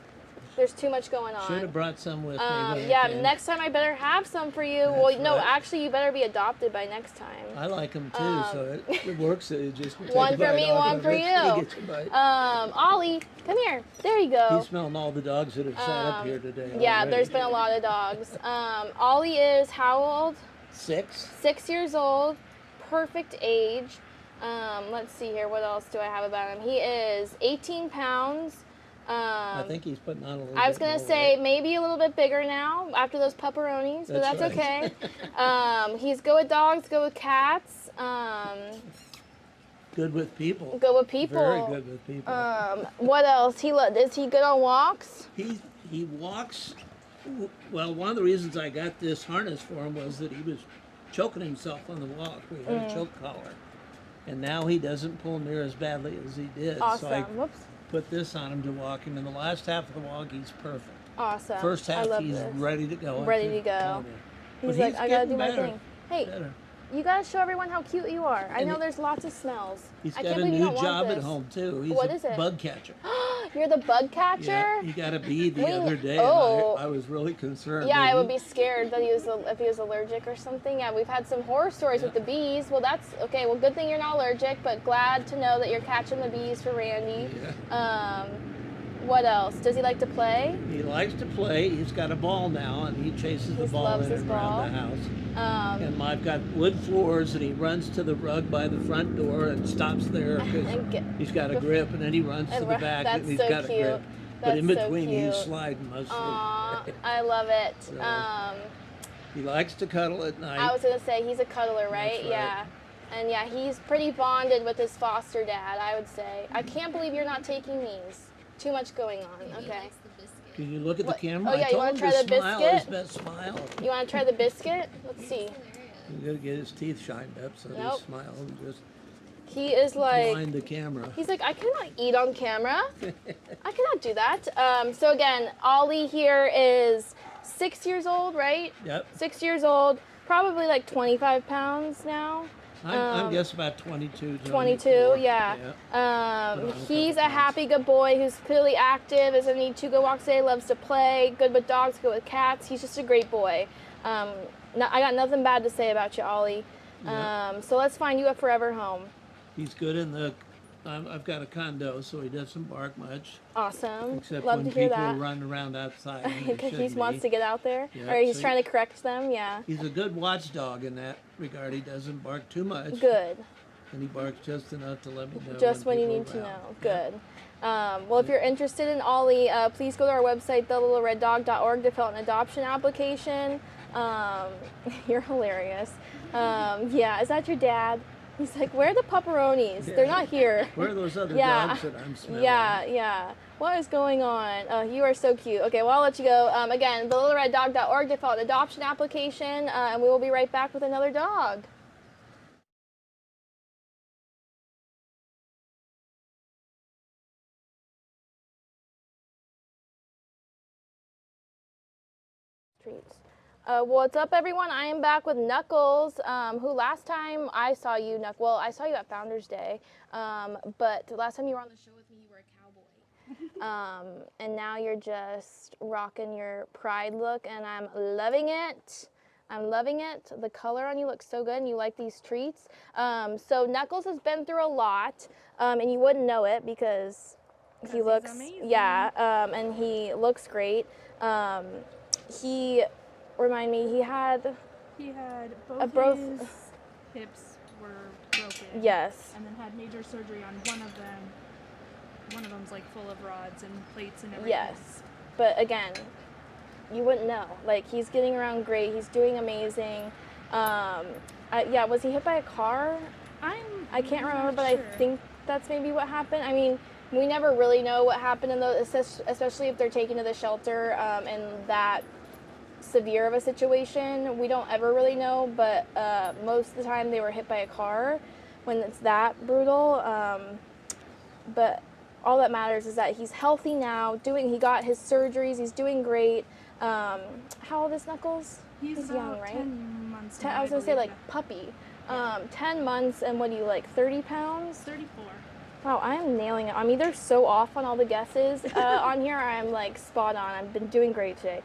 There's too much going on. Should have brought some with me. Yeah, next time I better have some for you. That's well, no, right. actually, you better be adopted by next time. I like them too, so it works. It just one for me, one for you. Ollie, come here. There you go. He's smelling all the dogs that have sat up here today. Yeah, already. there's been a lot of dogs. Ollie is how old? 6. 6 years old. Perfect age. Let's see here. What else do I have about him? He is 18 pounds. I think he's putting on a little I was bit going to more say weight. maybe a little bit bigger now after those pepperonis, but that's right. okay. He's good with dogs, good with cats. Good with people. Good with people. Very good with people. What else? Is he good on walks? He walks. Well, one of the reasons I got this harness for him was that he was choking himself on the walk. We had a choke collar. And now he doesn't pull near as badly as he did. Awesome. So I Whoops. put this on him to walk him. In the last half of the walk, he's perfect. Awesome. First half, I love he's this. ready to go. Ready to go. He's like, I gotta do my thing. Hey, you gotta show everyone how cute you are. I know there's lots of smells. He's I got can't a believe you new don't want job at this. home too. He's What a is it? bug catcher. You're the bug catcher? Yeah, he got a bee the other day. Oh. And I was really concerned. Yeah, that I would be scared that if he was allergic or something. Yeah, we've had some horror stories with the bees. Well, that's okay. Well, good thing you're not allergic, but glad to know that you're catching the bees for Randy. Yeah. What else? Does he like to play? He likes to play. He's got a ball now, and he chases the ball loves in his and around the house. And I've got wood floors, and he runs to the rug by the front door and stops there because he's got a grip, and then he runs to the back and he's got a grip. But in between, he's sliding mostly. I love it. So, he likes to cuddle at night. I was gonna say he's a cuddler, right? That's right. Yeah. And yeah, he's pretty bonded with his foster dad, I would say. I can't believe you're not taking these. Too much going on. Okay. Can you look at the camera? Oh yeah, I you told want him to try the smile his biscuit? best smile. You want to try the biscuit? Let's see. He's got to get his teeth shined up so Nope. he smile and just He is like blind the camera. He's like, I cannot eat on camera. I cannot do that. So again, Ollie here is 6 years old, right? Yep. 6 years old, probably like 25 pounds now. I'm guess about 22. 22, yeah. He's a happy, good boy who's clearly active, doesn't need to go walks a day, loves to play, good with dogs, good with cats. He's just a great boy. I got nothing bad to say about you, Ollie. So let's find you a forever home. He's good in the. I've got a condo, so he doesn't bark much. Awesome. Except Love when to hear people that. run around outside. Because he wants to get out there, Yep, or he's so trying to correct them. Yeah. He's a good watchdog in that regard. He doesn't bark too much. Good. And he barks just enough to let me know. Just when you need to know. Good. Well, if you're interested in Ollie, please go to our website, thelittlereddog.org, to fill out an adoption application. You're hilarious. Yeah, is that your dad? He's like, where are the pepperonis? Yeah. They're not here. Where are those other dogs that I'm smelling? Yeah. What is going on? Oh, you are so cute. Okay, well, I'll let you go. Again, thelittlereddog.org to fill out an adoption application, and we will be right back with another dog. Treats. What's up, everyone? I am back with Knuckles, who last time I saw you, I saw you at Founders Day, but the last time you were on the show with me, you were a cowboy. And now you're just rocking your pride look, and I'm loving it. I'm loving it. The color on you looks so good, and you like these treats. So Knuckles has been through a lot, and you wouldn't know it because he looks, and he looks great. Remind me, he had both his hips were broken. Yes. And then had major surgery on one of them. One of them's like full of rods and plates and everything. Yes. But again, you wouldn't know. Like, he's getting around great. He's doing amazing. Was he hit by a car? I can't remember, but I think that's maybe what happened. I mean, we never really know what happened in those, especially if they're taken to the shelter in that severe of a situation. We don't ever really know, but most of the time they were hit by a car when it's that brutal. But all that matters is that he's healthy now. He got his surgeries. He's doing great. How old is Knuckles? He's young, right? 10 months. I was gonna say like puppy. 10 months, and what do you like? 30 pounds? 34. Wow, I am nailing it. I'm either so off on all the guesses on here, or I'm like spot on. I've been doing great today.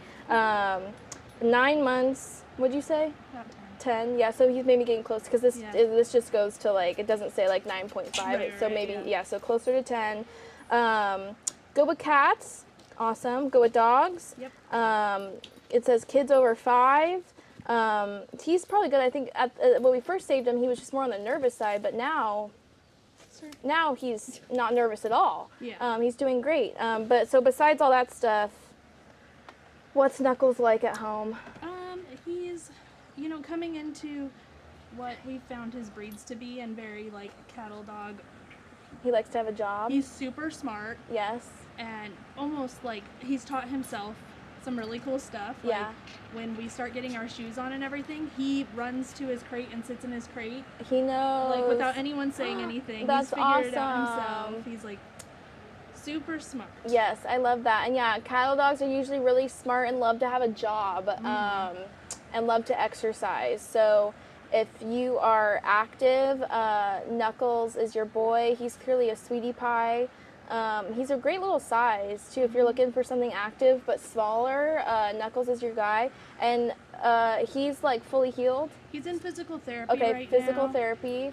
9 months. What'd you say? About 10. Yeah. So he's maybe getting close because this just goes to like, it doesn't say like 9.5. So maybe so closer to 10. Go with cats. Awesome. Go with dogs. Yep. It says kids over 5. He's probably good. I think when we first saved him, he was just more on the nervous side, but now he's not nervous at all. Yeah. He's doing great. But so besides all that stuff, what's Knuckles like at home? He's, coming into what we found his breeds to be, and very like cattle dog. He likes to have a job. He's super smart. Yes. And almost like he's taught himself some really cool stuff. Yeah. Like when we start getting our shoes on and everything, he runs to his crate and sits in his crate. He knows. Like without anyone saying anything. That's he's figured it out awesome. himself. He's like super smart. Yes, I love that. And yeah, cattle dogs are usually really smart and love to have a job and love to exercise. So if you are active, Knuckles is your boy. He's clearly a sweetie pie. He's a great little size too. If you're looking for something active but smaller, Knuckles is your guy. And he's like fully healed. He's in physical therapy right now. Okay, physical therapy.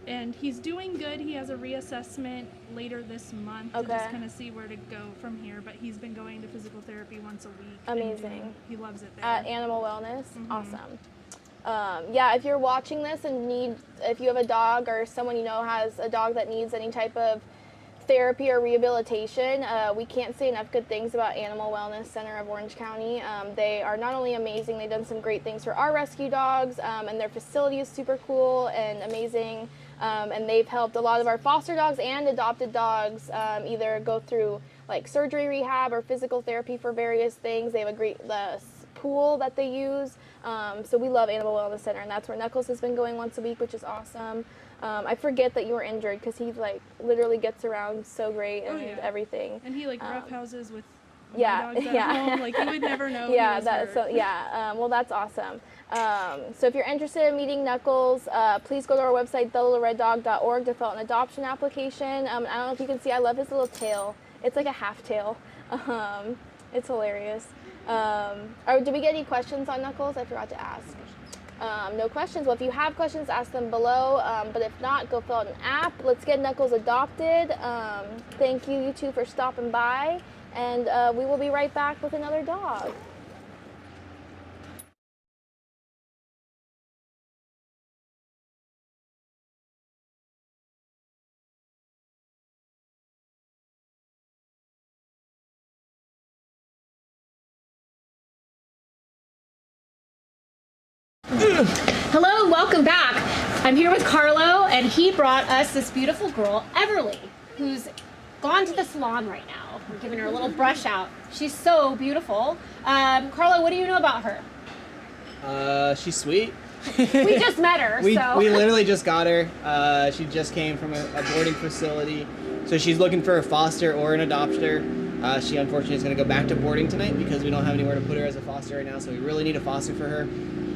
And he's doing good. He has a reassessment later this month to just kind of see where to go from here. But he's been going to physical therapy once a week. Amazing. He loves it there. At Animal Wellness. Awesome. Yeah, if you're watching this and if you have a dog or someone you know has a dog that needs any type of therapy or rehabilitation, we can't say enough good things about Animal Wellness Center of Orange County. They are not only amazing, they've done some great things for our rescue dogs, and their facility is super cool and amazing. And they've helped a lot of our foster dogs and adopted dogs either go through like surgery rehab or physical therapy for various things. They have a great pool that they use. So we love Animal Wellness Center, and that's where Knuckles has been going once a week, which is awesome. I forget that you were injured because he like literally gets around so great and everything. And he like roughhouses with dogs at home. Like you would never know. Well, that's awesome. So if you're interested in meeting Knuckles, please go to our website, thelittlereddog.org, to fill out an adoption application. I don't know if you can see, I love his little tail. It's like a half tail. It's hilarious. Did we get any questions on Knuckles? I forgot to ask. No questions. Well, if you have questions, ask them below. But if not, go fill out an app. Let's get Knuckles adopted. Thank you, you two, for stopping by. And we will be right back with another dog. Hello, welcome back. I'm here with Carlo, and he brought us this beautiful girl, Everly, who's gone to the salon right now. We're giving her a little brush out. She's so beautiful. Carlo, what do you know about her? She's sweet. We just met her, we so. We literally just got her. She just came from a boarding facility. So she's looking for a foster or an adopter. She unfortunately is going to go back to boarding tonight because we don't have anywhere to put her as a foster right now, so we really need a foster for her.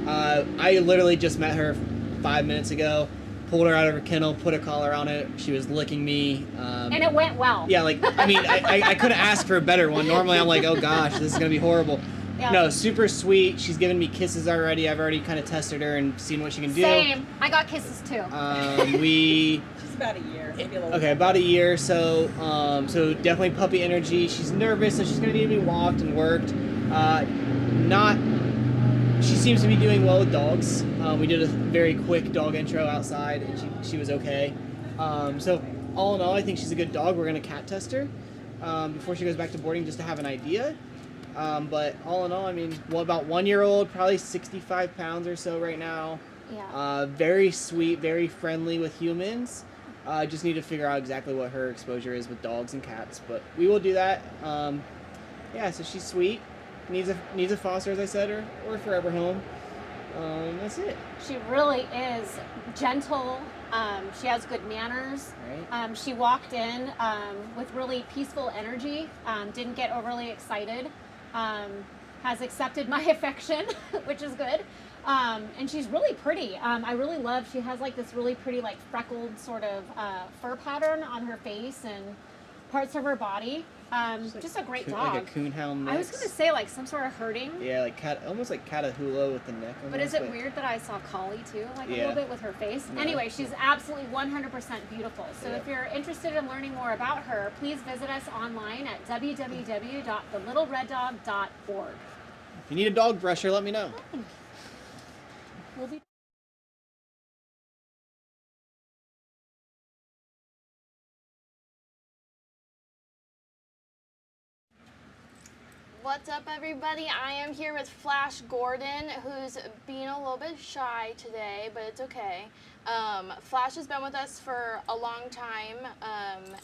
I literally just met her 5 minutes ago, pulled her out of her kennel, put a collar on it. She was licking me. And it went well. Yeah, like, I mean, I couldn't ask for a better one. Normally I'm like, oh gosh, this is going to be horrible. Yeah. No, super sweet. She's given me kisses already. I've already kind of tested her and seen what she can do. Same. I got kisses too. She's about a year, maybe a little. Okay, about a year. So, so definitely puppy energy. She's nervous, so she's gonna need to be walked and worked. She seems to be doing well with dogs. We did a very quick dog intro outside, and she was okay. So all in all, I think she's a good dog. We're gonna cat test her before she goes back to boarding, just to have an idea. But all in all, I mean, about 1 year old, probably 65 pounds or so right now. Yeah. Very sweet, very friendly with humans. Just need to figure out exactly what her exposure is with dogs and cats, but we will do that. Yeah, so she's sweet. Needs a foster, as I said, or a forever home. That's it. She really is gentle. She has good manners. Right. She walked in with really peaceful energy. Didn't get overly excited. Has accepted my affection, which is good. And she's really pretty. I really love, she has like this really pretty like freckled sort of fur pattern on her face and parts of her body. Just a great dog. Like a coonhound mix. I was gonna say like some sort of herding. Yeah, like almost like Catahoula with the neck. But is it weird that I saw Collie too? Like a Yeah. little bit with her face. No. Anyway, she's absolutely 100% beautiful. So Yeah. if you're interested in learning more about her, please visit us online at www.thelittlereddog.org. If you need a dog brusher, let me know. We'll be What's up, everybody? I am here with Flash Gordon, who's being a little bit shy today, but it's okay. Flash has been with us for a long time,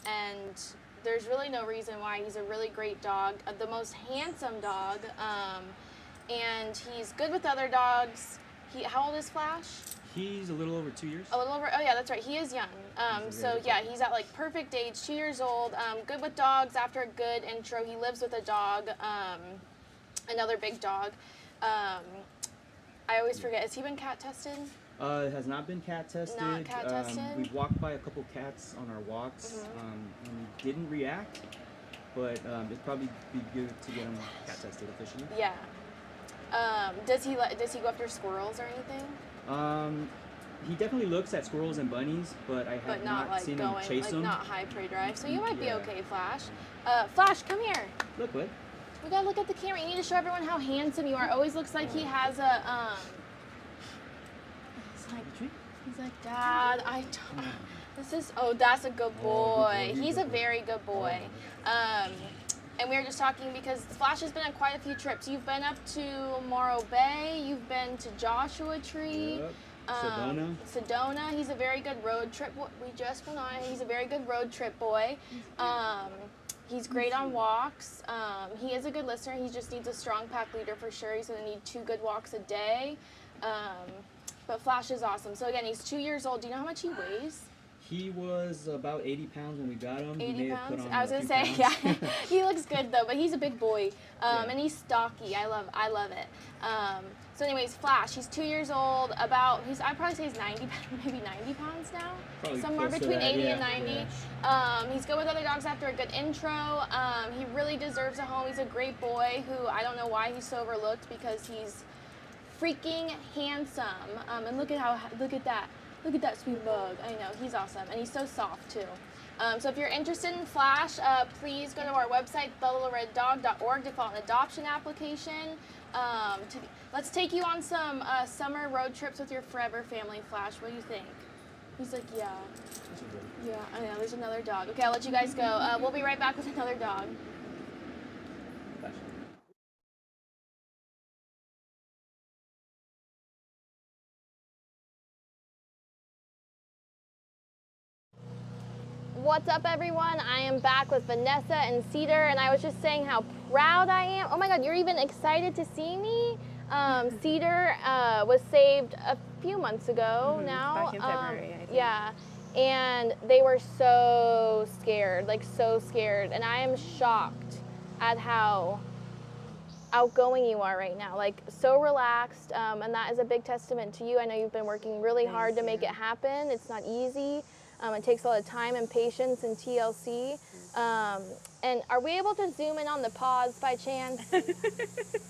and there's really no reason why. He's a really great dog, the most handsome dog, and he's good with other dogs. How old is Flash? He's a little over 2 years. A little over, oh yeah, that's right, he is young. So yeah, he's at like perfect age, 2 years old, good with dogs after a good intro. He lives with a dog, another big dog. I always forget, has he been cat tested? It has not been cat tested. Not cat tested? We've walked by a couple cats on our walks and didn't react, but it'd probably be good to get him cat tested officially. Yeah. Does he go after squirrels or anything? He definitely looks at squirrels and bunnies, but I have not like seen going, him chase them. not high prey drive. So you might be Yeah. okay, Flash. Flash, come here. Look what? We gotta look at the camera. You need to show everyone how handsome you are. Always looks like he has a He's like, Dad, I don't. This is. Oh, that's a good boy. He's a very good boy. And we were just talking because Flash has been on quite a few trips. You've been up to Morro Bay. You've been to Joshua Tree. Yep. Sedona. Sedona. He's a very good road trip. We just went on. He's a very good road trip boy. He's great on walks. He is a good listener. He just needs a strong pack leader for sure. He's going to need 2 good walks a day. But Flash is awesome. So again, he's 2 years old. Do you know how much he weighs? He was about 80 pounds when we got him. 80 pounds? I was gonna say, yeah. He looks good though, but he's a big boy. And he's stocky. I love it. So anyways, Flash, he's 2 years old, I'd probably say he's 90, maybe 90 pounds now. Probably somewhere between 80 and 90. Yeah. He's good with other dogs after a good intro. He really deserves a home. He's a great boy who I don't know why he's so overlooked because he's freaking handsome. And look at that sweet bug. I know, he's awesome. And he's so soft too. So if you're interested in Flash, please go to our website, thelittlereddog.org, to file an adoption application. Let's take you on some summer road trips with your forever family, Flash. What do you think? He's like, yeah. Yeah, I know, there's another dog. Okay, I'll let you guys go. We'll be right back with another dog. What's up, everyone? I am back with Vanessa and Cedar, and I was just saying how proud I am. Oh my God, you're even excited to see me? Cedar was saved a few months ago now. Back in February, I think. Yeah, and they were so scared, like so scared, and I am shocked at how outgoing you are right now, like so relaxed, and that is a big testament to you. I know you've been working really hard to make it happen. It's not easy. It takes a lot of time and patience and TLC. And are we able to zoom in on the paws by chance?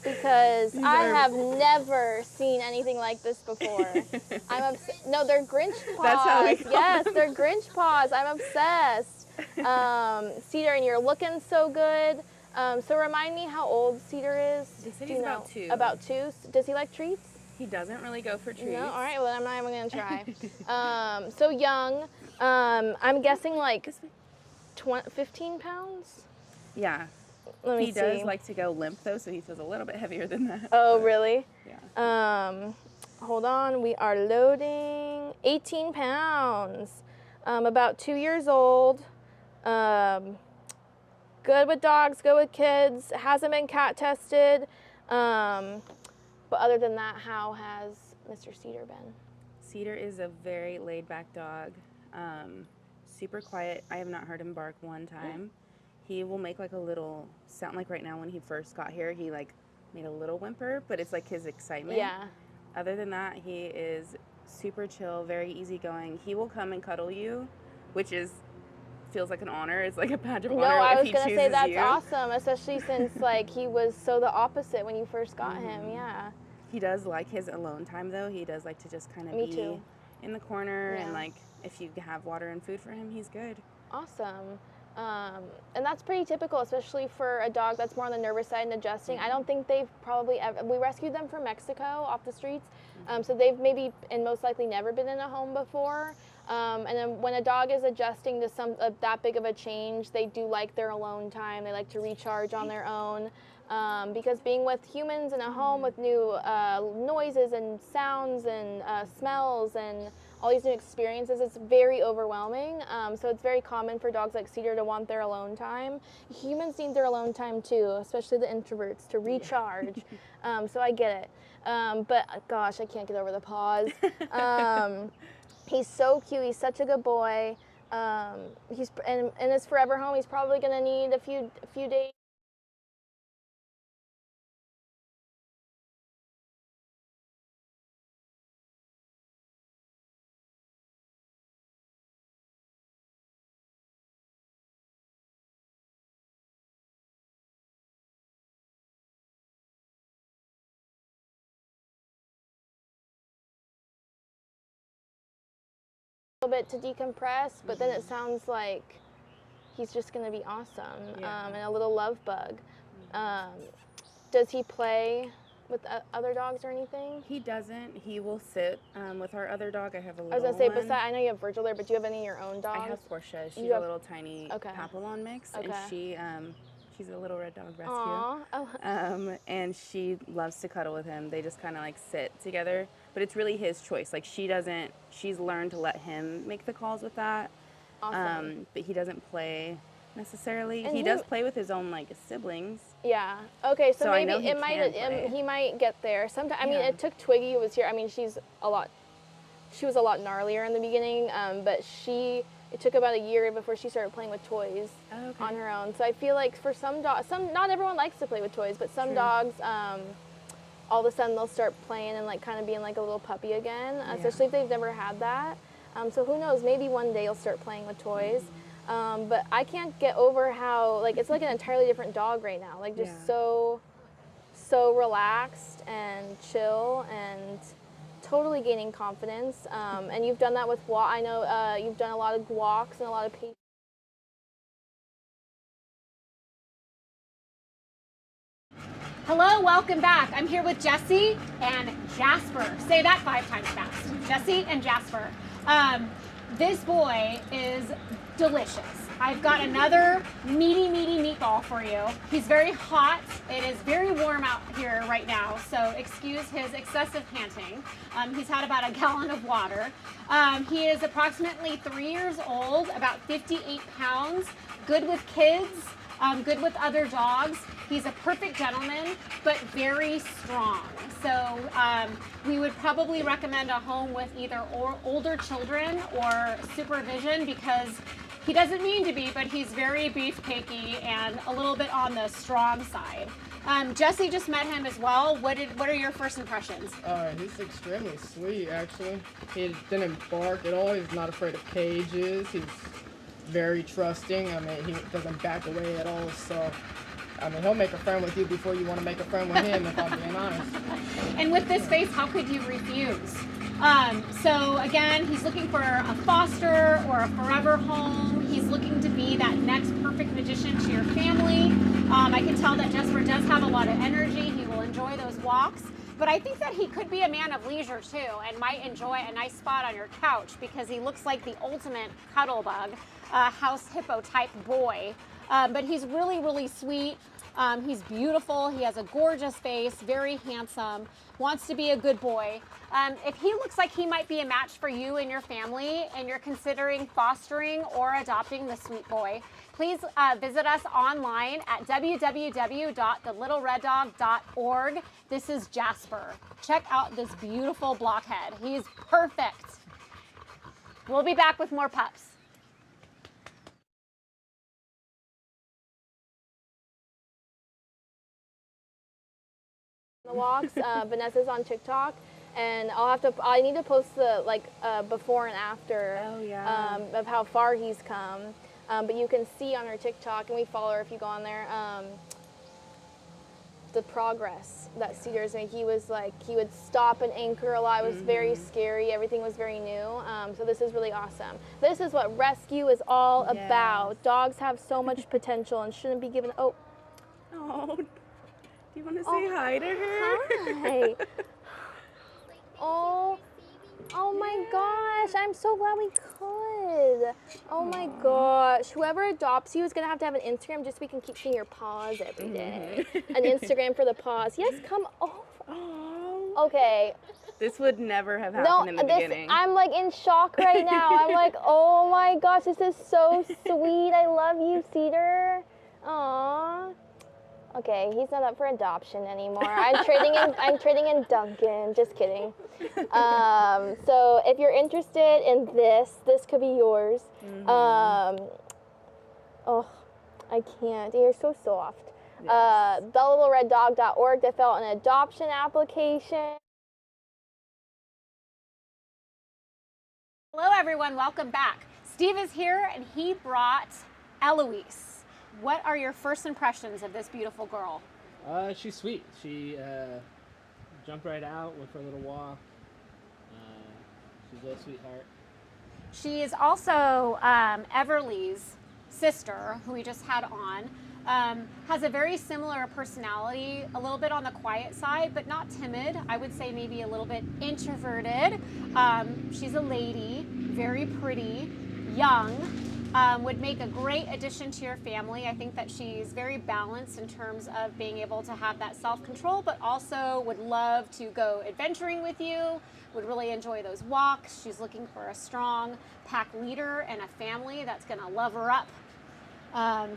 Because I have never seen anything like this before. No, they're Grinch paws. That's how we call Yes, them. they're Grinch paws. I'm obsessed. Cedar, and you're looking so good. So remind me how old Cedar is. They said Do he's you know? about 2. About 2? Does he like treats? He doesn't really go for treats. No? All right, well, I'm not even going to try. So young. I'm guessing like 15 pounds? Yeah. Let me he see. does like to go limp though, so he feels a little bit heavier than that. Oh, really? Yeah. Hold on, we are loading. 18 pounds. About 2 years old. Good with dogs, good with kids. Hasn't been cat tested. But other than that, how has Mr. Cedar been? Cedar is a very laid back dog. Super quiet. I have not heard him bark one time. He will make like a little sound, like right now when he first got here, he like made a little whimper, but it's like his excitement. Yeah. Other than that, he is super chill, very easygoing. He will come and cuddle you, which feels like an honor. It's like a badge of honor. No, I was if he gonna say chooses that's you. awesome, especially since like he was so the opposite when you first got him. Yeah. He does like his alone time though. He does like to just kind of Me be too. in the corner Yeah. and like if you have water and food for him, he's good. Awesome. And that's pretty typical, especially for a dog that's more on the nervous side and adjusting. I don't think they've probably ever, we rescued them from Mexico off the streets. So they've maybe and most likely never been in a home before. And then when a dog is adjusting to that big of a change, they do like their alone time. They like to recharge on their own. Because being with humans in a home with new noises and sounds and smells and all these new experiences, it's very overwhelming. So it's very common for dogs like Cedar to want their alone time. Humans need their alone time too, especially the introverts, to recharge. So I get it. But gosh, I can't get over the paws. He's so cute. He's such a good boy. He's in his forever home. He's probably gonna need a few days. A little bit to decompress, but then it sounds like he's just going to be awesome. And a little love bug. Does he play with other dogs or anything? He doesn't. He will sit with our other dog. I have a little I was going to say, one. I know you have Virgil there, but do you have any of your own dogs? I have Portia. She's You a have- little tiny Papillon mix, Okay. and she's a little red dog rescue. Aw. And she loves to cuddle with him. They just kind of like sit together, but it's really his choice. Like she's learned to let him make the calls with that. Awesome. But he doesn't play necessarily. And He does play with his own like siblings. Yeah. Okay. So I maybe know he it might can play. he might get there. Sometimes. I mean, Yeah. it took Twiggy, who was here. I mean, she's a lot she was a lot gnarlier in the beginning, but it took about a year before she started playing with toys on her own. So I feel like for some dogs, not everyone likes to play with toys, but some dogs, all of a sudden they'll start playing and like kind of being like a little puppy again, especially if they've never had that. So who knows, maybe one day you'll start playing with toys. But I can't get over how, like, it's like an entirely different dog right now. Like, just so relaxed and chill and totally gaining confidence. And you've done that with I know you've done a lot of walks and a lot of patience. Hello, welcome back. I'm here with Jesse and Jasper. Say that 5 times fast. Jesse and Jasper. This boy is delicious. I've got another meaty meatball for you. He's very hot. It is very warm out here right now, so excuse his excessive panting. He's had about a gallon of water. He is approximately 3 years old, about 58 pounds, good with kids, good with other dogs. He's a perfect gentleman, but very strong. So we would probably recommend a home with either older children or supervision, because he doesn't mean to be, but he's very beefcakey and a little bit on the strong side. Jesse just met him as well. What are your first impressions? He's extremely sweet, actually. He didn't bark at all. He's not afraid of cages. He's very trusting. I mean, he doesn't back away at all. So, I mean, he'll make a friend with you before you want to make a friend with him, if I'm being honest. And with this face, how could you refuse? So again, he's looking for a foster or a forever home. He's looking to be that next perfect addition to your family. I can tell that Jasper does have a lot of energy. He will enjoy those walks. But I think that he could be a man of leisure too, and might enjoy a nice spot on your couch, because he looks like the ultimate cuddle bug, house hippo type boy. But he's really, really sweet. He's beautiful. He has a gorgeous face, very handsome, wants to be a good boy. If he looks like he might be a match for you and your family, and you're considering fostering or adopting the sweet boy, please visit us online at www.thelittlereddog.org. This is Jasper. Check out this beautiful blockhead. He's perfect. We'll be back with more pups. The walks. Vanessa's on TikTok, and I need to post the before and after of how far he's come. But you can see on her TikTok, and we follow her if you go on there, the progress that Cedar's made. He would stop and anchor a lot. It was very scary. Everything was very new. So this is really awesome. This is what rescue is all about. Dogs have so much potential and shouldn't be given. Oh. Do you want to say hi to her? Hi. Oh my gosh, I'm so glad we could. Oh my gosh, whoever adopts you is going to have an Instagram just so we can keep seeing your paws every day. An Instagram for the paws. Yes, come over. Okay. This would never have happened in the beginning. I'm like in shock right now. I'm like, oh my gosh, this is so sweet. I love you, Cedar. Aww. Okay, he's not up for adoption anymore. I'm trading in Duncan. Just kidding. So if you're interested in this could be yours. Oh, I can't. You're so soft. Yes. TheLittleRedDog.org to fill out an adoption application. Hello everyone, welcome back. Steve is here and he brought Eloise. What are your first impressions of this beautiful girl? She's sweet. She jumped right out, went for a little walk. She's a little sweetheart. She is also Everly's sister, who we just had on. Has a very similar personality, a little bit on the quiet side, but not timid. I would say maybe a little bit introverted. She's a lady, very pretty, young. Would make a great addition to your family. I think that she's very balanced in terms of being able to have that self-control, but also would love to go adventuring with you, would really enjoy those walks. She's looking for a strong pack leader and a family that's gonna love her up.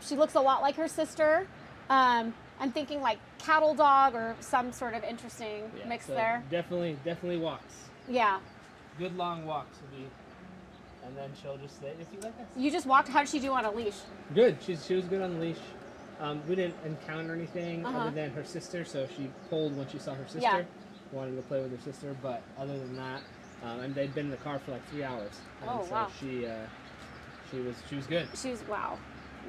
She looks a lot like her sister. I'm thinking like cattle dog or some sort of interesting mix so there. Definitely walks. Yeah. good long walks will be, and then she'll just stay if you like us. You just walked. How did she do on a leash? Good. She was good on the leash. We didn't encounter anything other than her sister, so she pulled when she saw her sister. Yeah. Wanted to play with her sister, but other than that, and they'd been in the car for like 3 hours. And Oh, so wow. She was good. Wow.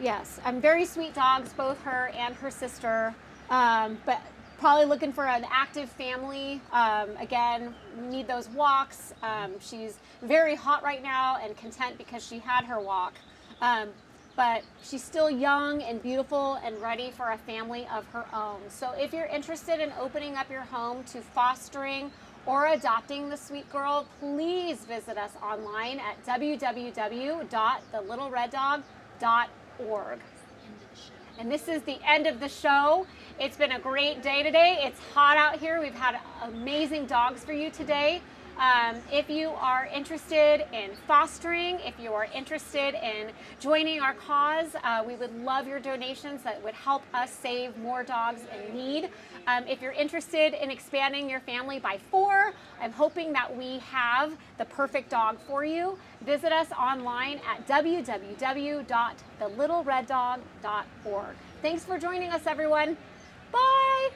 Yes, very sweet dogs, both her and her sister. But probably looking for an active family. Again, we need those walks. She's very hot right now and content because she had her walk. But she's still young and beautiful and ready for a family of her own. So if you're interested in opening up your home to fostering or adopting the sweet girl, please visit us online at www.thelittlereddog.org. And this is the end of the show. It's been a great day today. It's hot out here. We've had amazing dogs for you today. If you are interested in fostering, if you are interested in joining our cause, we would love your donations. That would help us save more dogs in need. If you're interested in expanding your family by 4, I'm hoping that we have the perfect dog for you. Visit us online at www.thelittlereddog.org. Thanks for joining us, everyone. Bye.